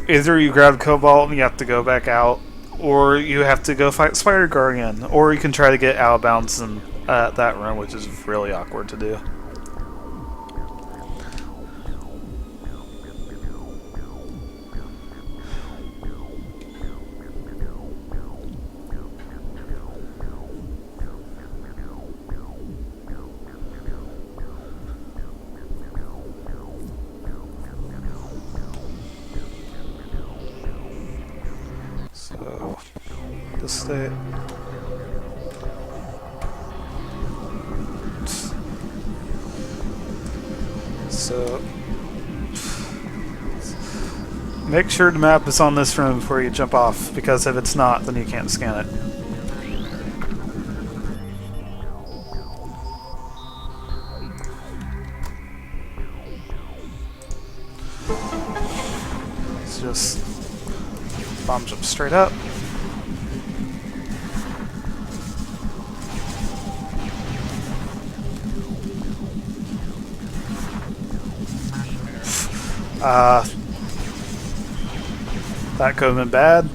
either you grab Cobalt and you have to go back out, or you have to go fight Spider Guardian, or you can try to get out of bounds in that room, which is really awkward to do. So, just stay. So, make sure the map is on this room before you jump off, because if it's not, then you can't scan it. It's just bomb jump straight up. That could have been bad.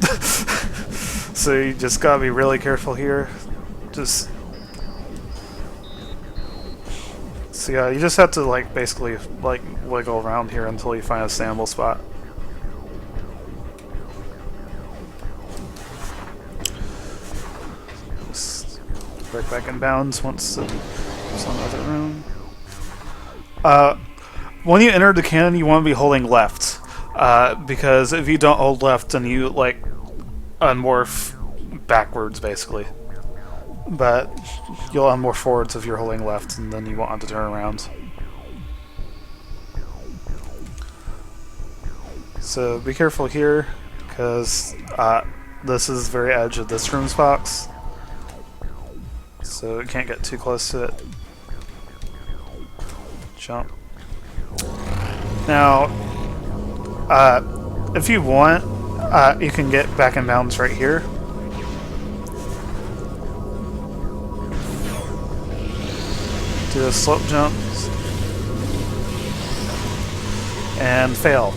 So you just gotta be really careful here. Just so yeah, you just have to like basically like wiggle around here until you find a standable spot. Just break back in bounds once it's on the other room. When you enter the cannon, you want to be holding left, because if you don't hold left, then you like unmorph backwards, basically. But you'll unmorph forwards if you're holding left, and then you won't have to turn around. So be careful here, because this is the very edge of this room's box, so you can't get too close to it. Jump. Now, if you want, you can get back in bounds right here. Do a slope jump. And fail.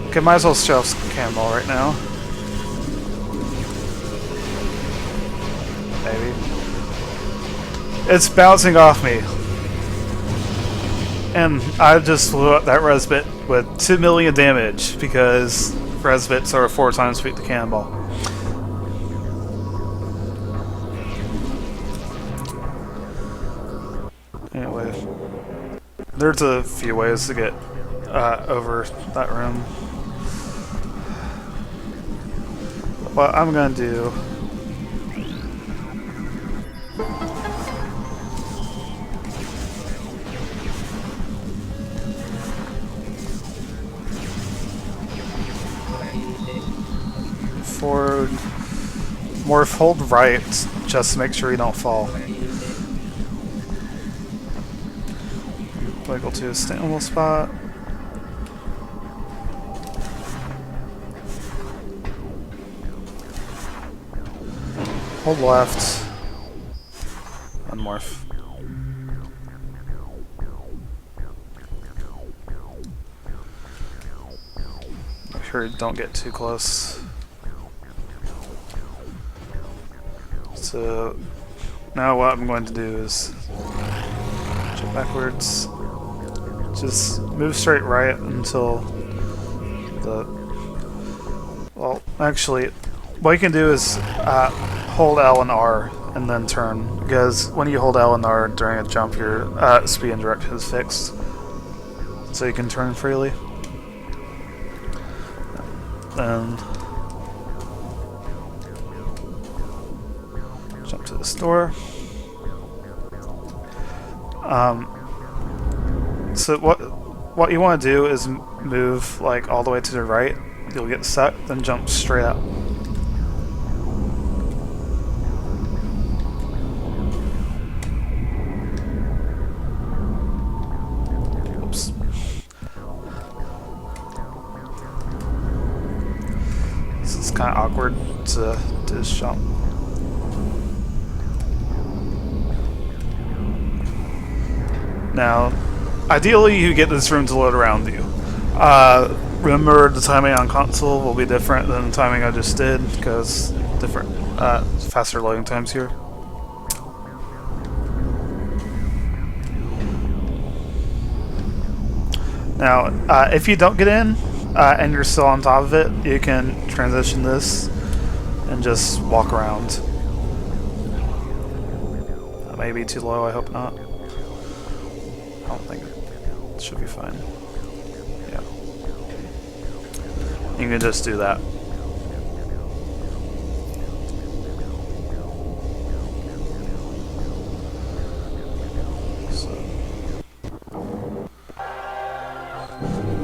Okay, might as well show off cannonball right now. Maybe. It's bouncing off me. And I just blew up that Resbit with 2 million damage, because Resbits are 4 times speed to cannonball. Anyway, there's a few ways to get over that room. What I'm gonna do... forward, morph, hold right, just to make sure you don't fall. Wiggle to a standable spot. Hold left. And morph. Make sure you don't get too close. So now what I'm going to do is jump backwards, just move straight right until the... Well, actually, what you can do is hold L and R and then turn, because when you hold L and R during a jump, your speed and direction is fixed, so you can turn freely. And jump to this door. So what you want to do is move like all the way to the right. You'll get stuck, then jump straight up. Oops. This is kind of awkward to do this jump. Now, ideally you get this room to load around you. Remember, the timing on console will be different than the timing I just did because different, faster loading times here. Now, if you don't get in and you're still on top of it, you can transition this and just walk around. That may be too low, I hope not. I don't think it should be fine. Yeah. You can just do that.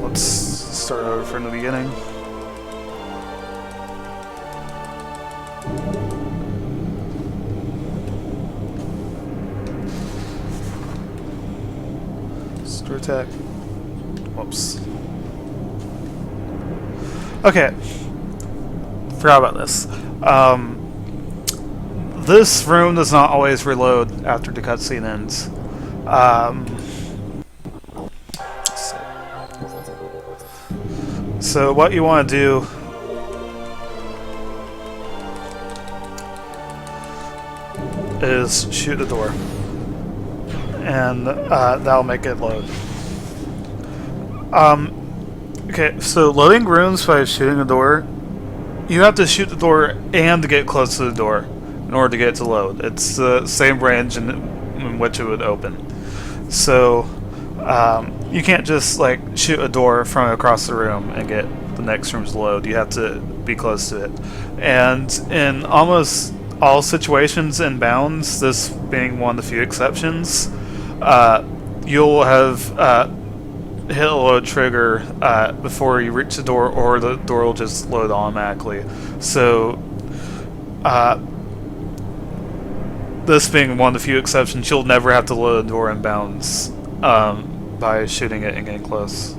Let's start over from the beginning. Store attack. Whoops. Okay. Forgot about this. This room does not always reload after the cutscene ends. So what you want to do is shoot the door, and that'll make it load. Okay, so loading rooms by shooting the door, you have to shoot the door and get close to the door in order to get it to load. It's the same range in which it would open. So you can't just like shoot a door from across the room and get the next room's load. You have to be close to it. And in almost all situations in bounds, this being one of the few exceptions, you'll have hit a load trigger before you reach the door, or the door will just load automatically. So this being one of the few exceptions, you'll never have to load a door in bounds by shooting it and getting close.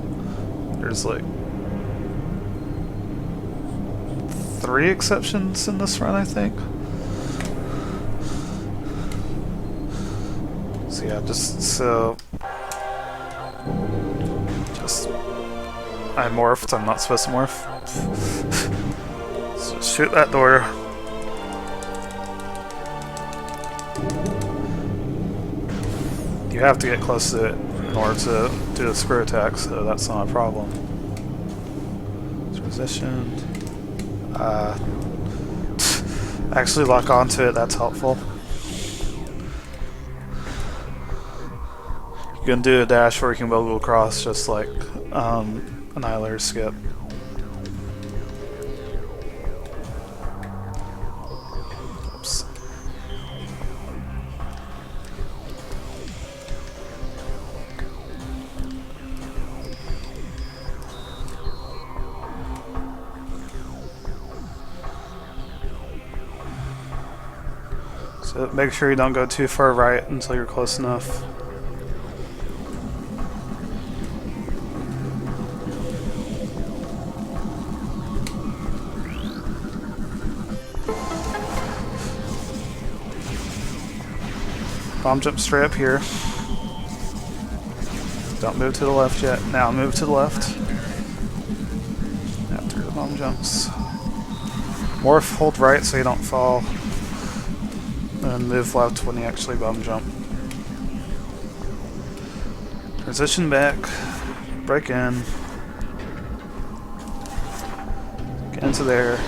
There's like 3 exceptions in this run, I think. So yeah, I morphed. I'm not supposed to morph. So shoot that door. You have to get close to it in order to do the screw attack, so that's not a problem. It's positioned. Actually lock onto it, that's helpful. You can do a dash where you can go across just like Annihilator skip. Oops. So make sure you don't go too far right until you're close enough. Bomb jump straight up here. Don't move to the left yet. Now move to the left. After the bomb jumps. Morph, hold right so you don't fall. And move left when you actually bomb jump. Transition back. Break in. Get into there.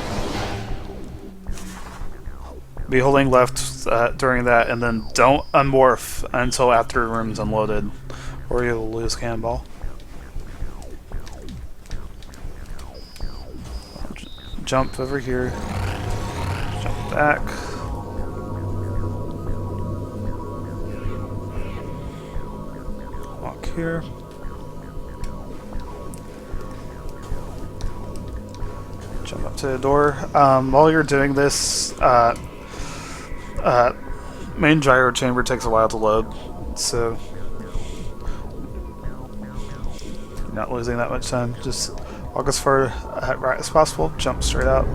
Be holding left during that, and then don't unmorph until after the room's unloaded, or you'll lose cannonball. Jump over here. Jump back. Walk here. Jump up to the door. While you're doing this, main gyro chamber takes a while to load, so you're not losing that much time. Just walk as far right as possible, jump straight out.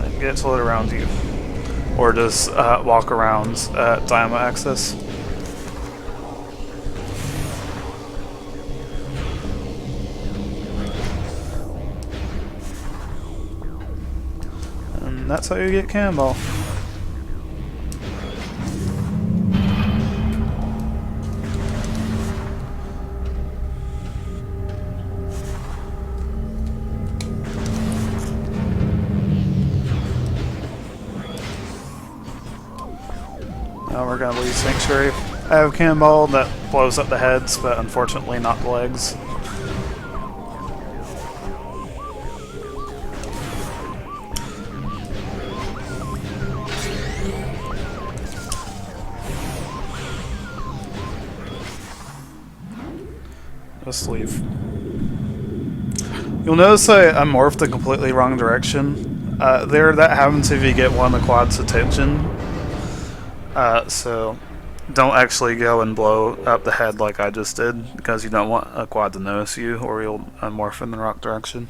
And get it to load around you. Or just walk around dynamo axis. And that's how you get cannonball. Now we're gonna leave Sanctuary. I have cannonball that blows up the heads, but unfortunately not the legs. Just leave. You'll notice I morphed the completely wrong direction. That happens if you get one of the quad's attention. So don't actually go and blow up the head like I just did, because you don't want a quad to notice you, or you'll morph in the wrong direction.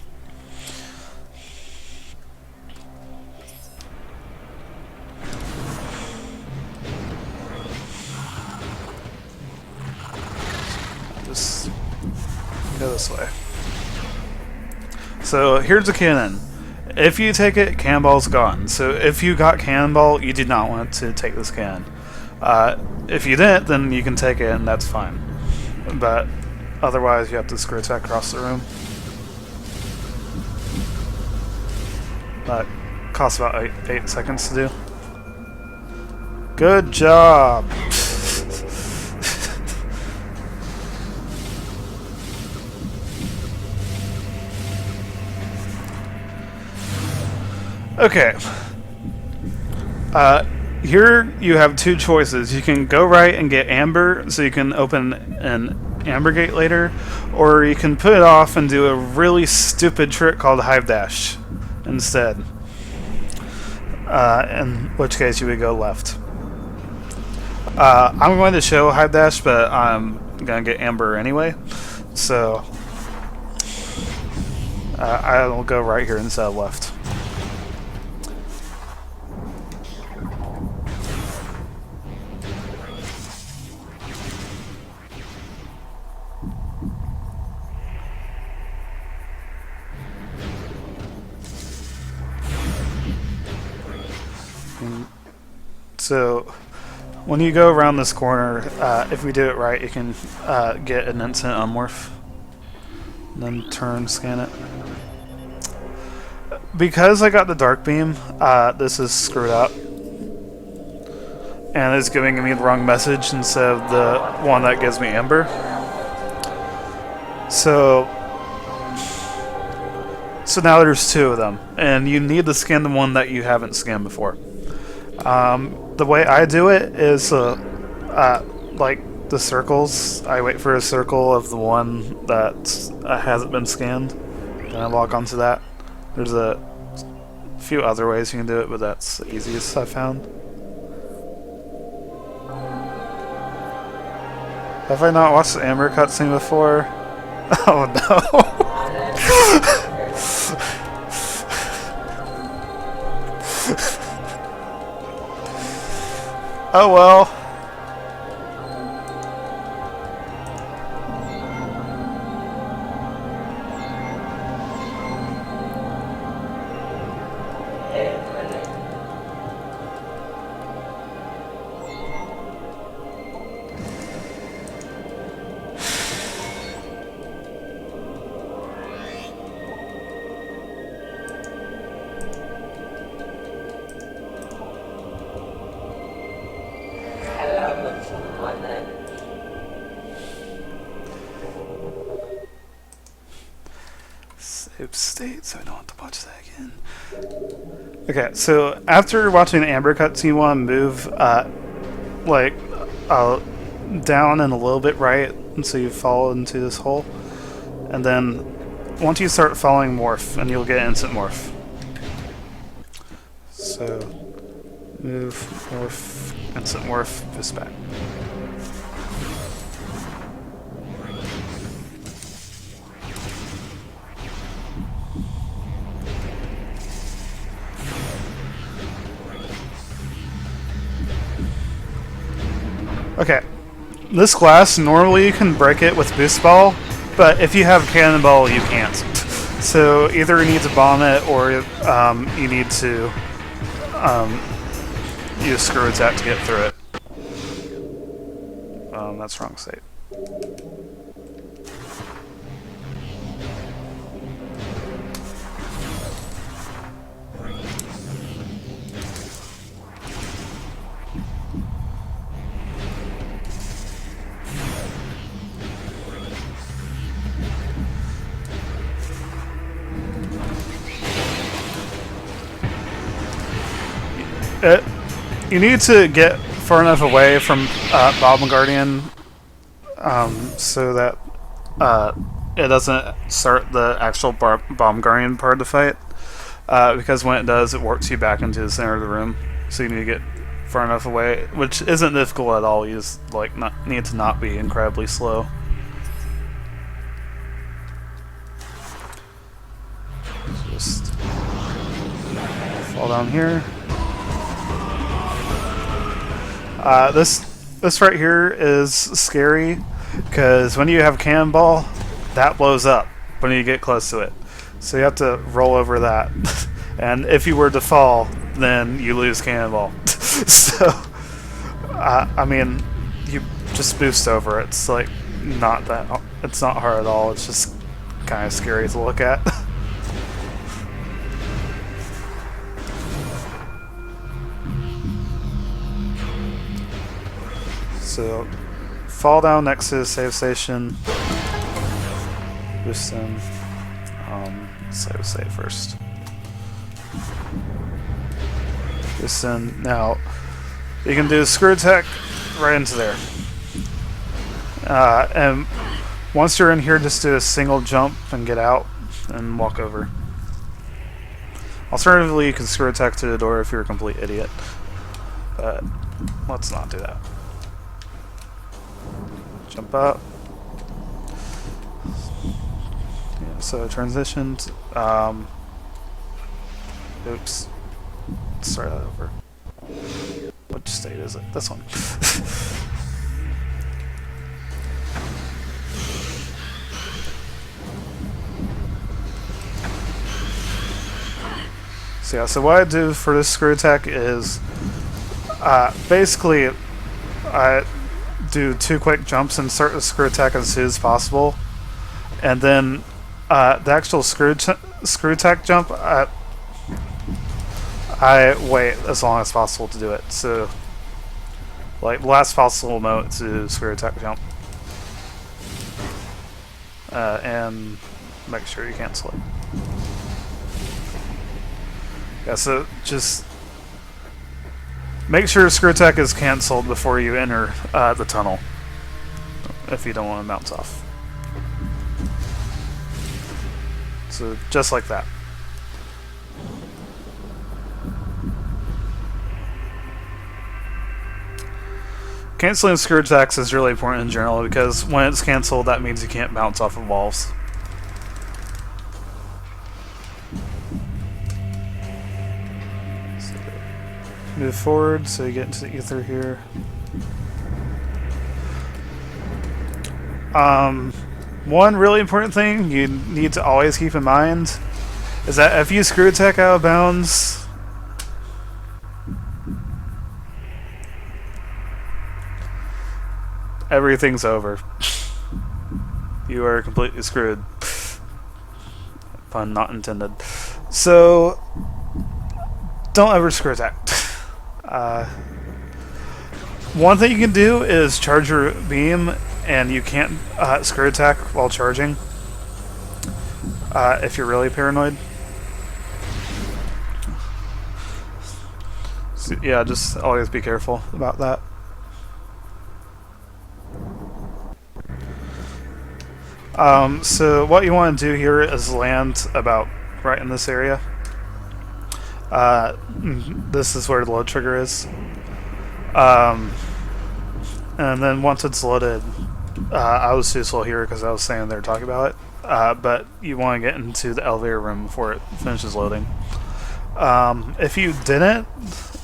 Just go this way. So here's a cannon. If you take it, cannonball's gone. So if you got cannonball, you did not want to take this cannon. If you didn't, then you can take it and that's fine. But otherwise you have to screw attack across the room. That costs about 8 seconds to do. Good job! Okay. Here you have two choices. You can go right and get amber, so you can open an amber gate later, or you can put it off and do a really stupid trick called hive dash instead. In which case you would go left. I'm going to show hive dash, but I'm going to get amber anyway, so I'll go right here instead of left. So when you go around this corner, if we do it right, you can get an instant unmorph. And then turn, scan it. Because I got the dark beam, this is screwed up. And it's giving me the wrong message instead of the one that gives me amber. So now there's two of them. And you need to scan the one that you haven't scanned before. The way I do it is, like the circles, I wait for a circle of the one that hasn't been scanned, then I log onto that. There's a few other ways you can do it, but that's the easiest I found. Have I not watched the Amber cutscene before? Oh no. Oh well. Save state, so I don't have to watch that again. Okay, so after watching the Amber cutscene, you want to move, down and a little bit right, and so you fall into this hole. And then, once you start following morph, and you'll get instant morph. So, move, morph, instant morph, this back. Okay, this glass, normally you can break it with boost ball, but if you have cannonball, you can't. So either you need to bomb it, or you need to use screw attack to get through it. That's wrong state. You need to get far enough away from Bomb Guardian so that it doesn't start the actual Bomb Guardian part of the fight. Because when it does, it warps you back into the center of the room. So you need to get far enough away, which isn't difficult at all. You just need to not be incredibly slow. Just fall down here. This right here is scary because when you have Cannonball, that blows up when you get close to it. So you have to roll over that, and if you were to fall, then you lose Cannonball. So, I mean, you just boost over it. It's like it's not hard at all. It's just kind of scary to look at. So, fall down next to the save station. Boost in. Save first. Boost in. Now, you can do screw attack right into there. And once you're in here, just do a single jump and get out and walk over. Alternatively, you can screw attack to the door if you're a complete idiot. But let's not do that. Jump up. Yeah, so transitions. Oops. Start that over. Which state is it? This one. So yeah, so what I do for this screw attack is basically I do 2 quick jumps and start the screw attack as soon as possible, and then the actual screw attack jump I wait as long as possible to do it. So like last possible moment to screw attack jump, and make sure you cancel it. Yeah, so just make sure screw attack is cancelled before you enter the tunnel, if you don't want to bounce off. So just like that. Canceling screw attacks is really important in general because when it's cancelled, that means you can't bounce off of walls. Move forward so you get into the ether here. One really important thing you need to always keep in mind is that if you screw attack out of bounds, everything's over. You are completely screwed. Pun not intended. So, don't ever screw attack. One thing you can do is charge your beam, and you can't screw attack while charging if you're really paranoid. So, yeah, just always be careful about that. So what you want to do here is land about right in this area. This is where the load trigger is. And then once it's loaded, I was too slow here because I was standing there talking about it. But you want to get into the elevator room before it finishes loading. If you didn't,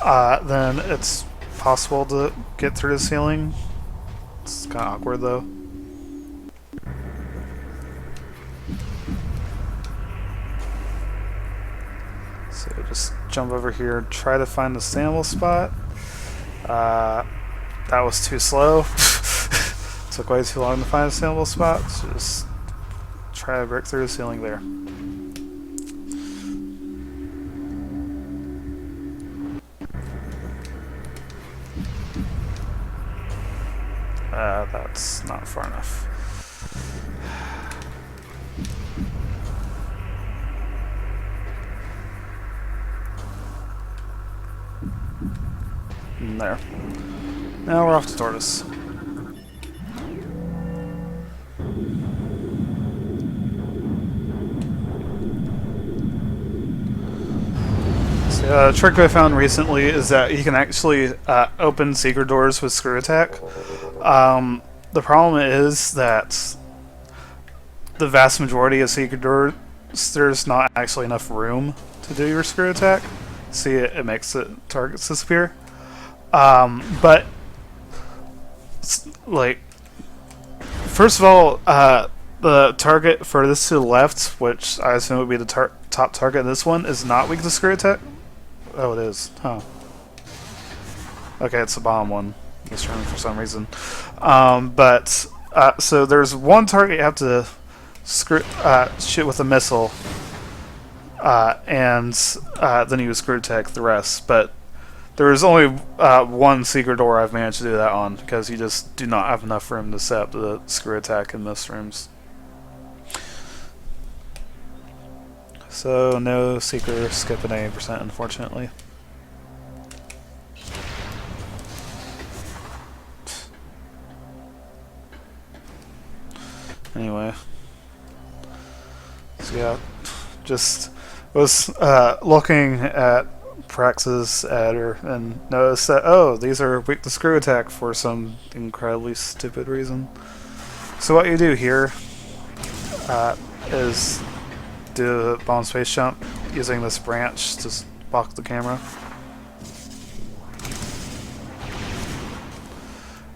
then it's possible to get through the ceiling. It's kind of awkward though. So just jump over here and try to find the sample spot. That was too slow. Took way too long to find a sample spot, so just try to break through the ceiling there. That's not far enough. And there. Now we're off to Tortoise. A trick I found recently is that you can actually open secret doors with screw attack. The problem is that the vast majority of secret doors, there's not actually enough room to do your screw attack. See, it makes the targets disappear. But, like, first of all, the target furthest to the left, which I assume would be the top target in this one, is not weak to screw attack. Oh, it is. Huh. Okay, it's the bottom one. This room for some reason. So there's one target you have to shoot with a missile, and then you screw attack the rest. But there is only one secret door I've managed to do that on, because you just do not have enough room to set up the screw attack in most rooms. So no seeker skipping 80%, unfortunately. Anyway, so yeah, just was looking at Praxis adder and noticed that, oh, these are weak to screw attack for some incredibly stupid reason. So what you do here is do a bomb space jump using this branch to block the camera.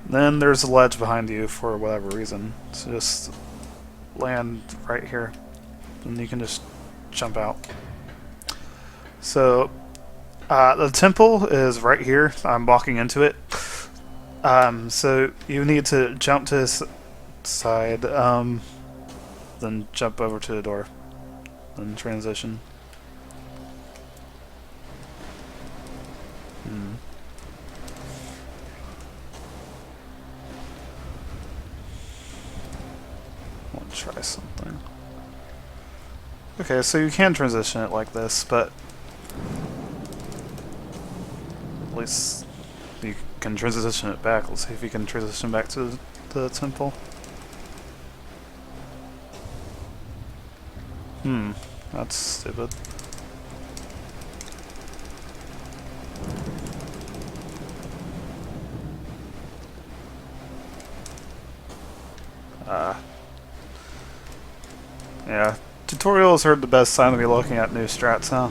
Then there's a ledge behind you for whatever reason, so just land right here and you can just jump out. So the temple is right here. I'm walking into it. So you need to jump to this side, then jump over to the door, then transition. I'll try something. Okay, so you can transition it like this, but at least you can transition it back. Let's see if you can transition back to the temple. That's stupid. Yeah, tutorials are the best time to be looking at new strats, huh?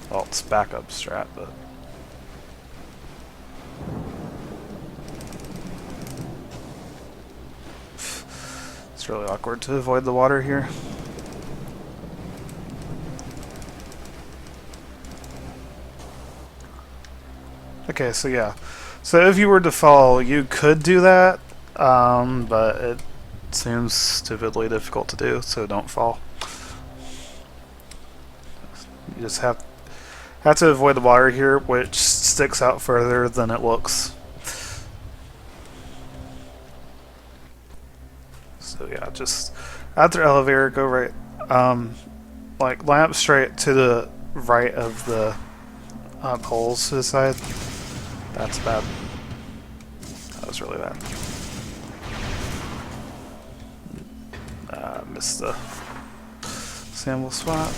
Well, it's backup strat, but... it's really awkward to avoid the water here. Okay, so yeah. So if you were to fall, you could do that, but it seems stupidly difficult to do, so don't fall. You just have to avoid the water here, which sticks out further than it looks. So yeah, just after elevator, go right, like line up straight to the right of the poles to the side. That's bad. That was really bad. Missed the sample spot.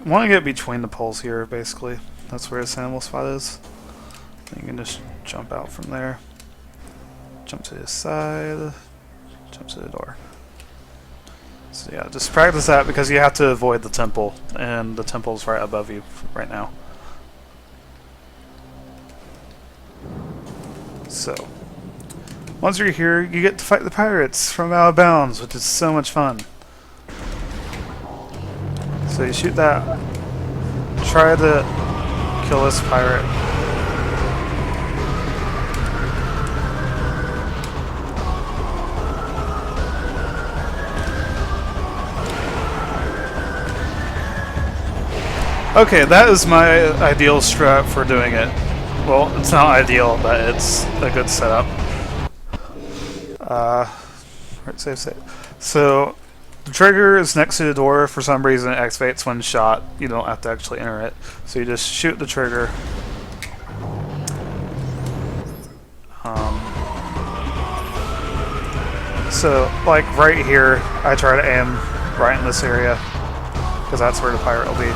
Want to get between the poles here, basically. That's where the sample spot is. You can just jump out from there. Jump to the side. Jump to the door. So yeah, just practice that because you have to avoid the temple, and the temple's right above you right now. So, once you're here, you get to fight the pirates from out of bounds, which is so much fun. So you shoot that. Try to kill this pirate. Okay, that is my ideal strat for doing it. Well, it's not ideal, but it's a good setup. Right, save. So, the trigger is next to the door. For some reason, it activates when shot. You don't have to actually enter it. So you just shoot the trigger. So, like right here, I try to aim right in this area, because that's where the pirate will be.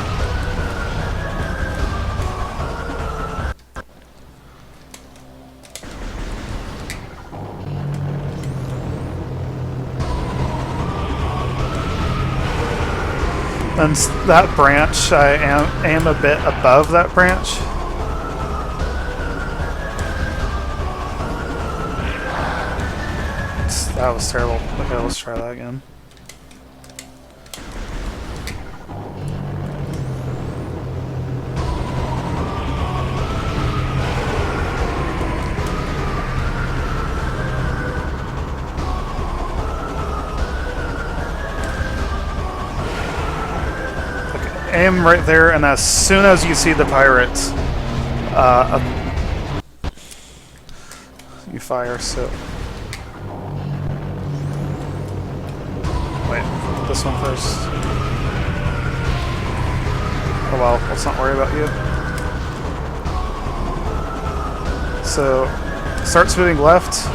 And that branch, I aim a bit above that branch. That was terrible. Okay, let's try that again. Aim right there, and as soon as you see the pirates, you fire. So wait, this one first. Oh well, let's not worry about you. So starts moving left,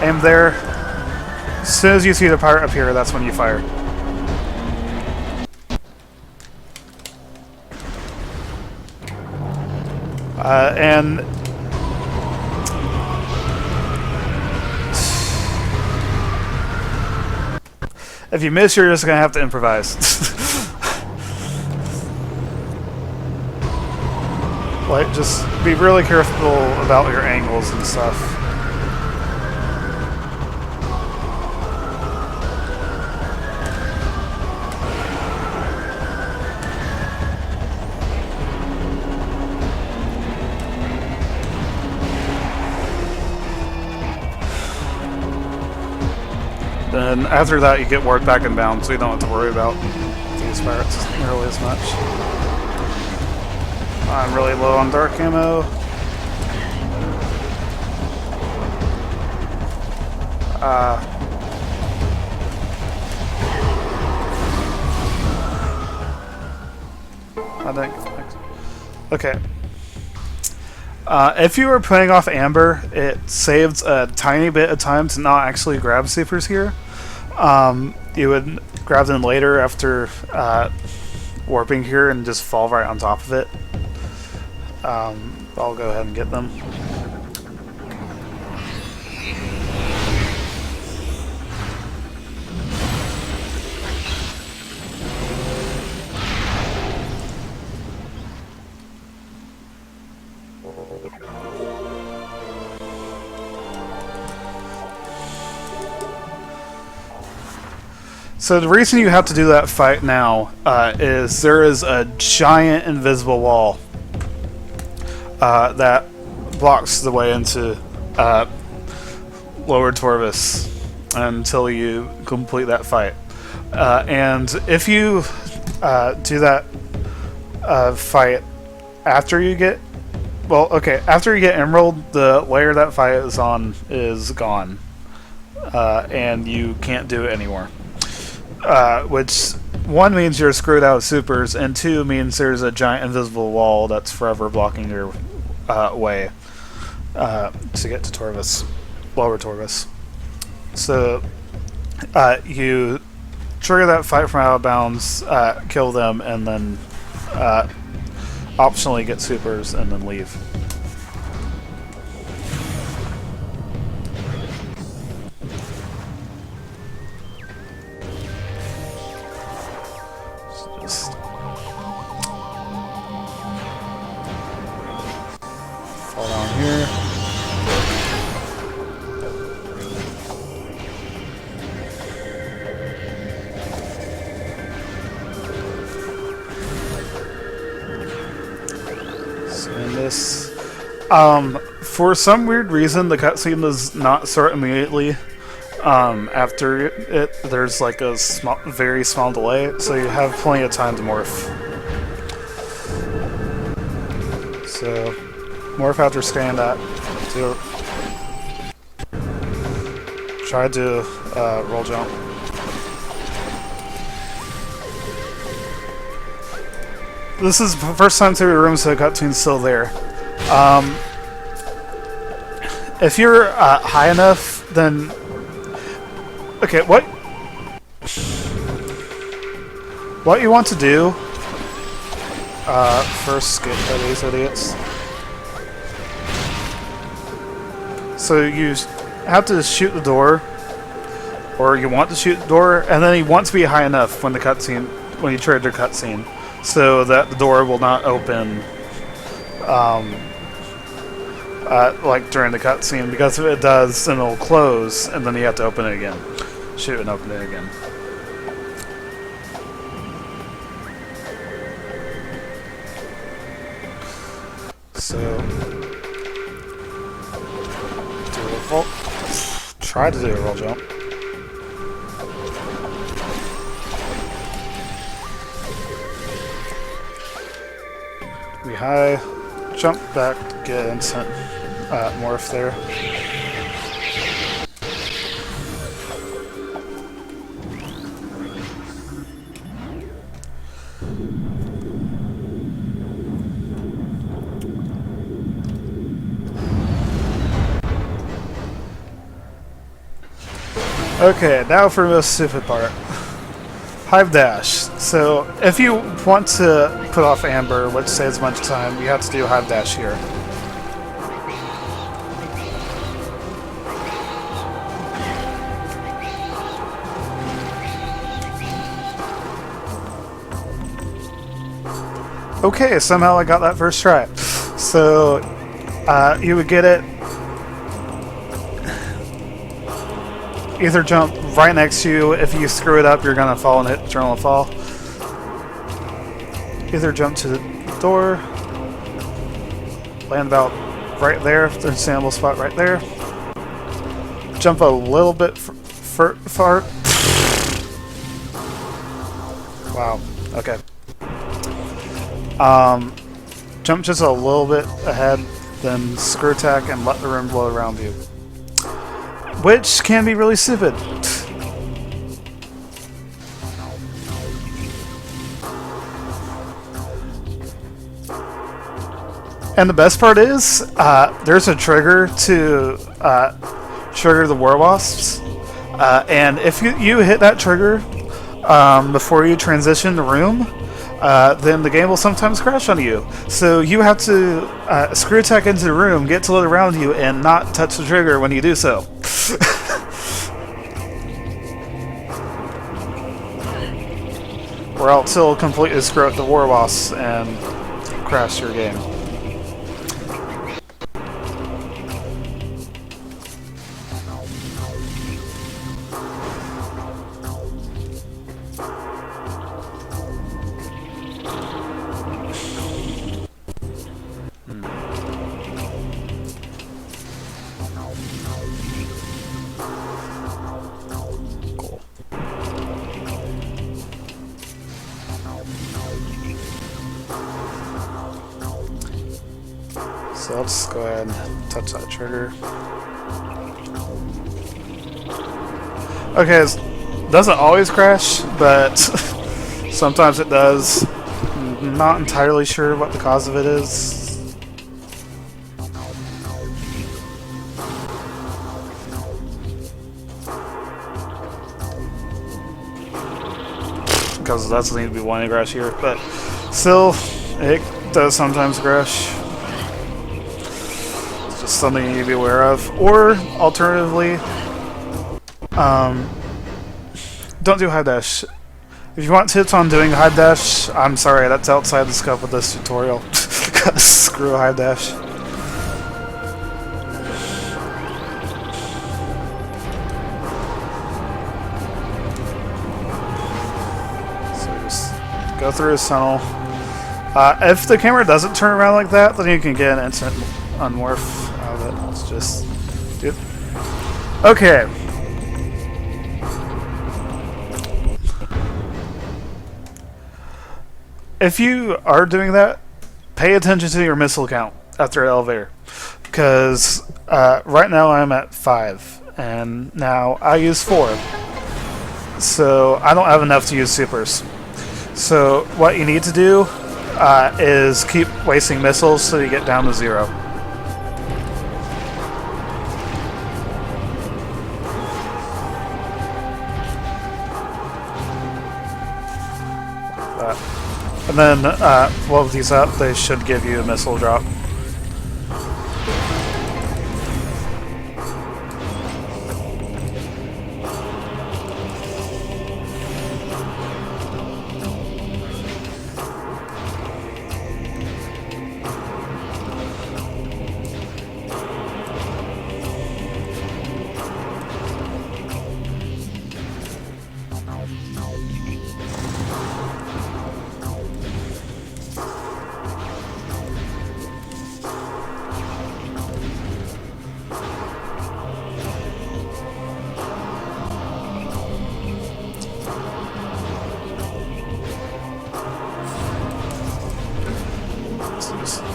aim there. As soon as you see the pirate appear, that's when you fire. And if you miss, you're just gonna have to improvise. Like, just be really careful about your angles and stuff. Then after that, you get warped back and bound, so you don't have to worry about these pirates nearly as much. I'm really low on dark ammo. I think. Okay. If you were playing off Amber, it saves a tiny bit of time to not actually grab supers here. You would grab them later after warping here and just fall right on top of it. I'll go ahead and get them. So the reason you have to do that fight now is there is a giant invisible wall that blocks the way into Lower Torvis until you complete that fight. And if you do that fight after you get... Well, okay, after you get Emerald, the layer that fight is on is gone. And you can't do it anymore. Which, one, means you're screwed out of supers, and two, means there's a giant invisible wall that's forever blocking your way to get to Torvis, Lower Torvis. So, you trigger that fight from out of bounds, kill them, and then optionally get supers, and then leave. Just fall down here. So in this, for some weird reason, the cutscene does not start immediately. After it, there's like a very small delay, so you have plenty of time to morph. So, morph after scanning that. Try to roll jump. This is the first time through the room, so the cutscene's still there. If you're high enough, then... Okay, what you want to do... first get rid of these idiots. So you have to shoot the door, or you want to shoot the door, and then you want to be high enough when you trigger the cutscene, so that the door will not open, like during the cutscene. Because if it does, then it'll close, and then you have to open it again. Shoot and open it again. So, do a vault. Try to do a roll jump. Be high, jump back, get instant morph there. Okay, now for the most stupid part. Hive dash. So, if you want to put off Amber, which saves much time, you have to do Hive dash here. Okay, somehow I got that first try. So, you would get it. Either jump right next to you. If you screw it up, you're gonna fall and hit Journal of Fall. Either jump to the door, land about right there. There's a sample spot right there. Jump a little bit far. Wow. Okay. Jump just a little bit ahead, then screw attack and let the room blow around you. Which can be really stupid. And the best part is, there's a trigger to trigger the war wasps. And if you hit that trigger before you transition the room, then the game will sometimes crash on you. So you have to screw attack into the room, get to look around you, and not touch the trigger when you do so. Or else it'll completely screw up the war wasps and crash your game. So I'll just go ahead and touch that trigger. Okay, it doesn't always crash, but sometimes it does. I'm not entirely sure what the cause of it is. Because it doesn't need to be wanting to crash here, but still, it does sometimes crash. Something you need to be aware of. Or alternatively, don't do Hive Dash. If you want tips on doing Hive Dash, I'm sorry, that's outside the scope of this tutorial. Screw Hive Dash. So just go through his tunnel. If the camera doesn't turn around like that, then you can get an instant unmorph out of it. It's just... Dude. Okay. If you are doing that, pay attention to your missile count after the elevator. Because right now I'm at 5, and now I use 4. So I don't have enough to use supers. So what you need to do is keep wasting missiles so you get down to 0. And then blow these up, they should give you a missile drop.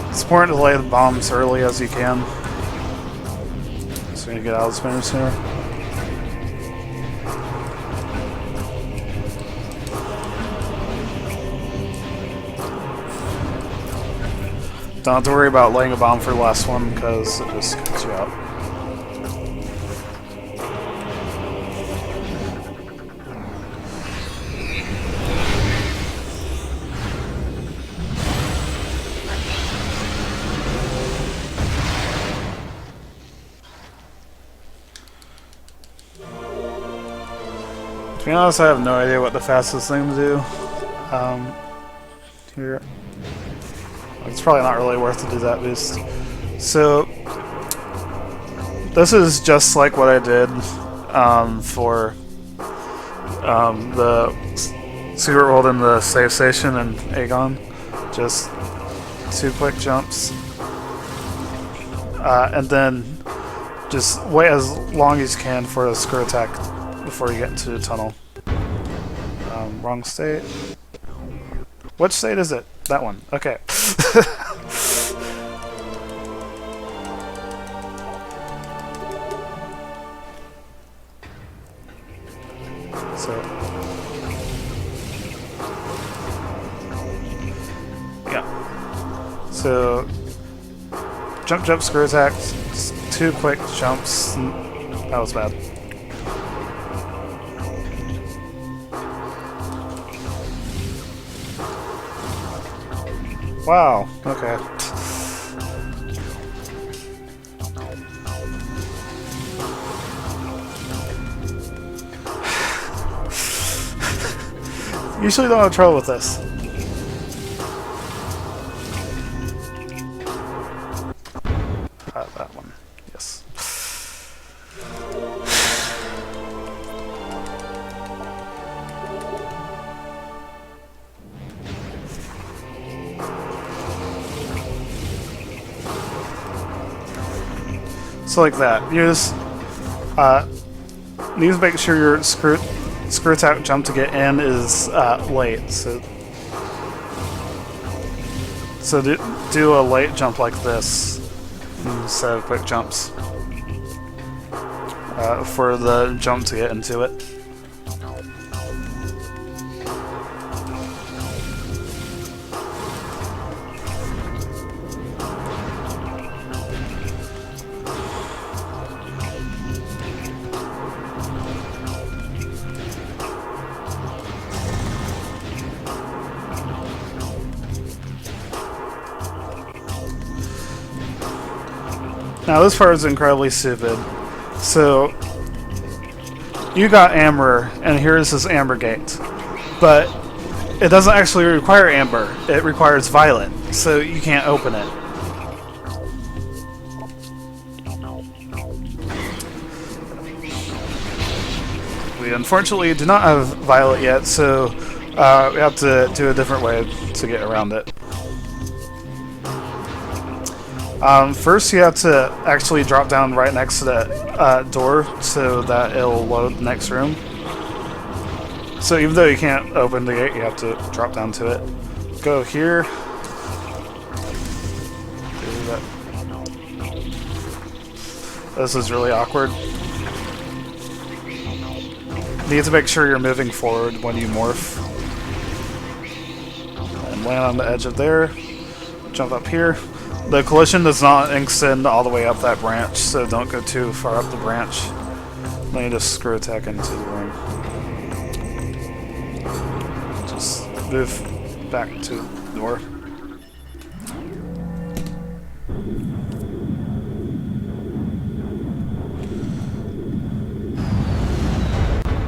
It's important to lay the bombs early as you can, so you get out of the spinner sooner. Don't have to worry about laying a bomb for the last one, because it just kicks you out. To be honest, I have no idea what the fastest thing to do here. It's probably not really worth to do that boost. So this is just like what I did for the Secret World in the save station and Aegon. Just 2 quick jumps, and then just wait as long as you can for a screw attack before you get into the tunnel. Wrong state. Which state is it? That one. Okay. So, yeah. So, jump, screw attack, 2 quick jumps. That was bad. Wow, okay. Usually don't have trouble with this. That one, yes. So like that. You just need to make sure your screw attack jump to get in is late. So do a late jump like this instead of quick jumps for the jump to get into it. Now this part is incredibly stupid. So you got Amber, and here's this Amber gate, but it doesn't actually require Amber. It requires Violet, so you can't open it. We unfortunately do not have Violet yet, so we have to do a different way to get around it. First, you have to actually drop down right next to that door so that it'll load the next room. So even though you can't open the gate, you have to drop down to it. Go here. This is really awkward. You need to make sure you're moving forward when you morph. And land on the edge of there. Jump up here. The collision does not extend all the way up that branch, so don't go too far up the branch. Then you just screw attack into the room. Just move back to the door.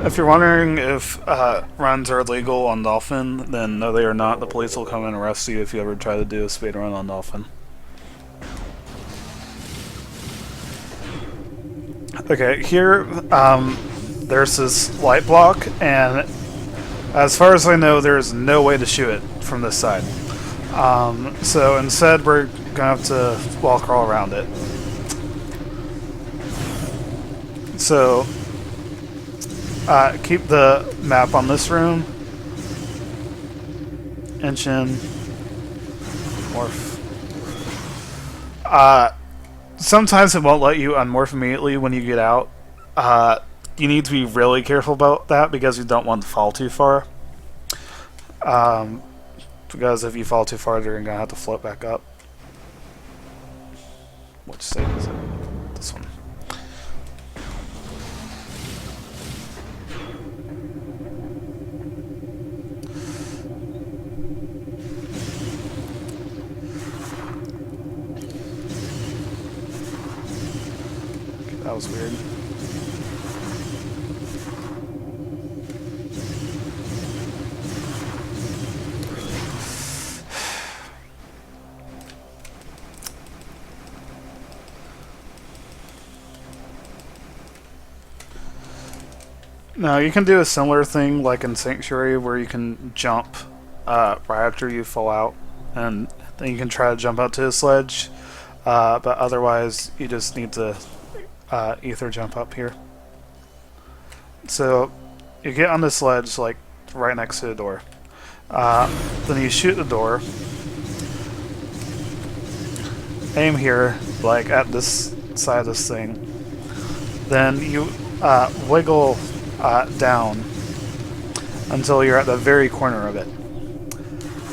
If you're wondering if runs are illegal on Dolphin, then no, they are not. The police will come and arrest you if you ever try to do a speed run on Dolphin. Okay, here there's this light block, and as far as I know, there's no way to shoot it from this side. So instead, we're gonna have to wall crawl around it. So keep the map on this room. Inch in. Morph. Sometimes it won't let you unmorph immediately when you get out. You need to be really careful about that because you don't want to fall too far. Because if you fall too far, you're going to have to float back up. Which state is it? This one. That was weird. Now you can do a similar thing like in Sanctuary where you can jump right after you fall out, and then you can try to jump out to a sledge, but otherwise you just need to ether jump up here. So you get on this ledge like right next to the door. Then you shoot the door. Aim here, like at this side of this thing. Then you wiggle down until you're at the very corner of it.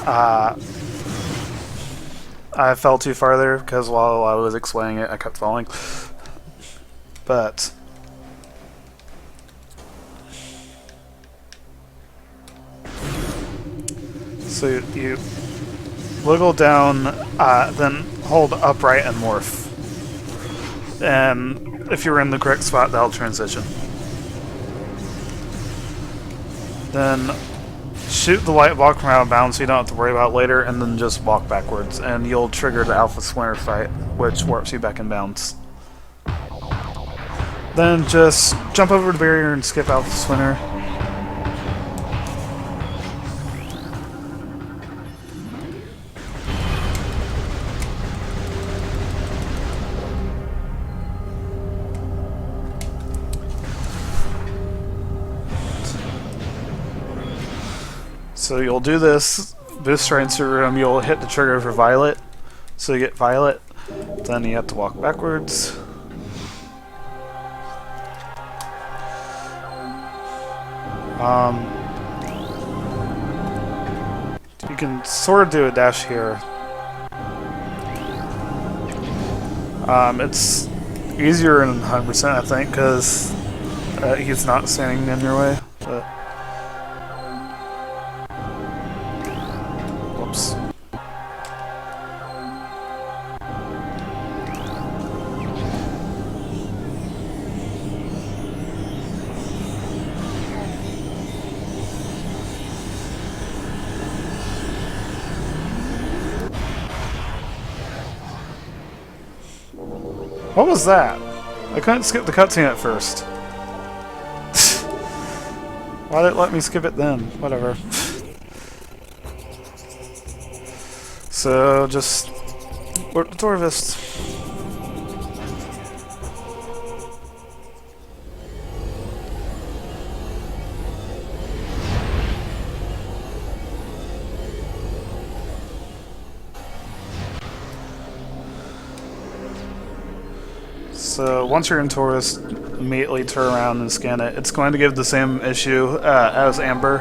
I fell too far there because while I was explaining it, I kept falling. But so you wiggle down, then hold upright and morph. And if you're in the correct spot, that'll transition. Then shoot the light block from out of bounds so you don't have to worry about it later, and then just walk backwards, and you'll trigger the Alpha Splinter fight, which warps you back in bounds. Then just jump over the barrier and skip Alpha Splinter. So you'll do this, boost right into your room, you'll hit the trigger for Violet, so you get Violet, then you have to walk backwards. You can sort of do a dash here. It's easier in 100%, I think, because he's not standing in your way. But whoops. What was that? I couldn't skip the cutscene at first. Why did it let me skip it then? Whatever. So just Or Torvist. So once you're in Taurus, immediately turn around and scan it. It's going to give the same issue as Amber,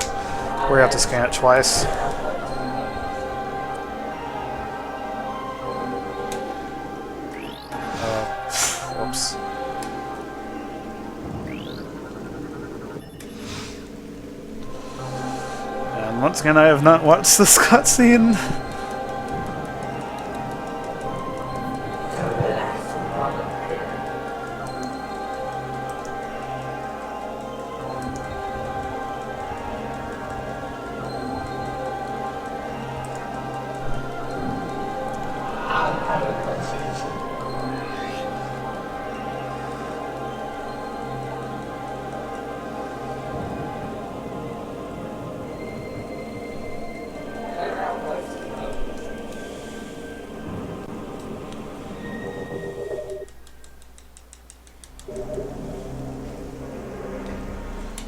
where you have to scan it twice. Whoops. And once again, I have not watched this cutscene.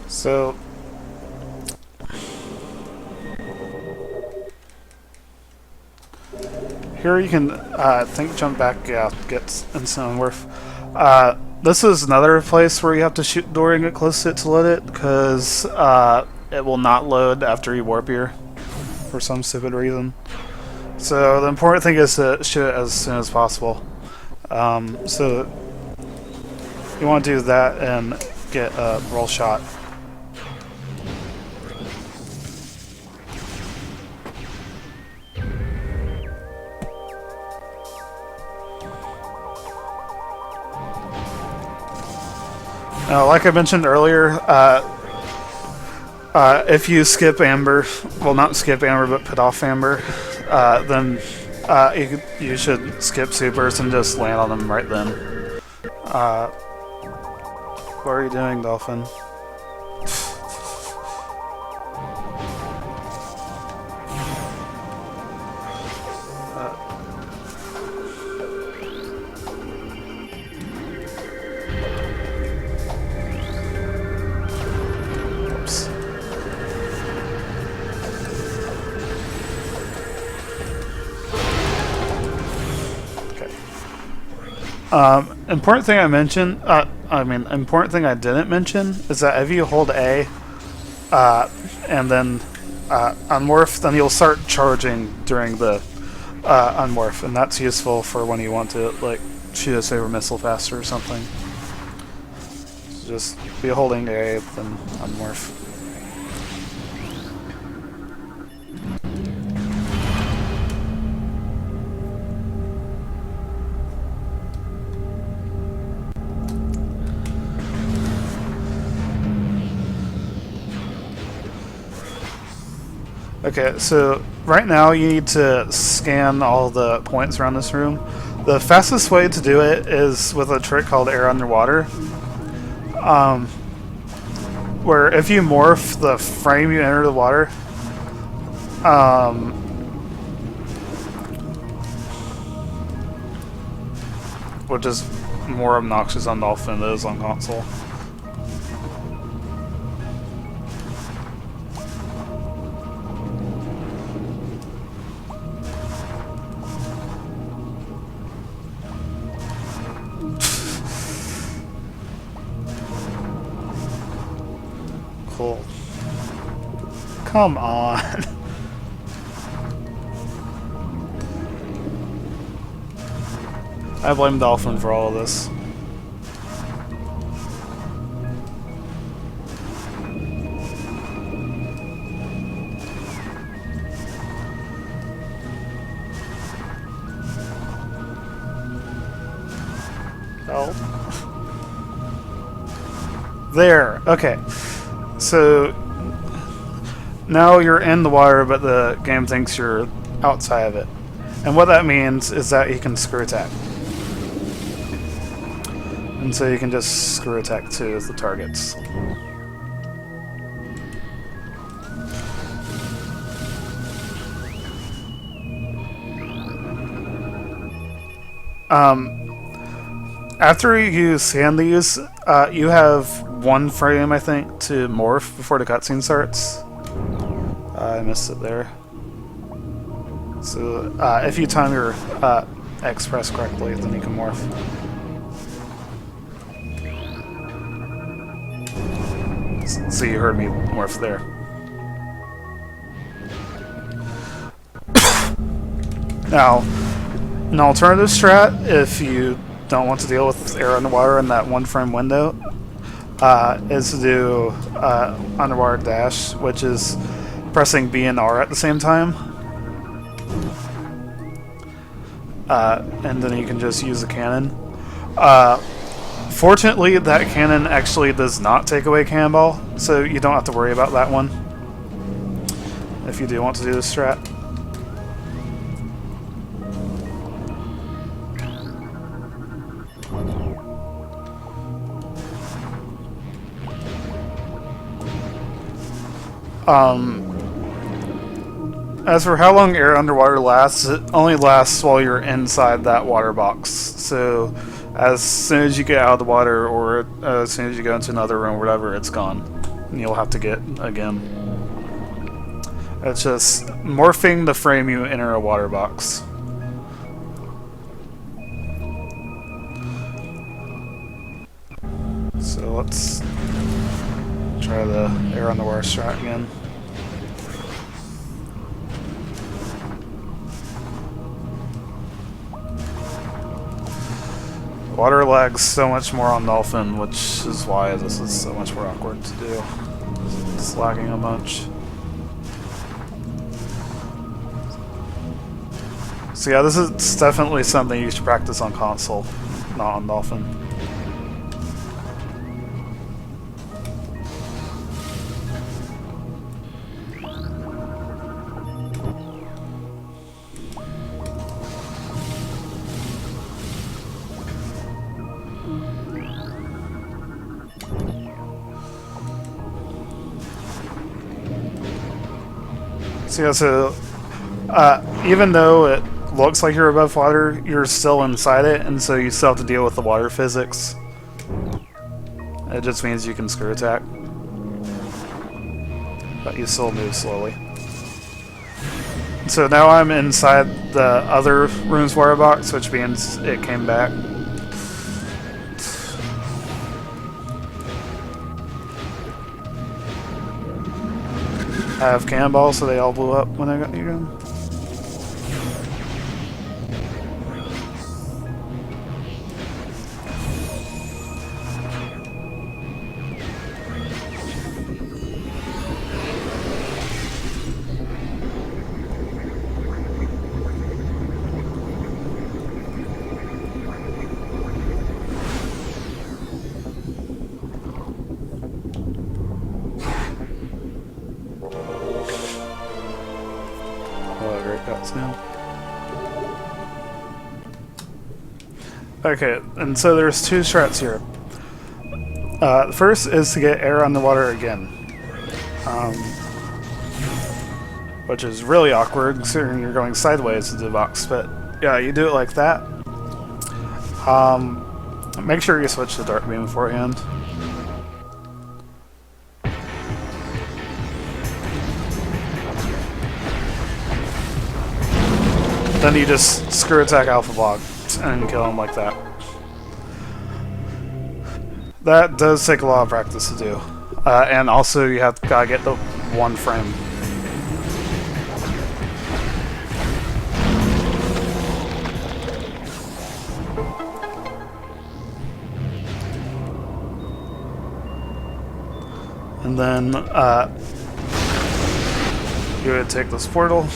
So here you can, I think, jump back, yeah, get instant Unworth. This is another place where you have to shoot the door and get close to it to load it, because it will not load after you warp here for some stupid reason. So the important thing is to shoot it as soon as possible. So you want to do that and get a roll shot. Like I mentioned earlier, if you skip Amber, well, not skip Amber, but put off Amber, then you should skip supers and just land on them right then. What are you doing, Dolphin? Important thing I mentioned, important thing I didn't mention is that if you hold A, and then unmorph, then you'll start charging during the unmorph, and that's useful for when you want to like shoot a saber missile faster or something. So just be holding A, then unmorph. Okay, so right now you need to scan all the points around this room. The fastest way to do it is with a trick called Air Underwater, where if you morph the frame you enter the water, which is more obnoxious on Dolphin than it is on console. Cool. Come on. I blame Dolphin for all of this. Help. There. Okay. So now you're in the water, but the game thinks you're outside of it. And what that means is that you can screw attack. And so you can just screw attack to the targets. After you scan these, you have 1 frame, I think, to morph before the cutscene starts. I missed it there. So if you time your X press correctly, then you can morph. So you heard me morph there. Now, an alternative strat, if you don't want to deal with air underwater in that 1 frame window, is to do underwater dash, which is pressing B and R at the same time. And then you can just use a cannon. Fortunately, that cannon actually does not take away cannonball, so you don't have to worry about that one if you do want to do this strat. As for how long air underwater lasts, it only lasts while you're inside that water box. So as soon as you get out of the water, or as soon as you go into another room or whatever, it's gone. And you'll have to get again. It's just morphing the frame you enter a water box. So let's try the air underwater strat again. Water lags so much more on Dolphin, which is why this is so much more awkward to do. It's lagging a bunch. So yeah, this is definitely something you should practice on console, not on Dolphin. So yeah, so even though it looks like you're above water, you're still inside it, and so you still have to deal with the water physics. It just means you can screw attack, but you still move slowly. So now I'm inside the other room's water box, which means it came back. I have cannonballs, so they all blew up when I got near them. Okay, and so there's 2 strats here. The first is to get air underwater again, which is really awkward considering you're going sideways to the box. But yeah, you do it like that. Make sure you switch to Dark Beam beforehand. Then you just screw attack Alpha Block and kill him like that. That does take a lot of practice to do. And also you have gotta get the 1 frame. And then you would take this portal.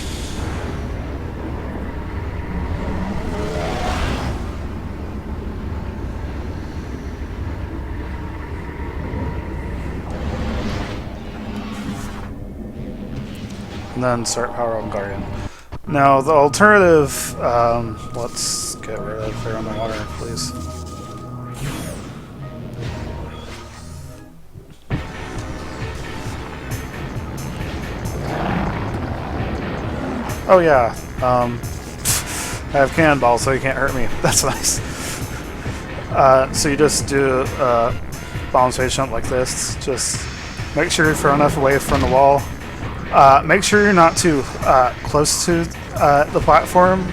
And then start power on Guardian. Now the alternative, let's get rid of air on the water, please. Oh yeah, I have cannonballs, so he can't hurt me. That's nice. So you just do bomb space jump like this. Just make sure you're far enough away from the wall. Make sure you're not too close to the platform,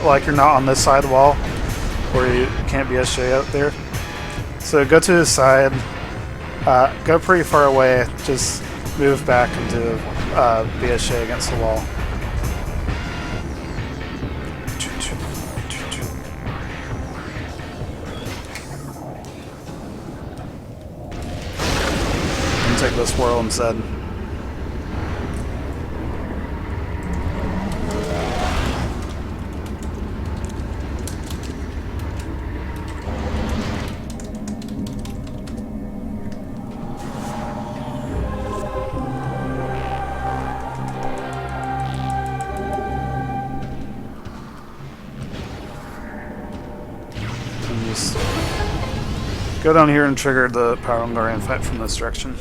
like you're not on this side of the wall where you can't BSJ out there. So go to the side, go pretty far away, just move back and do BSJ against the wall. And take this whirl instead. Just go down here and trigger the Power Guardian fight from this direction.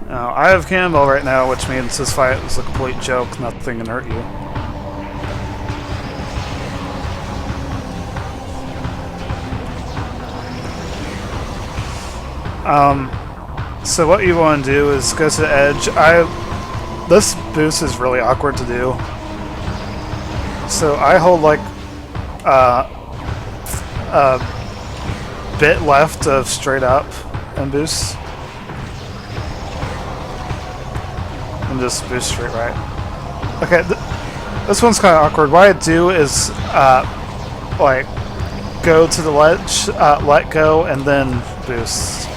Now, I have Cannonball right now, which means this fight is a complete joke. Nothing can hurt you. So what you want to do is go to the edge. This boost is really awkward to do. So I hold like a bit left of straight up and boost. And just boost straight right. Okay, this one's kind of awkward. What I do is like go to the ledge, let go, and then boost.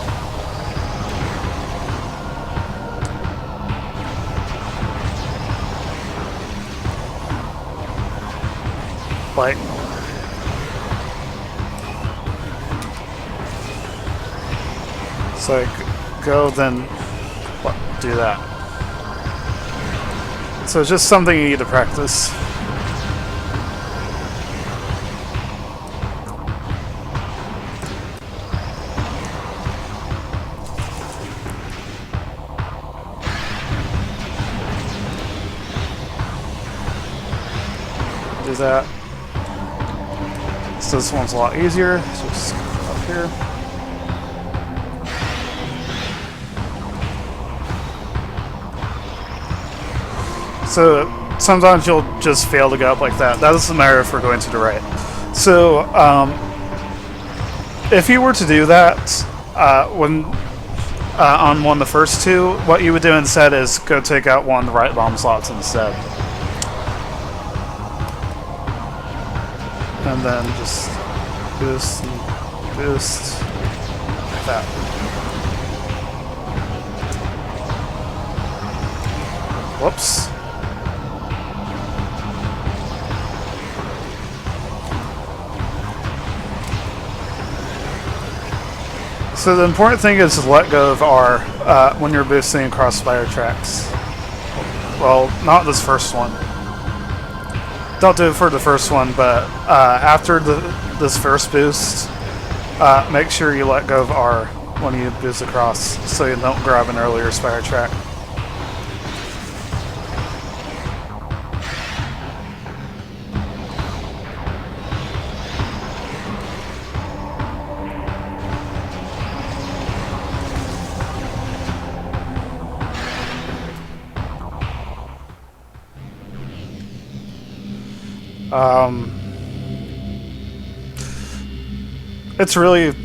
Like, so go, then do that. So it's just something you need to practice. Do that. So this one's a lot easier. So just go up here. So sometimes you'll just fail to go up like that. That doesn't matter if we're going to the right. So if you were to do that when on one of the first two, what you would do instead is go take out one of the right bomb slots instead. And then just boost and boost like that. Whoops. So the important thing is to let go of R when you're boosting across spider tracks. Well, not this first one. Don't do it for the first one, but after this first boost, make sure you let go of R when you boost across so you don't grab an earlier spider track. It's really...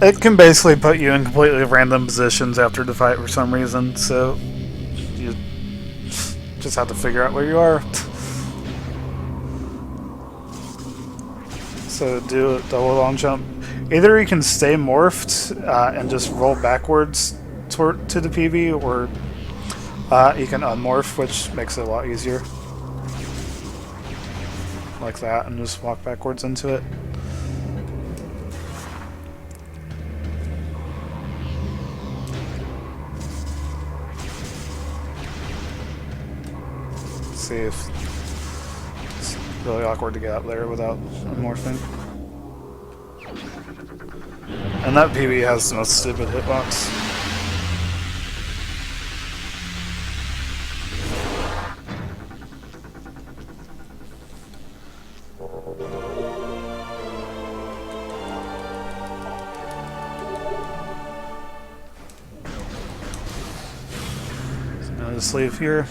it can basically put you in completely random positions after the fight for some reason, so you just have to figure out where you are. So do a double long jump. Either you can stay morphed and just roll backwards to the PB, or you can unmorph, which makes it a lot easier. Like that, and just walk backwards into it. See if it's really awkward to get up there without morphing. And that PB has the most stupid hitbox. just leave here.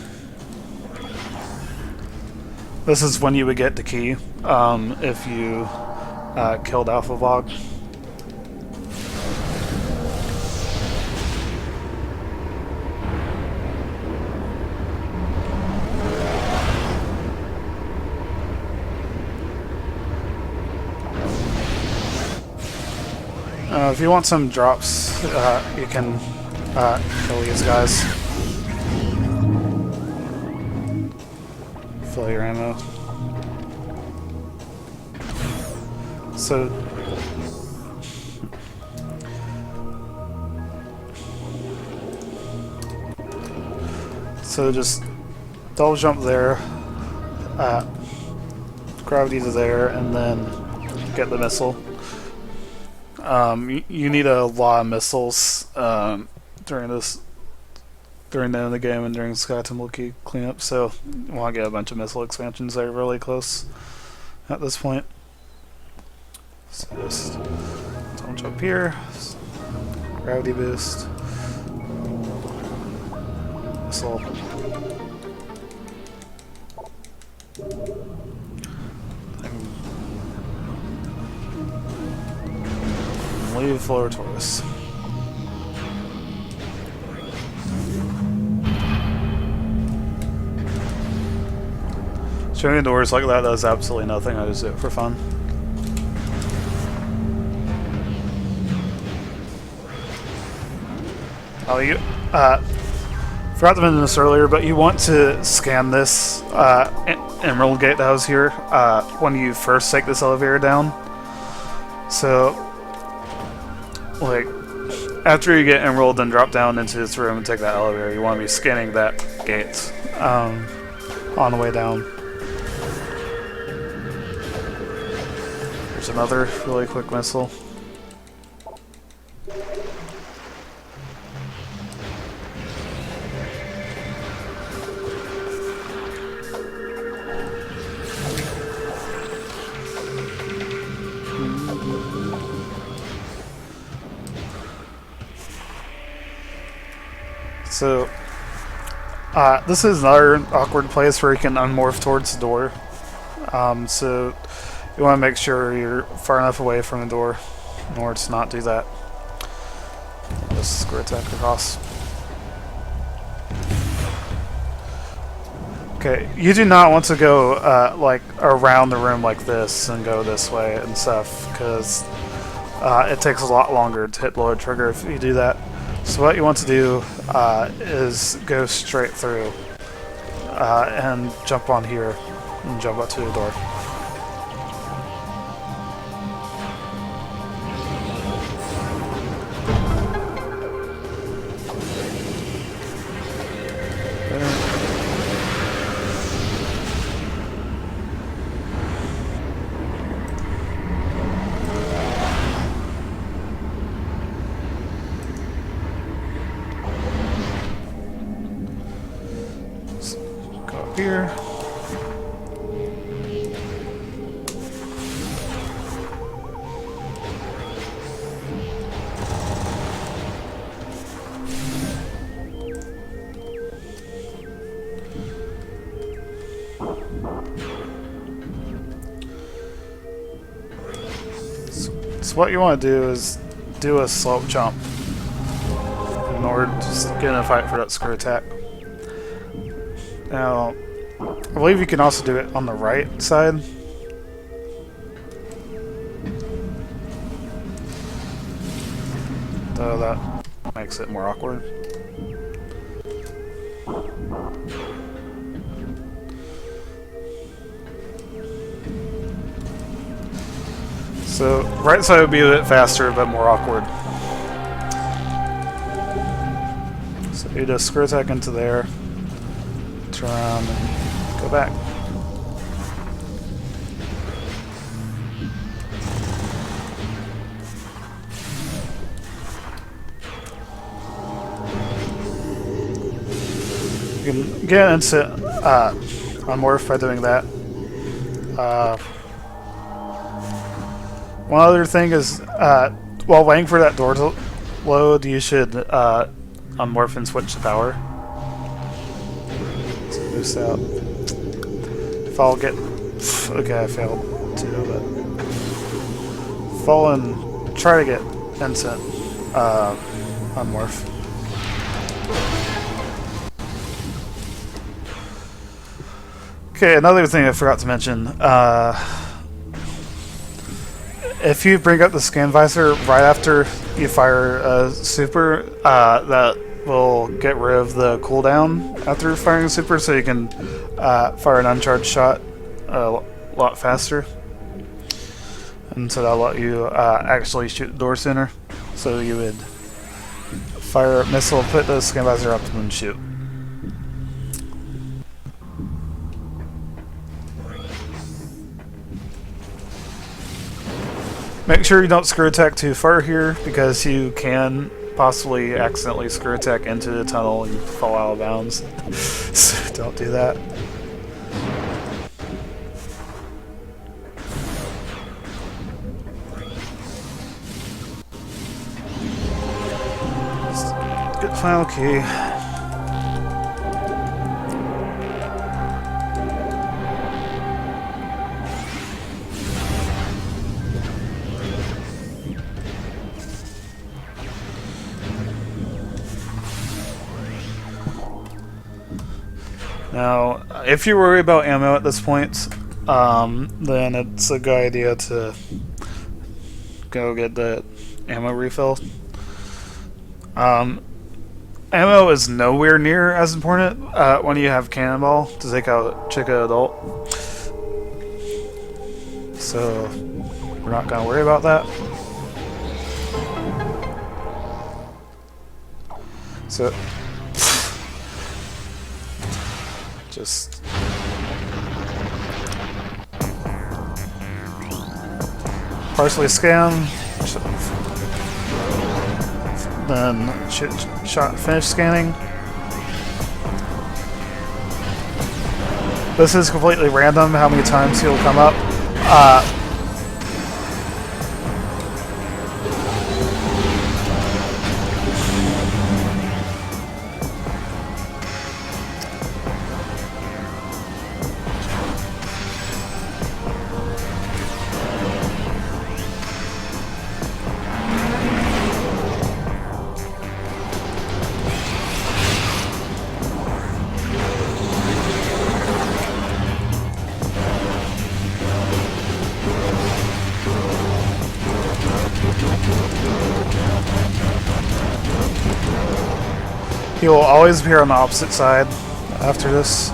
This is when you would get the key if you killed Alpha Vog. If you want some drops, you can kill these guys. Fill your ammo. So just double jump there, gravity to there, and then get the missile. You need a lot of missiles during the end of the game and during Sky Temple Key cleanup, so you want to get a bunch of missile expansions that are really close at this point. So just don't jump here, gravity boost, missile. Leave Floor Taurus. Showing doors like that does absolutely nothing, I just do it for fun. Oh, you forgot to mention this earlier, but you want to scan this emerald gate that was here when you first take this elevator down. So, like, after you get emerald and drop down into this room and take that elevator, you want to be scanning that gate on the way down. There's another really quick missile. So, this is another awkward place where you can unmorph towards the door. So, you want to make sure you're far enough away from the door in order to not do that. Just square attack across. Okay, you do not want to go like around the room like this and go this way and stuff, because it takes a lot longer to hit the lower trigger if you do that. So what you want to do is go straight through and jump on here and jump up to the door. Here. So what you want to do is do a slope jump in order to just get in a fight for that screw attack. Now, I believe you can also do it on the right side. Though that makes it more awkward. So, right side would be a bit faster but more awkward. So you just screw attack into there. Turn around and go back. You can get into unmorph by doing that. One other thing is, while waiting for that door to load, you should unmorph and switch to power. boost out. If I'll get... Okay, I failed too, but... Fall and try to get instant on Morph. Okay, another thing I forgot to mention. If you bring up the scan visor right after you fire a super, that will get rid of the cooldown after firing a super, so you can fire an uncharged shot a lot faster. And so that'll let you actually shoot the door sooner. So you would fire a missile, put the scan visor up, and then shoot. Make sure you don't screw attack too far here, because you can possibly accidentally screw attack into the tunnel and fall out of bounds. So don't do that. Good final key. Now, if you worry about ammo at this point, then it's a good idea to go get the ammo refill. Ammo is nowhere near as important when you have Cannonball to take out Chica Adult. So, we're not going to worry about that. So, just partially scan, then finish scanning. This is completely random how many times he'll come up. He will always appear on the opposite side after this.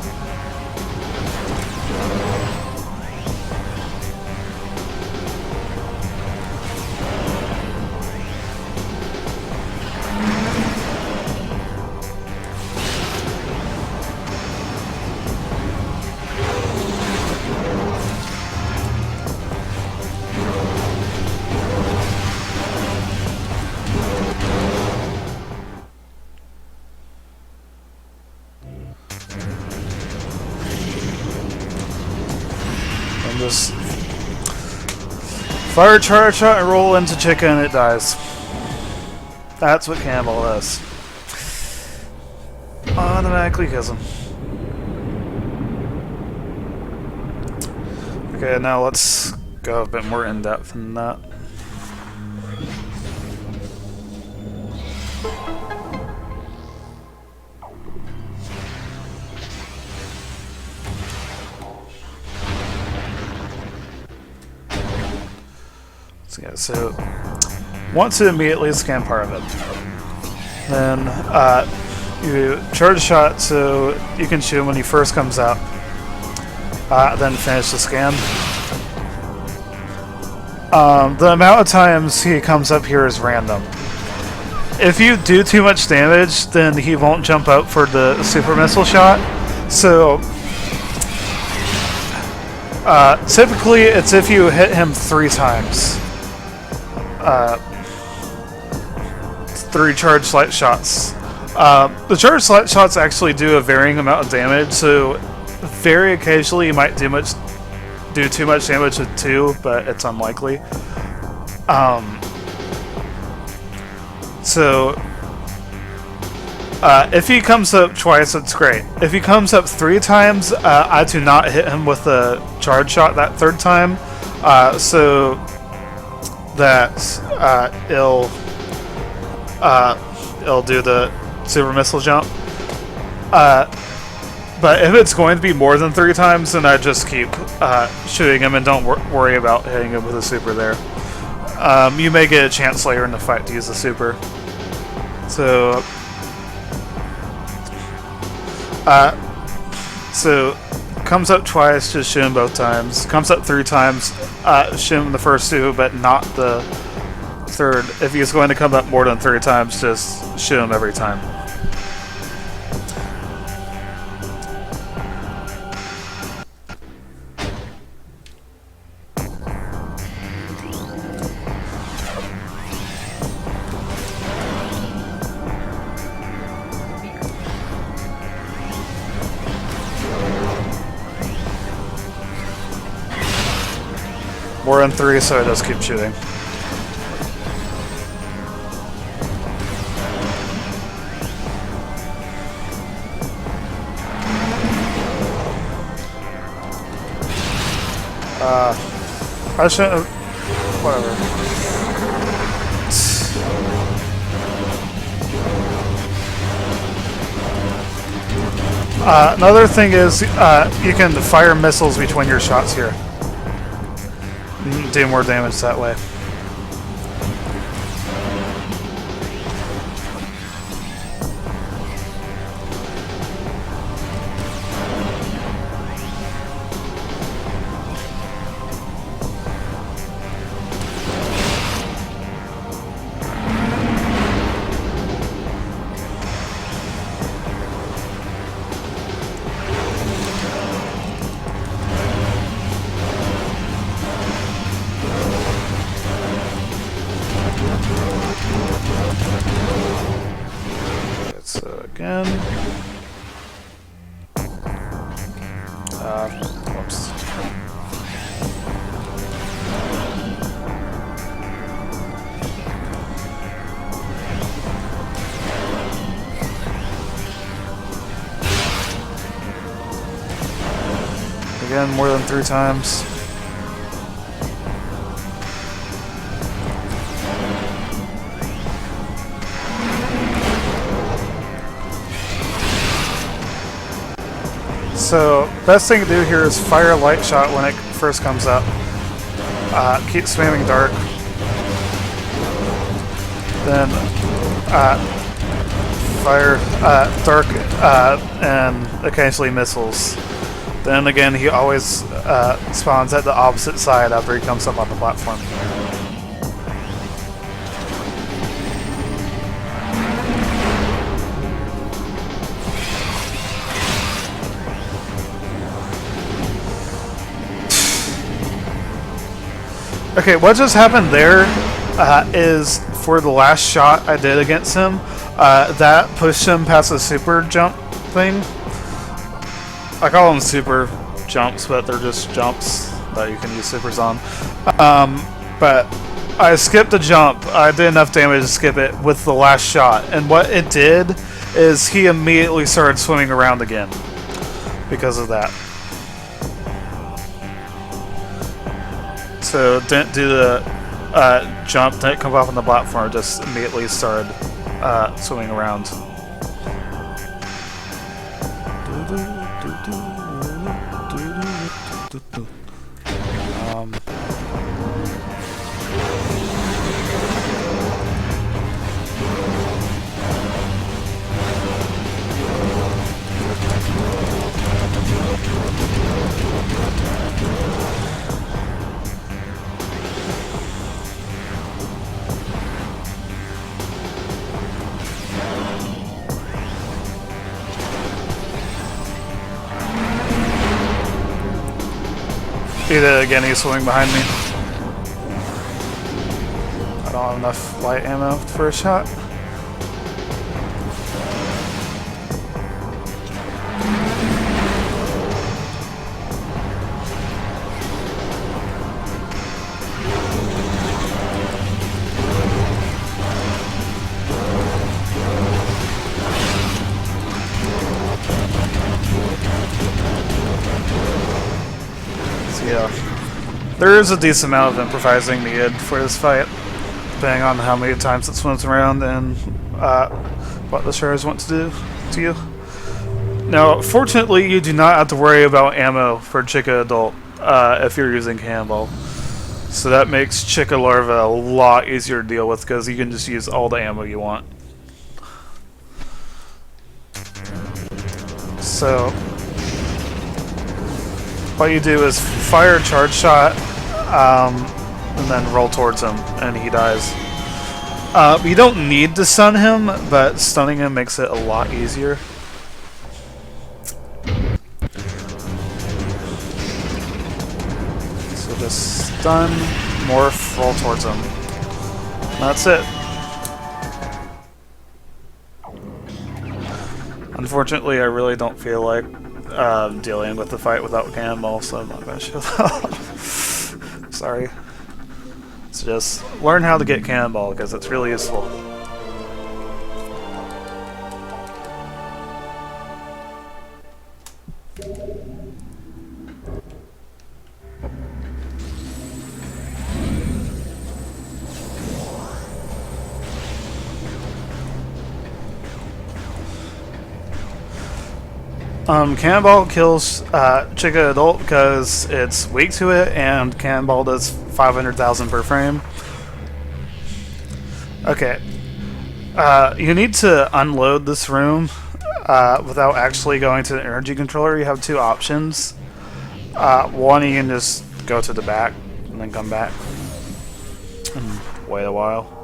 Just fire charge shot and roll into Chica and it dies. That's what Cannonball does. Automatically kills him. Okay, now let's go a bit more in depth than that. So, yeah, so want to immediately scan part of it. Then you charge a shot so you can shoot him when he first comes out. Then finish the scan. The amount of times he comes up here is random. If you do too much damage, then he won't jump out for the super missile shot. So typically it's if you hit him 3 times. 3 charged light shots. The charged light shots actually do a varying amount of damage, so very occasionally you might do too much damage with 2, but it's unlikely. So If he comes up twice, it's great. If he comes up 3 times, I do not hit him with a charge shot that 3rd time, so that it'll do the super missile jump. But if it's going to be more than 3 times, then I just keep shooting him and don't worry about hitting him with a super there. You may get a chance later in the fight to use the super. So comes up twice, just shoot him both times. Comes up 3 times, shoot him the first 2, but not the 3rd. If he's going to come up more than 3 times, just shoot him every time. More than 3, so I just keep shooting. I shouldn't have... Whatever. Another thing is, you can fire missiles between your shots here. Do more damage that way. Again. Whoops. Again, more than 3 times. So, best thing to do here is fire a light shot when it first comes up. Keep spamming dark. Then fire dark and occasionally missiles. Then again, he always spawns at the opposite side after he comes up on the platform. Okay, what just happened there is for the last shot I did against him, that pushed him past the super jump thing. I call them super jumps, but they're just jumps that you can use supers on. But I skipped a jump. I did enough damage to skip it with the last shot. And what it did is he immediately started swimming around again because of that. So didn't do the jump, didn't come off on the platform, just immediately started swimming around. Again, he's swimming behind me. I don't have enough light ammo for a shot. There is a decent amount of improvising needed for this fight, depending on how many times it swims around and what the shards want to do to you. Now, fortunately, you do not have to worry about ammo for Chica Adult if you're using Cannonball. So that makes Chica Larva a lot easier to deal with because you can just use all the ammo you want. So, what you do is fire a charge shot and then roll towards him and he dies. You don't need to stun him, but stunning him makes it a lot easier. So just stun, morph, roll towards him. That's it. Unfortunately, I really don't feel like dealing with the fight without Cannonball, so I'm not going to show that off. Sorry. So just learn how to get Cannonball, because it's really useful. Cannonball kills Chica Adult because it's weak to it, and Cannonball does 500,000 per frame. Okay. You need to unload this room without actually going to the energy controller. You have two options. One, you can just go to the back and then come back and wait a while.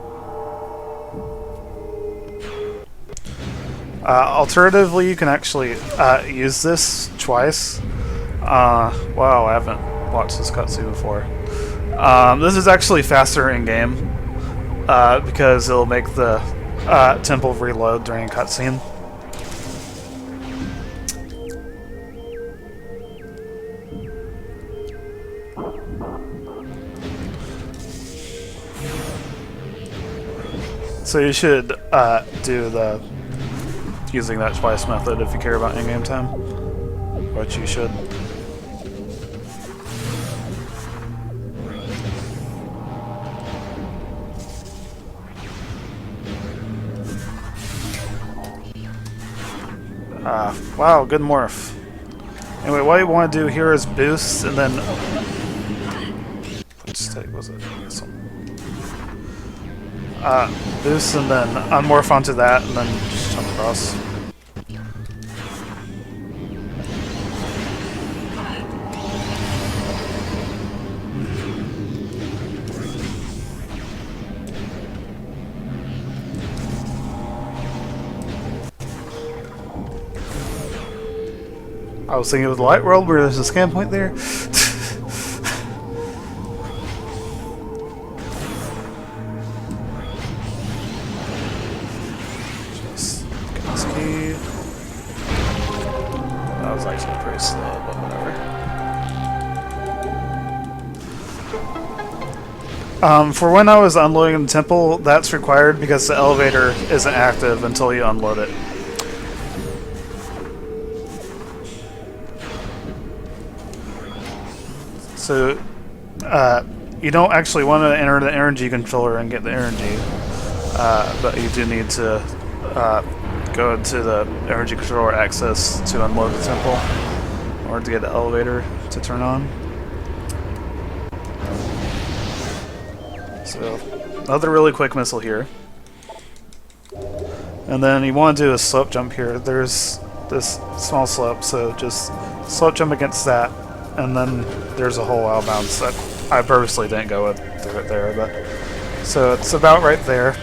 Alternatively, you can actually use this twice. Wow, I haven't watched this cutscene before. This is actually faster in game because it'll make the temple reload during a cutscene. So you should do the using that twice method if you care about in-game time, which you should. Wow, good morph. Anyway, what you want to do here is boost and then which state was it? This one. Boost and then unmorph onto that and then just jump across. I was thinking of the light world where there's a scan point there. Just get this key. That was actually pretty slow, but whatever. For when I was unloading the temple, that's required because the elevator isn't active until you unload it. So, you don't actually want to enter the energy controller and get the energy, but you do need to go to the energy controller access to unload the temple, or to get the elevator to turn on. So, another really quick missile here. And then you want to do a slope jump here. There's this small slope, so just slope jump against that. And then there's a hole out of bounds that I purposely didn't go through it there, but so it's about right there.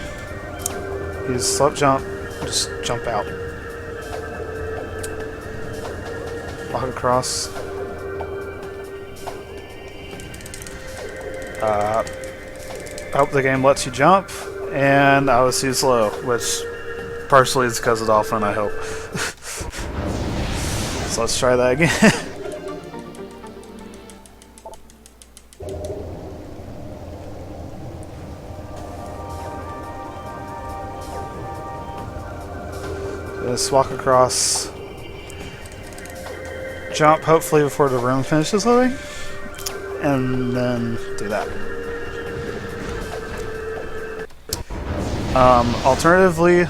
Use slope jump, just jump out. Walk across. I hope the game lets you jump, and I was too slow, which partially is because of Dolphin, I hope. So let's try that again. Just walk across, jump hopefully before the room finishes loading, and then do that. Alternatively,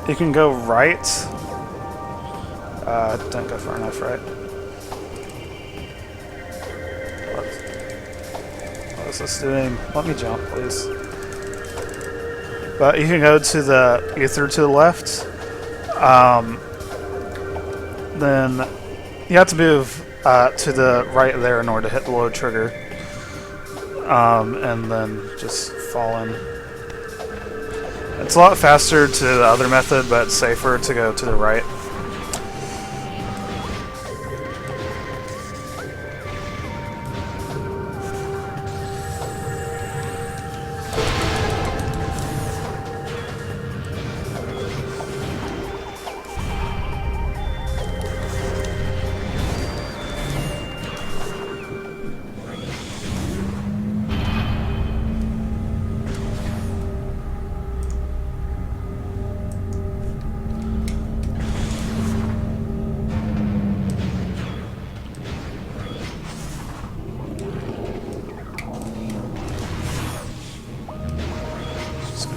you can go right. Don't go far enough right. What is this doing? Let me jump, please. But you can go to the ether to the left. Then you have to move to the right there in order to hit the load trigger. And then just fall in. It's a lot faster to the other method, but it's safer to go to the right.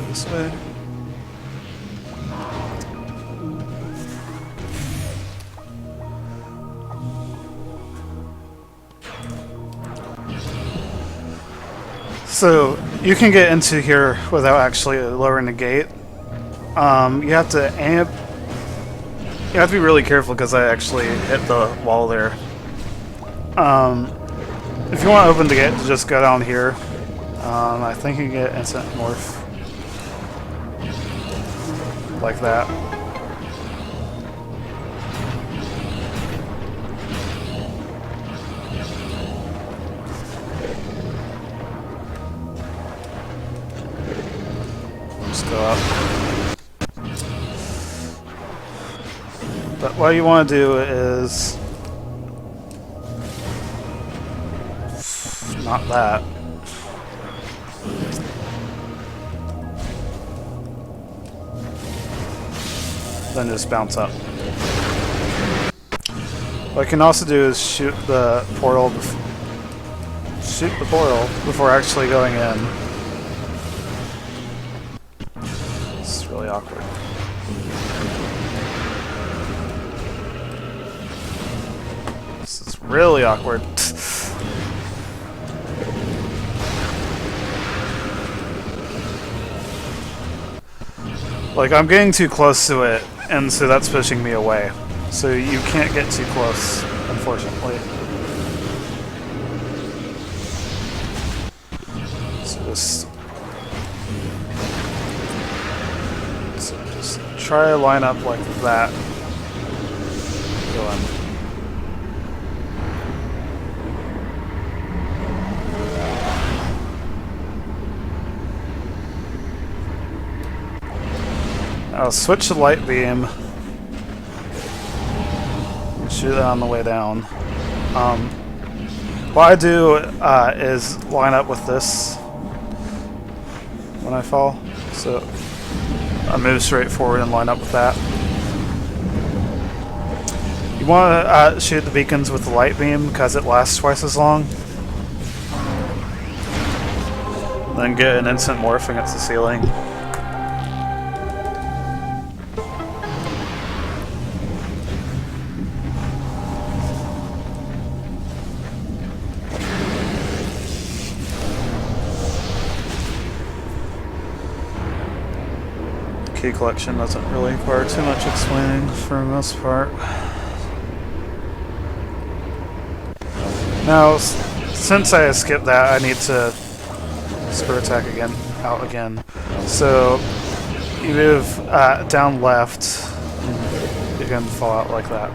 This way. So you can get into here without actually lowering the gate. You have to amp. You have to be really careful because I actually hit the wall there. If you want to open the gate, just go down here. I think you can get instant morph. Like that. Just go up. But what you want to do is not that. Then just bounce up. What I can also do is shoot the portal before actually going in. It's really awkward. This is really awkward. Like, I'm getting too close to it, and so that's pushing me away. So you can't get too close, unfortunately. So just try to line up like that. Go in. I'll switch the light beam. Shoot that on the way down. What I do is line up with this when I fall. So I move straight forward and line up with that. You want to shoot the beacons with the light beam because it lasts twice as long. Then get an instant morph against the ceiling. Key collection doesn't really require too much explaining for the most part. Now, since I skipped that, I need to spur attack out again. So you move down left, and you can fall out like that.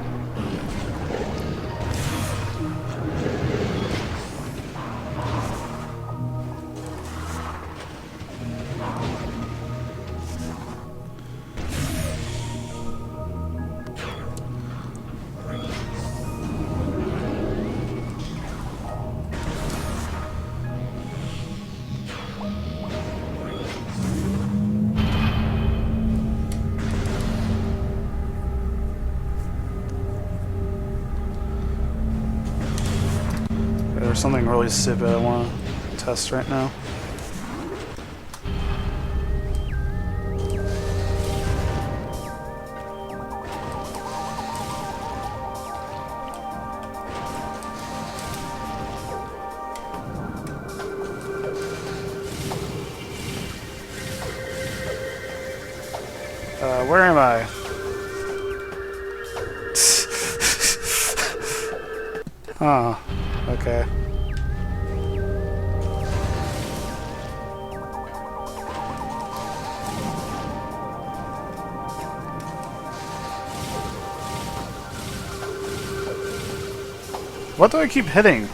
there's something really stupid I want to test right now. Where am I? Oh, okay. What do I keep hitting?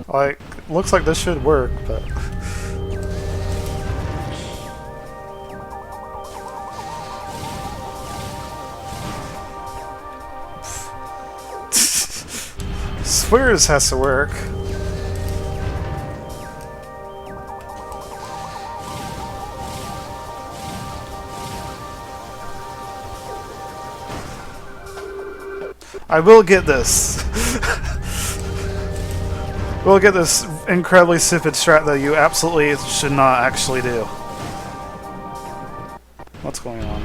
Like, looks like this should work, but... Swear this has to work. I will get this. We'll get this incredibly stupid strat that you absolutely should not actually do. What's going on?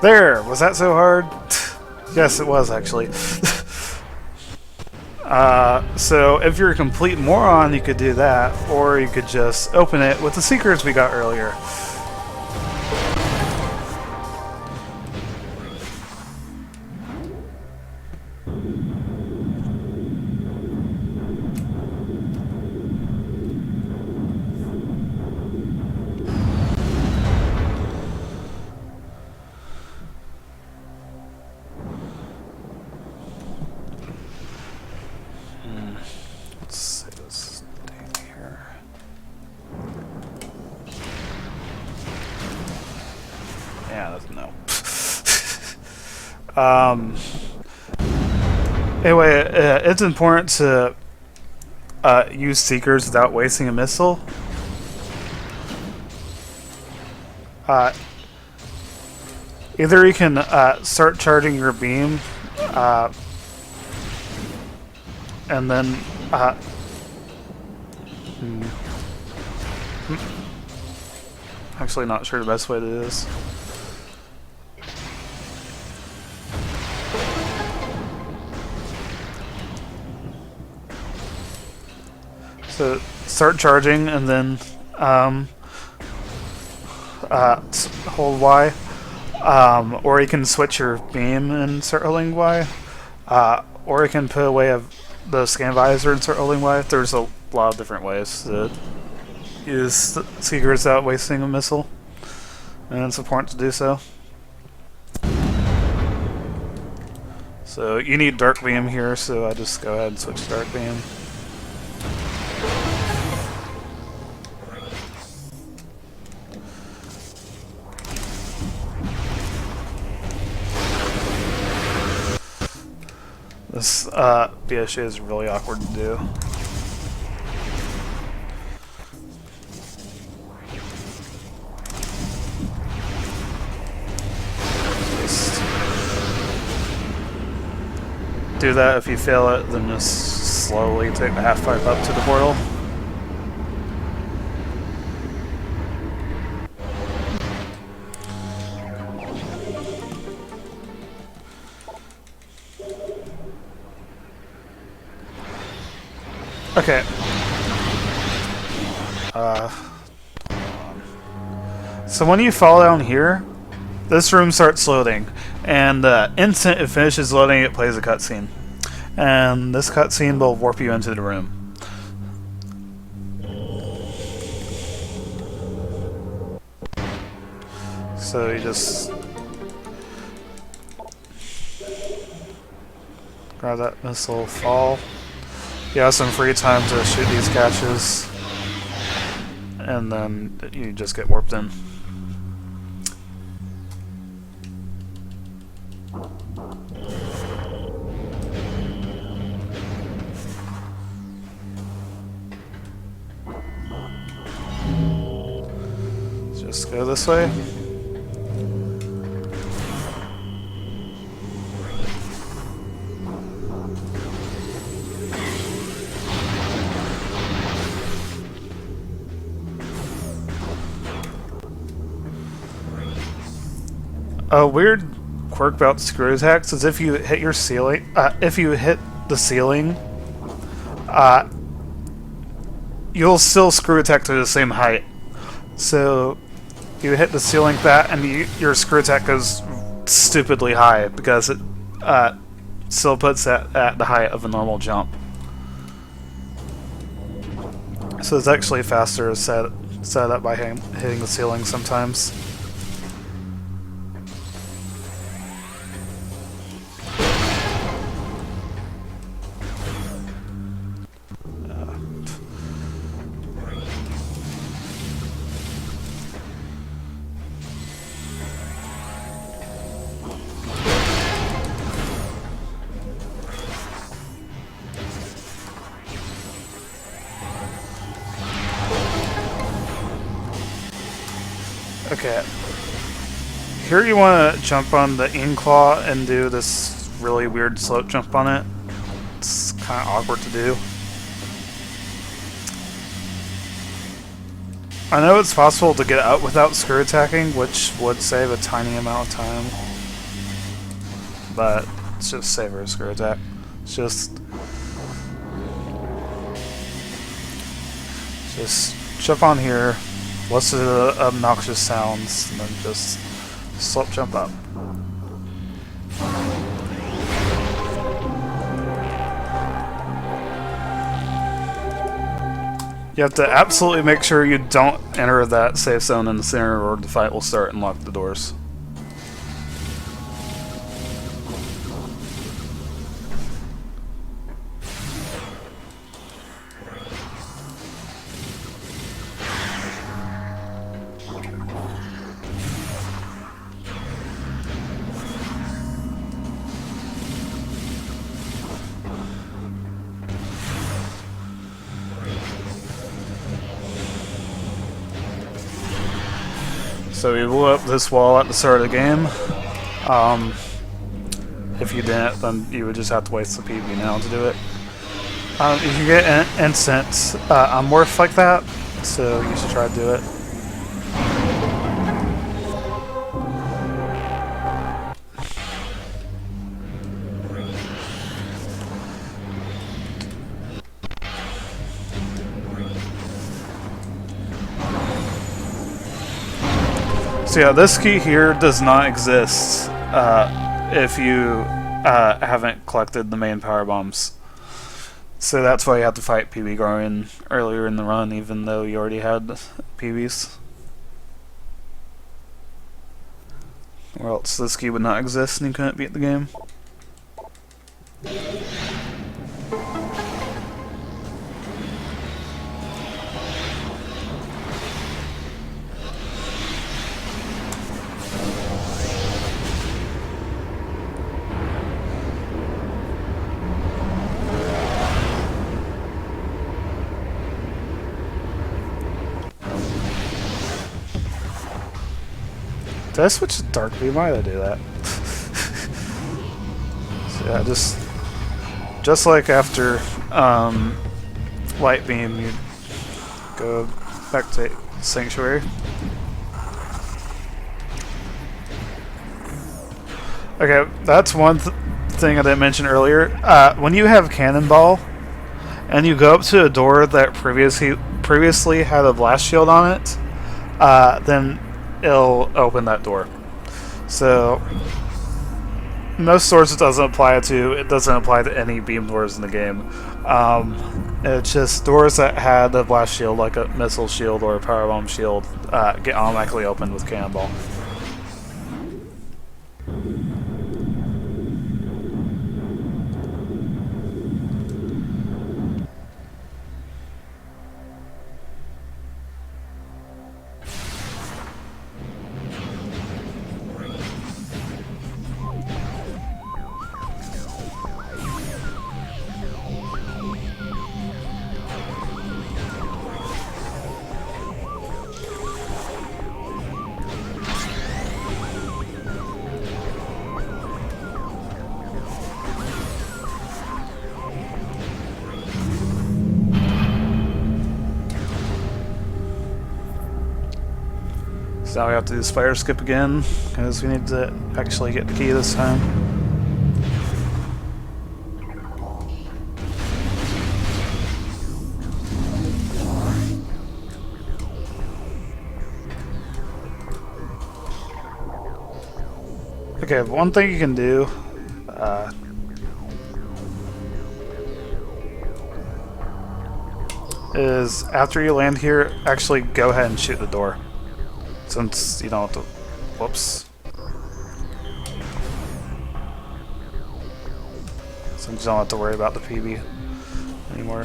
There! Was that so hard? Yes, it was, actually. So, if you're a complete moron, you could do that, or you could just open it with the secrets we got earlier. Let's see this thing here. Yeah, that's no. Anyway, it's important to use seekers without wasting a missile. Either you can start charging your beam, and then actually not sure the best way to do this. So start charging and then hold Y, or you can switch your beam and start holding Y, or you can put away the scan visor and start holding Y. There's a lot of different ways to use seekers without wasting a missile, and it's important to do so. So you need dark beam here, so I just go ahead and switch to dark beam. This BSJ is really awkward to do. Just do that. If you fail it, then just slowly take the half pipe up to the portal. Okay. So when you fall down here, this room starts loading, and the instant it finishes loading, it plays a cutscene, and this cutscene will warp you into the room. So you just grab that missile, fall. You have some free time to shoot these caches, and then you just get warped in. Just go this way. A weird quirk about screw attacks is if you hit your ceiling, if you hit the ceiling, you'll still screw attack to the same height. So you hit the ceiling like that, and your screw attack goes stupidly high because it still puts it at the height of a normal jump. So it's actually faster to set up by hitting the ceiling sometimes. Okay. Here you want to jump on the Claw and do this really weird slope jump on it. It's kind of awkward to do. I know it's possible to get out without screw attacking, which would save a tiny amount of time. But it's just safer to screw attack. It's just jump on here. Listen to the obnoxious sounds, and then just slope jump up. You have to absolutely make sure you don't enter that safe zone in the center, or the fight will start and lock the doors. So we blew up this wall at the start of the game. If you didn't, then you would just have to waste the PB now to do it. If you get an instant morph like that, so you should try to do it. So yeah, this key here does not exist if you haven't collected the main power bombs. So that's why you have to fight PB Guardian earlier in the run, even though you already had PBs. Or else this key would not exist and you couldn't beat the game. Did I switch to Dark Beam? Why did I do that? So yeah, just like after Light Beam, you go back to Sanctuary. Okay, that's one thing I didn't mention earlier. When you have Cannonball and you go up to a door that previously had a blast shield on it, then it'll open that door. So most doors it doesn't apply to. It doesn't apply to any beam doors in the game. It's just doors that had a blast shield, like a missile shield or a power bomb shield, get automatically opened with Cannonball. So now we have to do spider skip again, because we need to actually get the key this time. Okay, one thing you can do, is after you land here, actually go ahead and shoot the door. Since you don't have to... Whoops. Since you don't have to worry about the PB anymore.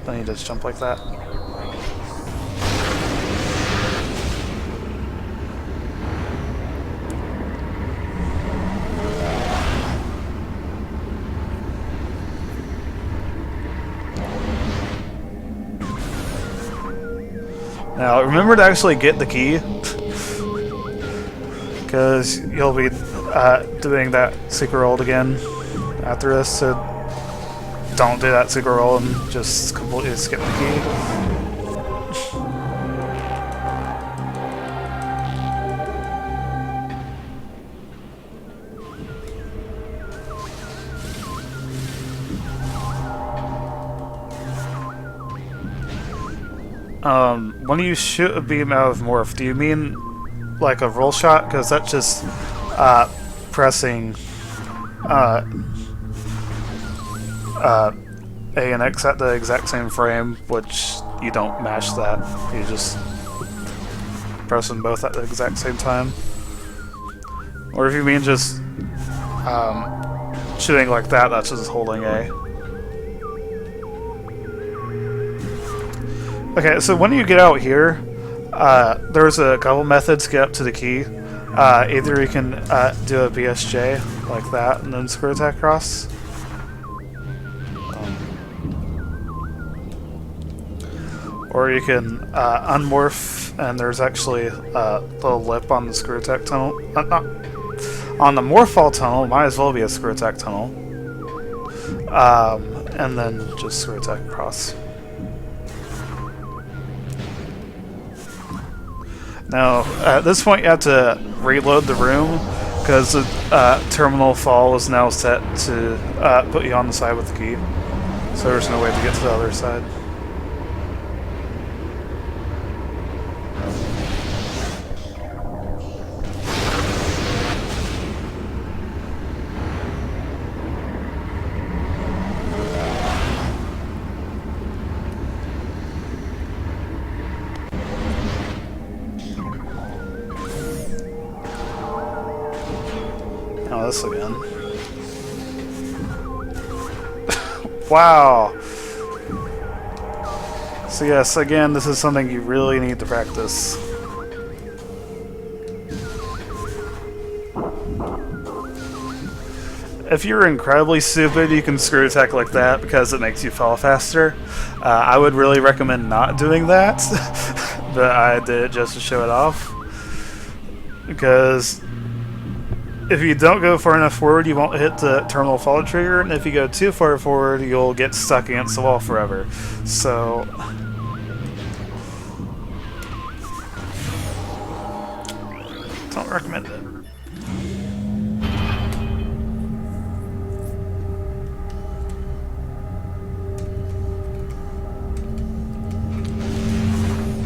Then you just jump like that. Now, remember to actually get the key, because you'll be doing that secret roll again after this, so don't do that secret roll and just completely skip the key. When you shoot a beam out of morph, do you mean like a roll shot? Because that's just pressing A and X at the exact same frame, which you don't mash that. You just press them both at the exact same time. Or if you mean just shooting like that, that's just holding A. Okay, so when you get out here, there's a couple methods to get up to the key. Either you can do a BSJ like that and then screw attack across. Or you can unmorph, and there's actually a little lip on the screw attack tunnel. Not on the morphall tunnel, might as well be a screw attack tunnel. And then just screw attack across. Now, at this point you have to reload the room, because the terminal fall is now set to put you on the side with the key. So there's no way to get to the other side. This again. Wow. So yes, again, this is something you really need to practice. If you're incredibly stupid, you can screw attack like that because it makes you fall faster. I would really recommend not doing that, but I did it just to show it off. Because if you don't go far enough forward, you won't hit the terminal fall trigger, and if you go too far forward, you'll get stuck against the wall forever. So don't recommend it.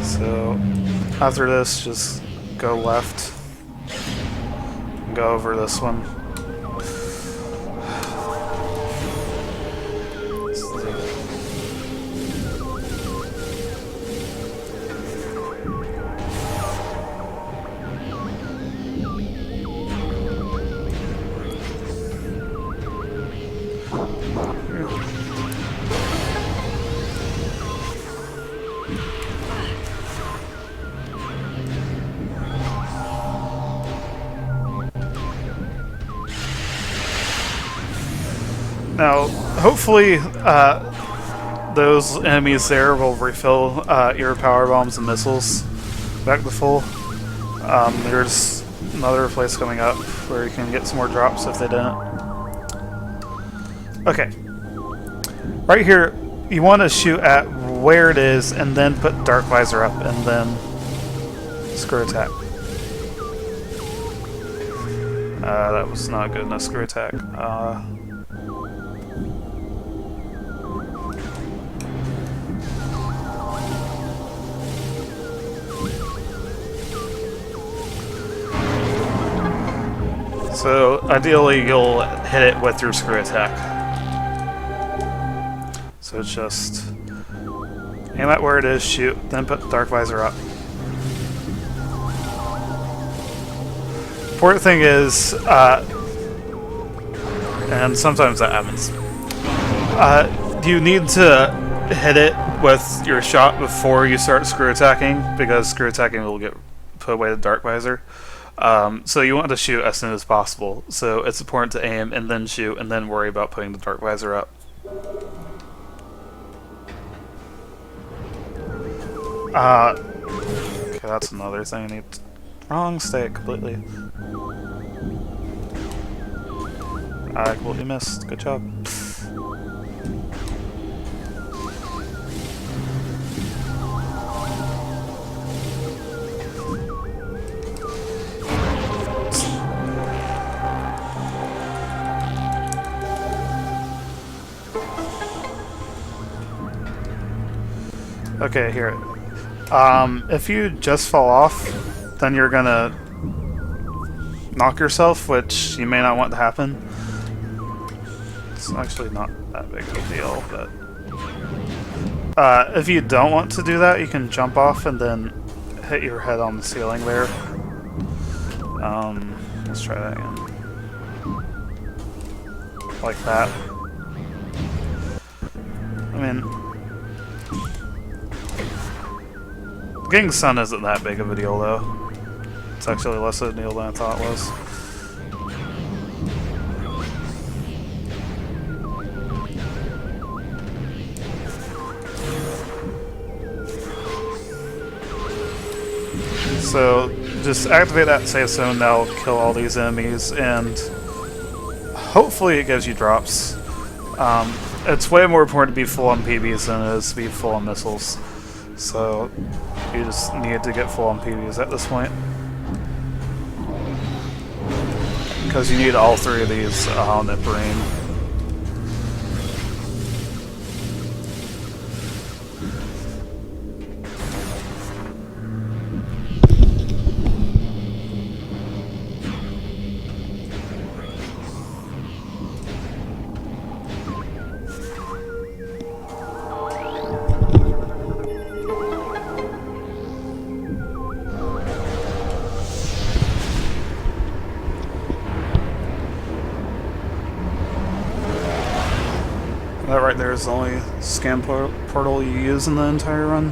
So after this, just go left. Go over this one. Now, hopefully, those enemies there will refill your power bombs and missiles back to full. There's another place coming up where you can get some more drops if they didn't. Okay. Right here, you want to shoot at where it is and then put Dark Visor up and then screw attack. That was not good enough screw attack. So ideally you'll hit it with your screw attack. So it's just aim at where it is, shoot, then put the dark visor up. Important thing is, and sometimes that happens, you need to hit it with your shot before you start screw attacking, because screw attacking will get put away the dark visor. So you want to shoot as soon as possible. So it's important to aim and then shoot and then worry about putting the dark visor up. Okay, that's another thing I need. Wrong stick completely. I completely missed. Good job. Okay, here. If you just fall off, then you're gonna knock yourself, which you may not want to happen. It's actually not that big of a deal, but if you don't want to do that, you can jump off and then hit your head on the ceiling there. Let's try that again. Like that. I mean, getting sun isn't that big of a deal, though. It's actually less of a deal than I thought it was. So, just activate that safe zone, that'll kill all these enemies, and hopefully it gives you drops. It's way more important to be full on PBs than it is to be full on missiles. So, you just need to get full on PBs at this point. Because you need all three of these on the brain. That right there is the only scan portal you use in the entire run.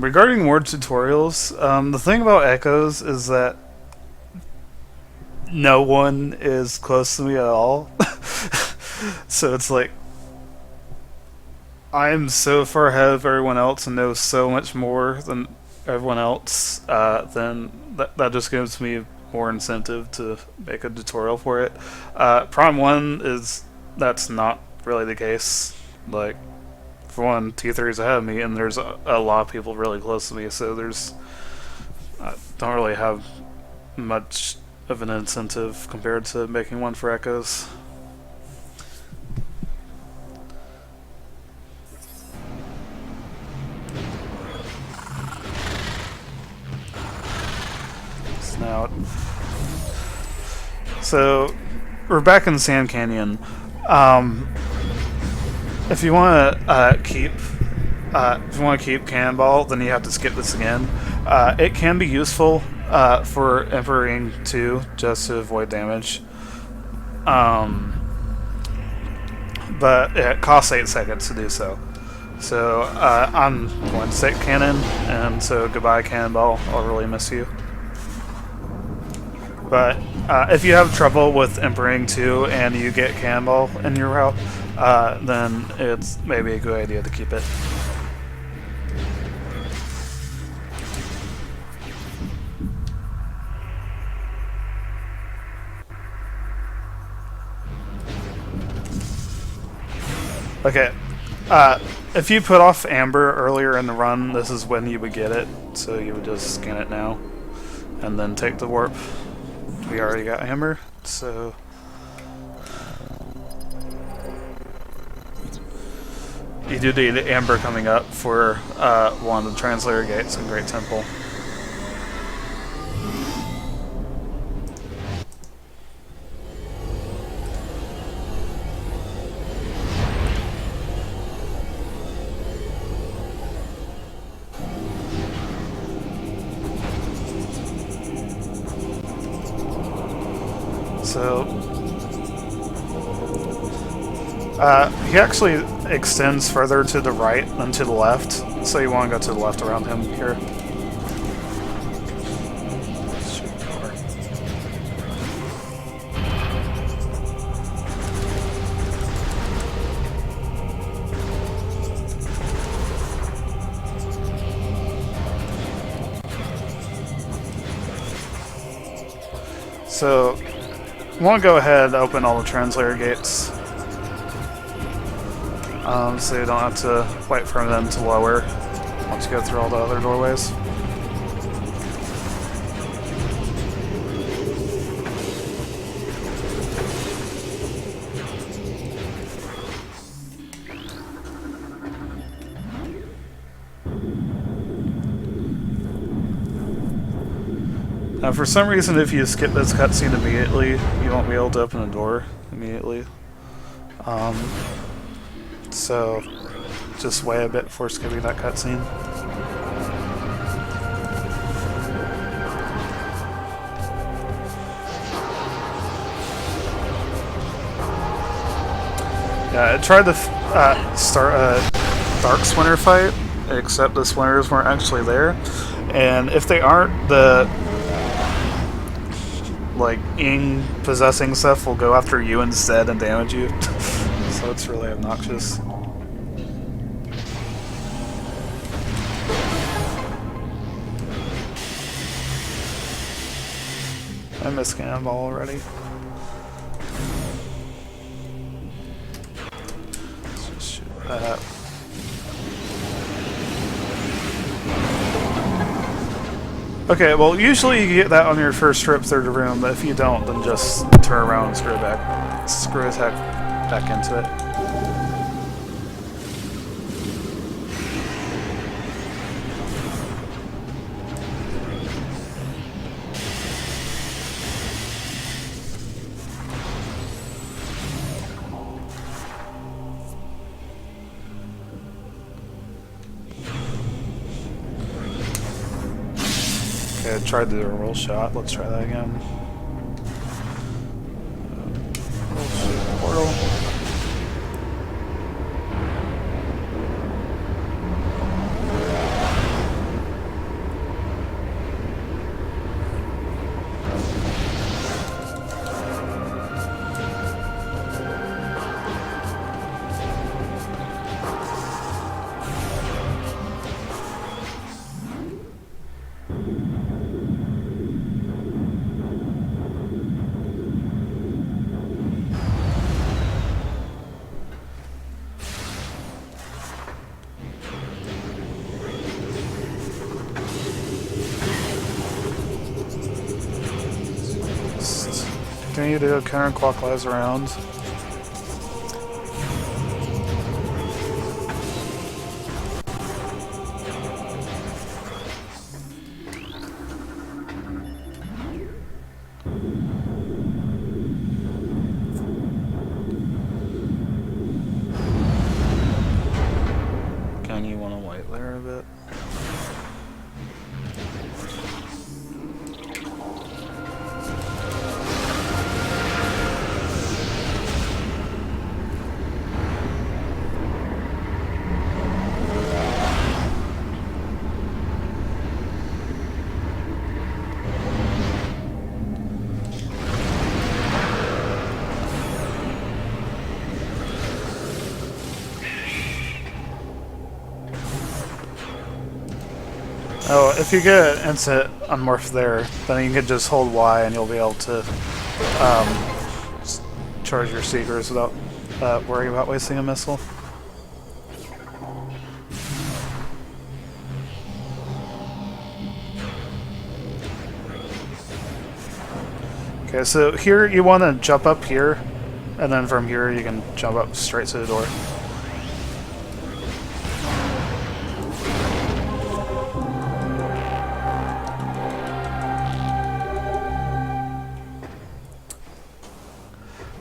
Regarding more tutorials, the thing about echoes is that no one is close to me at all. So it's like, I'm so far ahead of everyone else and know so much more than everyone else, then that just gives me more incentive to make a tutorial for it. Prime 1 is, that's not really the case. Like, for one, T3 is ahead of me, and there's a lot of people really close to me, so there's... I don't really have much of an incentive compared to making one for Echoes. So, we're back in Sand Canyon. If you want to keep Cannonball, then you have to skip this again. It can be useful for Emperor 2 just to avoid damage, but it costs 8 seconds to do so. So I'm going to take Cannon, and so goodbye Cannonball. I'll really miss you. But if you have trouble with Empering 2 and you get Cannonball in your route, then it's maybe a good idea to keep it. Okay, if you put off Amber earlier in the run, this is when you would get it, so you would just scan it now, and then take the warp. We already got Amber, so... You do need Amber coming up for one of the Translator Gates in Great Temple. So, he actually extends further to the right than to the left, so you want to go to the left around him here. So, I want to go ahead and open all the Translator Gates, so you don't have to wait for them to lower once you go through all the other doorways. Now, for some reason, if you skip this cutscene immediately, you won't be able to open the door immediately. So, just wait a bit before skipping that cutscene. Yeah, I tried to start a Dark Splinter fight, except the Splinters weren't actually there. And if they aren't, the Ing possessing stuff will go after you instead and damage you. So it's really obnoxious. I missed Cannonball already. Let's just shoot that. Okay, well, usually you get that on your first trip through the room, but if you don't, then just turn around and screw his heck back into it. Okay, I tried to do a roll shot. Let's try that again. Roll shot, portal. Continue to go counterclockwise around. Can you want to white layer a bit? Oh, if you get an instant unmorph there, then you can just hold Y and you'll be able to charge your Seekers without worrying about wasting a missile. Okay, so here you want to jump up here, and then from here you can jump up straight to the door.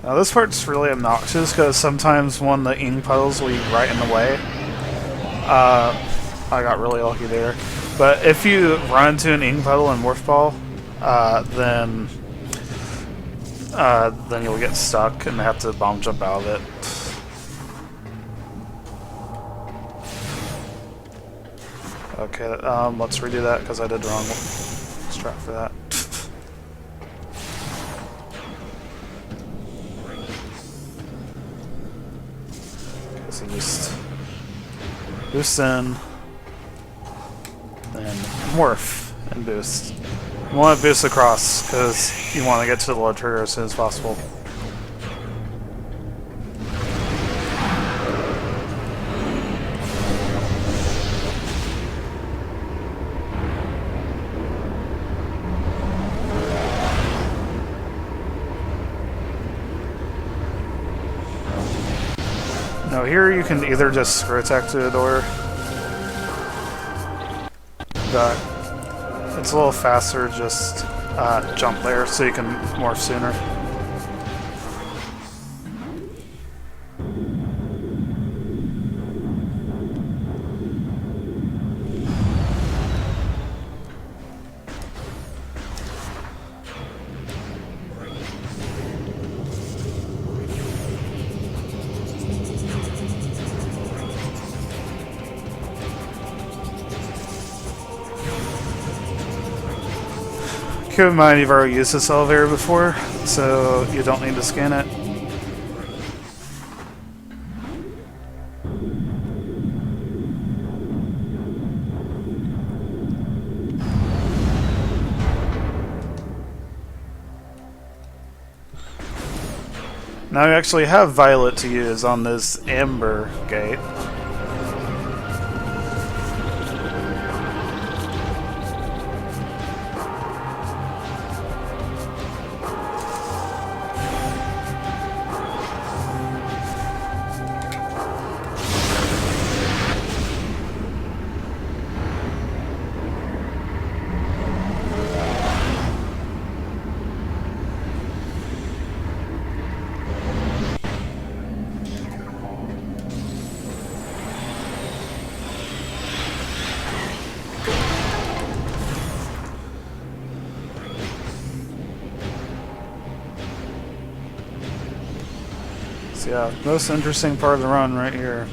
Now this part's really obnoxious because sometimes one of the ink puddles will be right in the way. I got really lucky there. But if you run into an ink puddle and morph ball, then you'll get stuck and have to bomb jump out of it. Okay, let's redo that because I did the wrong strat for that. Okay, so just boost in, then morph and boost. You want to boost across because you want to get to the low trigger as soon as possible. Now here you can either just screw attack to the door, but it's a little faster, just jump there so you can morph sooner. Keep in mind you've already used this elevator before, so you don't need to scan it. Now you actually have Violet to use on this Amber gate. So yeah, most interesting part of the run right here.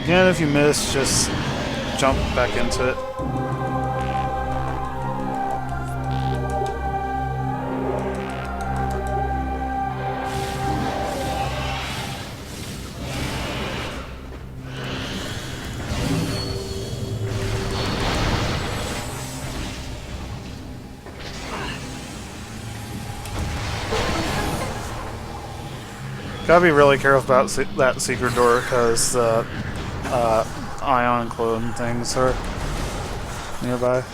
Again, if you miss, just jump back into it. Gotta be really careful about that secret door because ion clone things are nearby.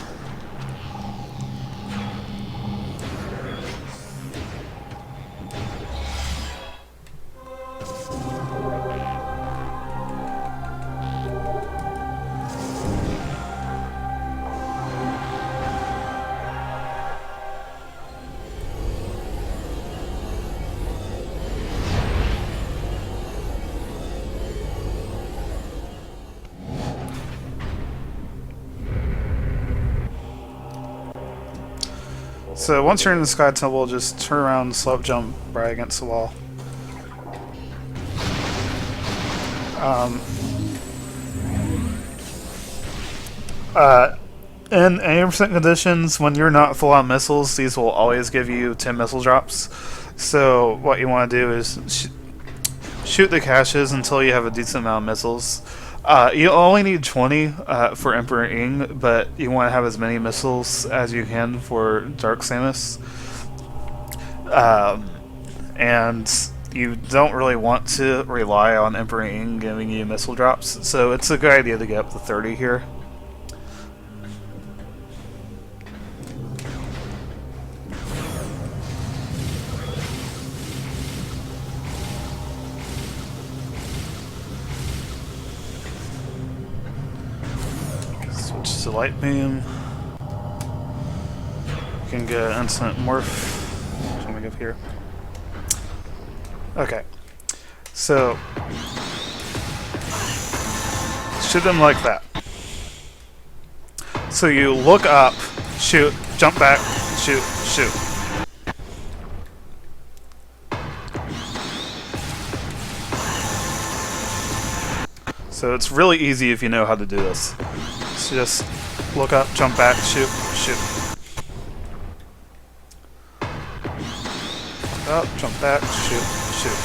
So once you're in the Sky Temple, just turn around and slope jump right against the wall. In 80% conditions, when you're not full on missiles, these will always give you 10 missile drops. So what you want to do is shoot the caches until you have a decent amount of missiles. You only need 20 for Emperor Ing, but you want to have as many missiles as you can for Dark Samus. And you don't really want to rely on Emperor Ing giving you missile drops, so it's a good idea to get up to 30 here. Switch to Light Beam. You can get Instant Morph. Let me go here. Okay, so shoot them like that. So you look up, shoot, jump back, shoot, shoot. So it's really easy if you know how to do this. So just look up, jump back, shoot, shoot. Look up, jump back, shoot, shoot.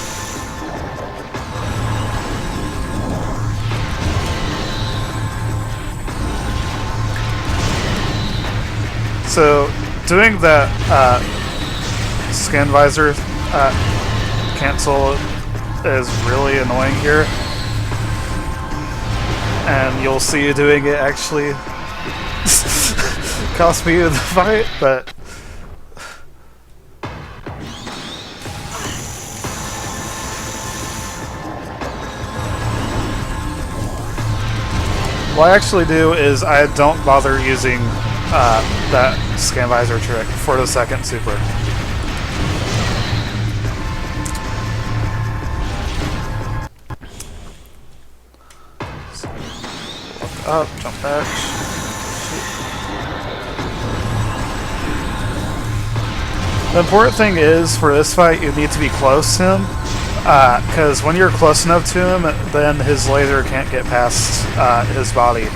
So doing that scan visor cancel is really annoying here. And you'll see doing it actually cost me the fight, but what I actually do is I don't bother using that scan visor trick for the second super. So, look up, jump back. The important thing is, for this fight, you need to be close to him, because when you're close enough to him, then his laser can't get past his body,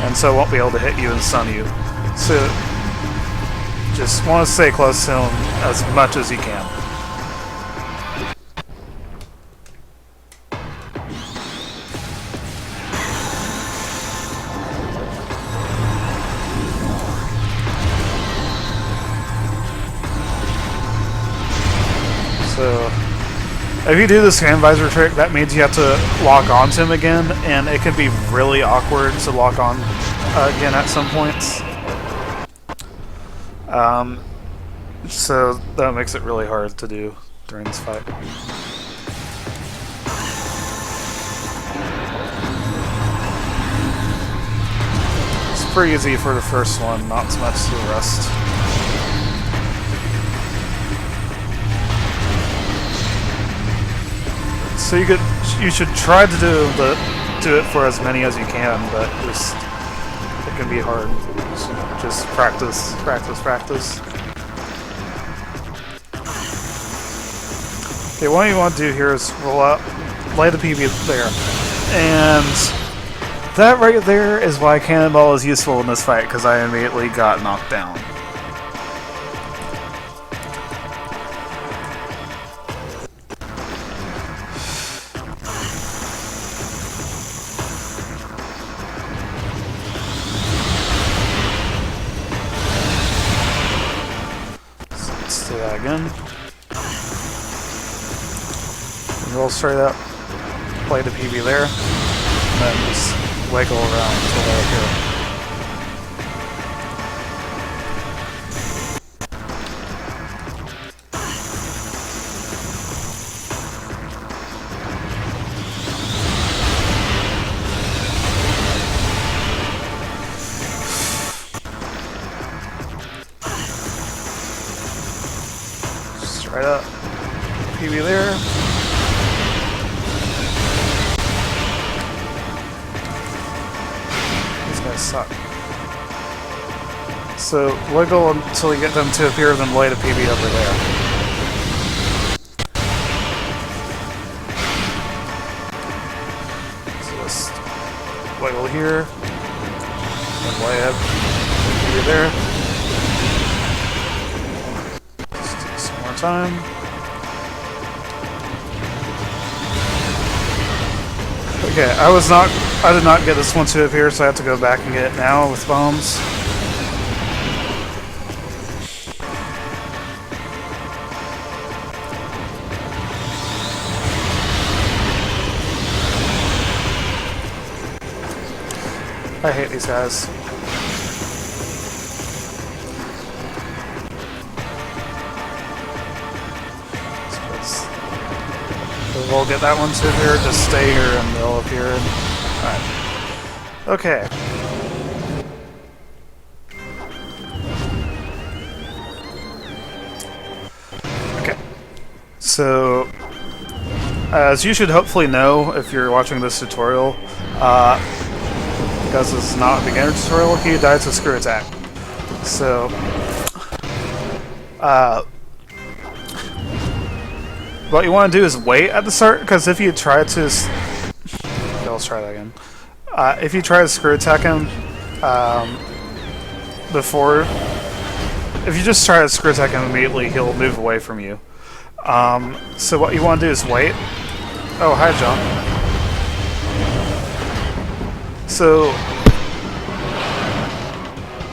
and so won't be able to hit you and stun you. So, just want to stay close to him as much as you can. So, if you do the scan visor trick, that means you have to lock onto him again, and it can be really awkward to lock on again at some points. So that makes it really hard to do during this fight. It's pretty easy for the first one, not so much the rest. So you should try to do it for as many as you can, but it can be hard. So just practice, practice, practice. Okay, what you want to do here is roll up, lay the PB there, and that right there is why Cannonball is useful in this fight, because I immediately got knocked down. So let's do that again. Roll straight up, play the PB there, and then just wiggle around until they're here. Straight up, PB there. Suck. So wiggle until you get them to appear, then lay the PB over there. So just wiggle here, then lay it PB there. Just do this one more time. Okay, I did not get this one to appear, so I have to go back and get it now with bombs. I hate these guys. We'll get that one to appear, just stay here and they'll appear. Alright. Okay. Okay. So, as you should hopefully know if you're watching this tutorial, because this is not a beginner tutorial, he dies to screw attack. So, what you want to do is wait at the start, because if you try to... Okay, let's try that again. If you try to screw attack him before... If you just try to screw attack him immediately, he'll move away from you. So what you want to do is wait. Oh, hi, John. So...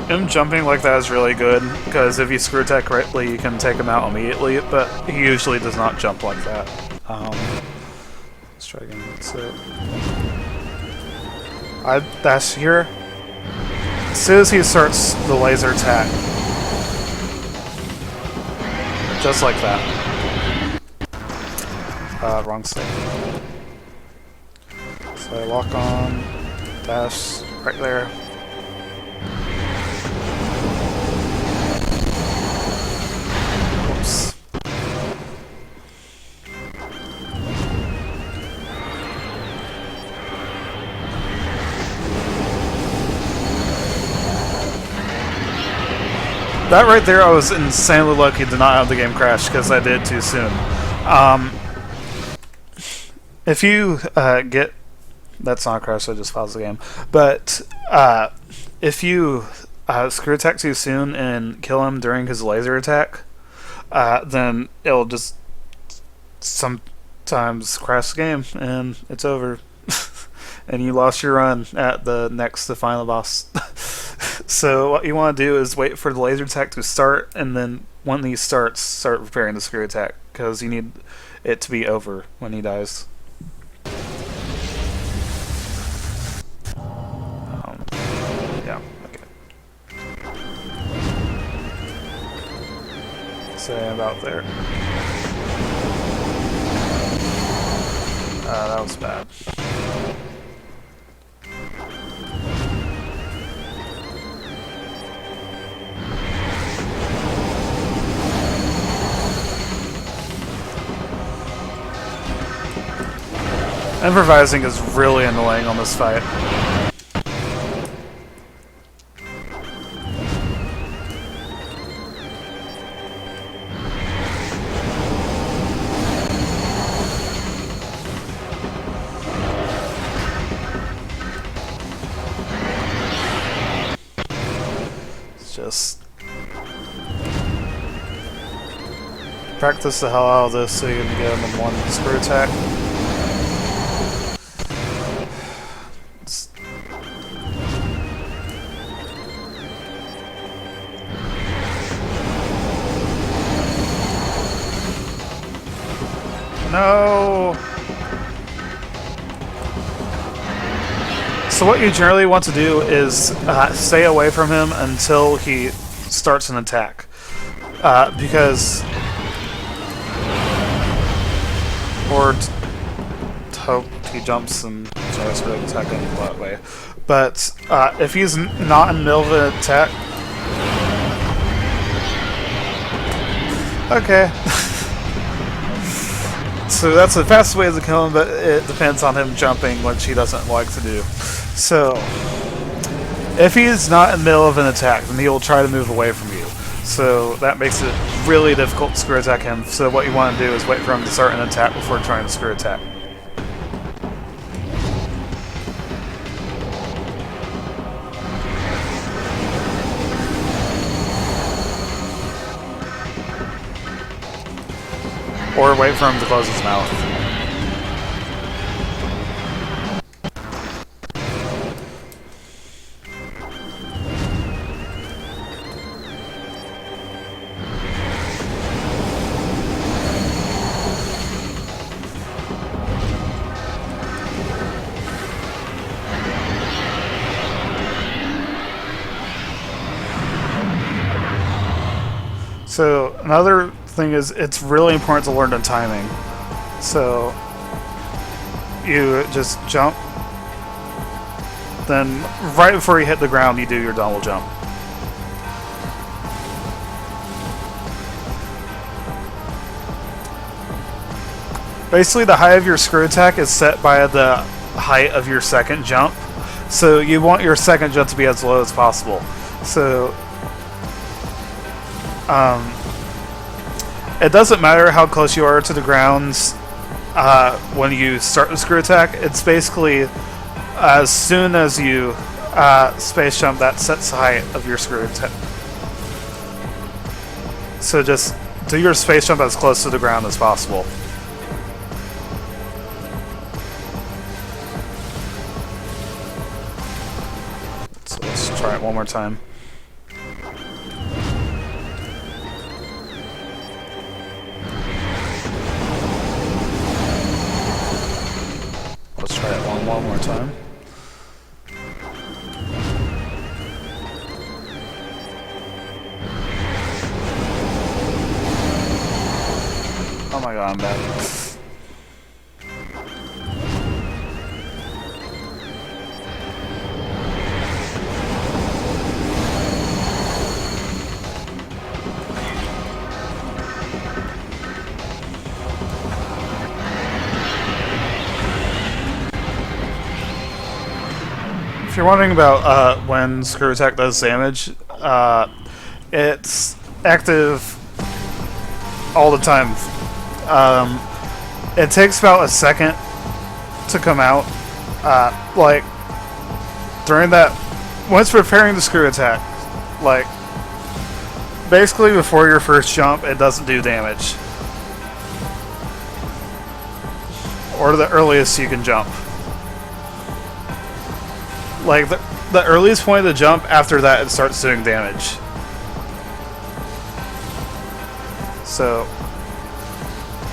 him jumping like that is really good, because if you screw attack correctly, you can take him out immediately, but he usually does not jump like that. Let's try again. So, I dash here. As soon as he starts the laser attack. Just like that. Wrong stick. So I lock on, dash, right there. That right there, I was insanely lucky to not have the game crash, because I did too soon. If you get... That's not a crash, so I just paused the game. But if you screw attack too soon and kill him during his laser attack, then it'll just sometimes crash the game, and it's over. And you lost your run at the next to final boss. So what you want to do is wait for the laser attack to start, and then when he starts, start preparing the screw attack, because you need it to be over when he dies. Yeah, okay. Say about there. That was bad. Improvising is really annoying on this fight. It's just... practice the hell out of this so you can get him in one screw attack. No! So what you generally want to do is stay away from him until he starts an attack. Because... or hope he jumps and tries to attack him that way. But if he's not in the middle of an attack... Okay. So that's the fastest way to kill him, but it depends on him jumping, which he doesn't like to do. So, If he's not in the middle of an attack, then he'll try to move away from you. So that makes it really difficult to screw attack him. So what you want to do is wait for him to start an attack before trying to screw attack. Or wait for him to close his mouth. So another thing is it's really important to learn the timing. So you just jump, then right before you hit the ground you do your double jump. Basically the height of your screw attack is set by the height of your second jump. So you want your second jump to be as low as possible. So it doesn't matter how close you are to the ground when you start the screw attack. It's basically as soon as you space jump, that sets the height of your screw attack. So just do your space jump as close to the ground as possible. So let's try it one more time. Let's try it one more time. Oh my god, I'm bad. If you're wondering about when screw attack does damage, it's active all the time. It takes about a second to come out. Like during that, once preparing the screw attack, like basically before your first jump, it doesn't do damage, or the earliest you can jump. Like the earliest point of the jump, after that it starts doing damage. So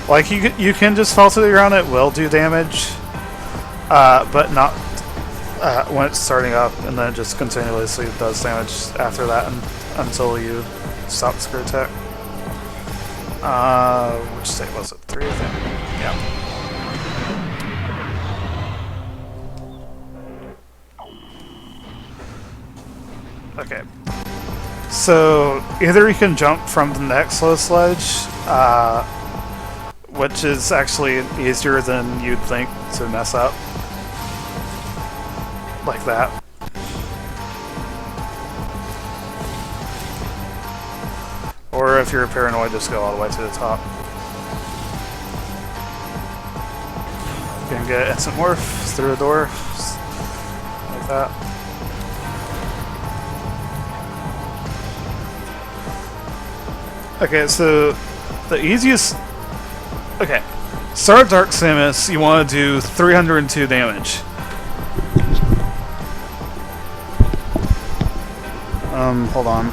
like you can just fall to the ground, it will do damage, but not when it's starting up, and then it just continuously does damage after that until you stop the screw attack. Which state was it? 3, I think. Yeah. Okay, so either you can jump from the next lowest ledge, which is actually easier than you'd think to mess up, like that. Or if you're paranoid, just go all the way to the top. You can get instant morph through a door, like that. Okay, so the easiest... Okay, start Dark Samus, you want to do 302 damage. Hold on.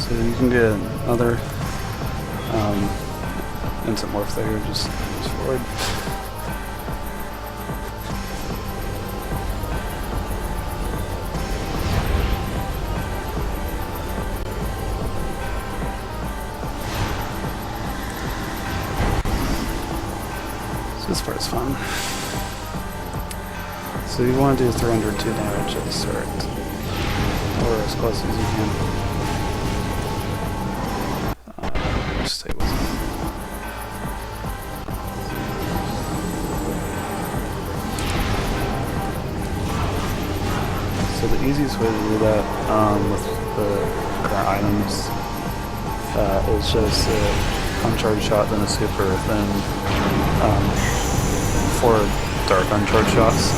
So you can get another instant morph there, just forward. So this part's fun. So you want to do 302 damage at the start, or as close as you can. Just stay with it. So the easiest way to do that with the current items is just a uncharged shot, then a super, then 4 dark uncharged shots.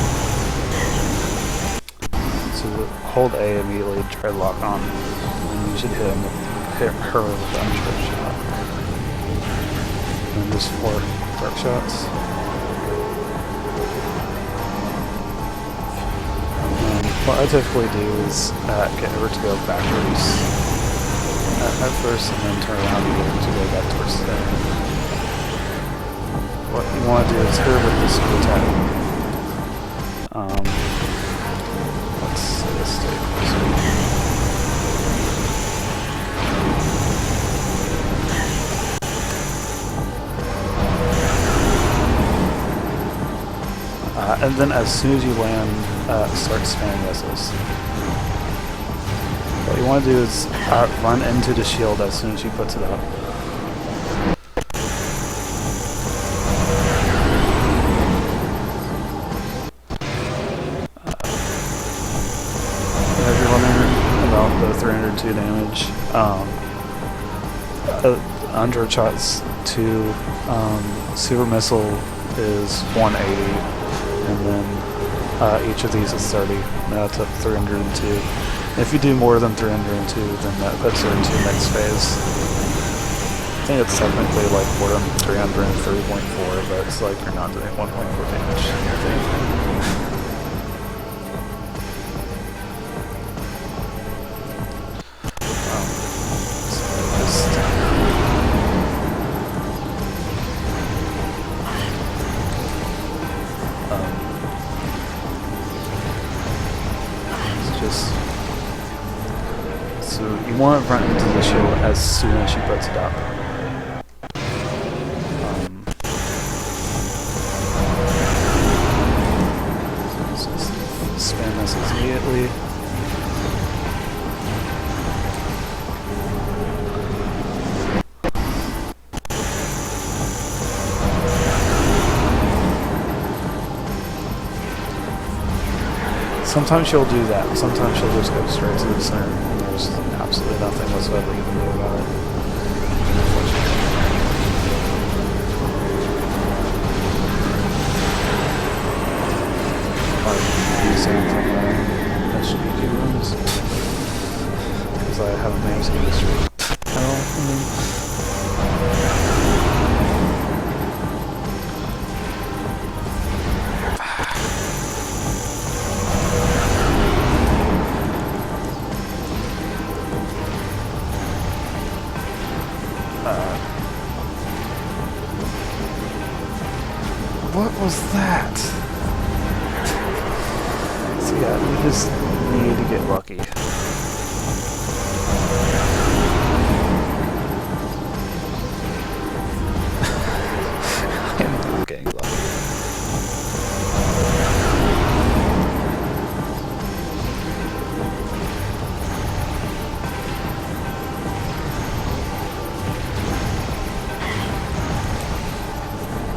So hold A immediately, try to lock on, and you should hit her with the uncharged shot. And just 4 dark shots. What I typically do is get her to go backwards at first, and then turn around and get her to go back towards the end. What you want to do is hit her with this attack. Let's say this stay closer. And then as soon as you land, start spamming missiles. What you want to do is run into the shield as soon as she puts it up. If you're wondering about the 302 damage, under shots to super missile is 180. And then each of these is 30. Now it's up 302. If you do more than 302, then that puts her into the next phase. I think it's technically like more than 303.4, but it's like you're not doing 1.4 damage. So you want to run into the shield as soon as she puts it up. So just spam this immediately. Sometimes she'll do that. Sometimes she'll just go straight to the center, and there's absolutely nothing whatsoever you can do about it. Like the same thing that should be rooms, because I haven't managed to get this straight at all. What was that? So yeah, we just need to get lucky. I'm not getting lucky.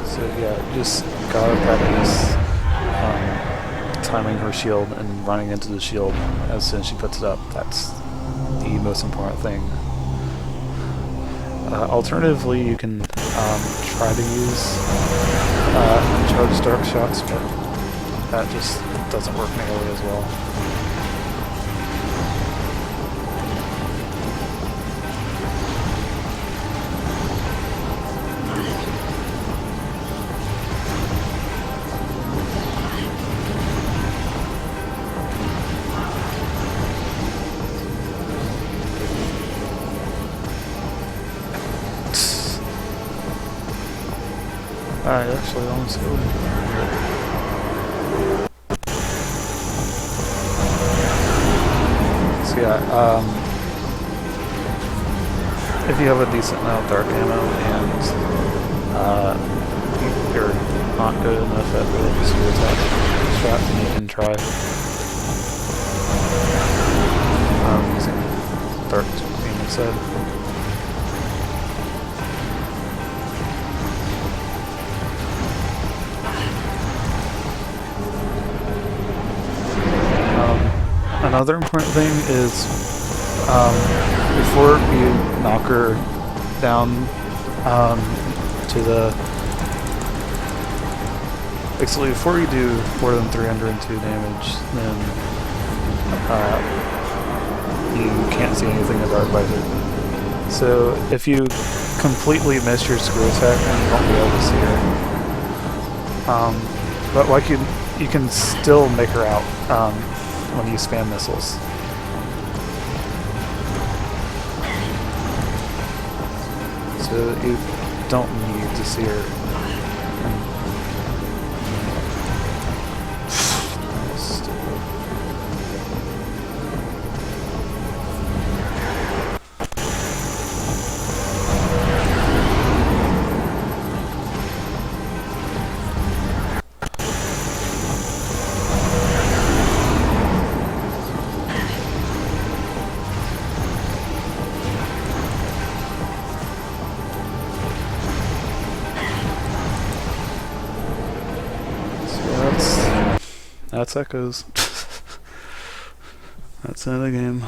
So yeah, just gotta practice timing her shield and running into the shield as soon as she puts it up. That's the most important thing. Alternatively, you can try to use charged dark shots, but that just doesn't work nearly as well. I actually almost killed him. So yeah, if you have a decent amount of dark ammo and you're not good enough at the screw attack strat, then you can try using dark aim instead. Another important thing is before you knock her down to the... Basically, before you do more than 302 damage, then you can't see anything in Dark Visor. So if you completely miss your screw attack, then you won't be able to see her. But like you can still make her out when you spam missiles. So you don't need to see her. That's Echoes. That's the end of the game.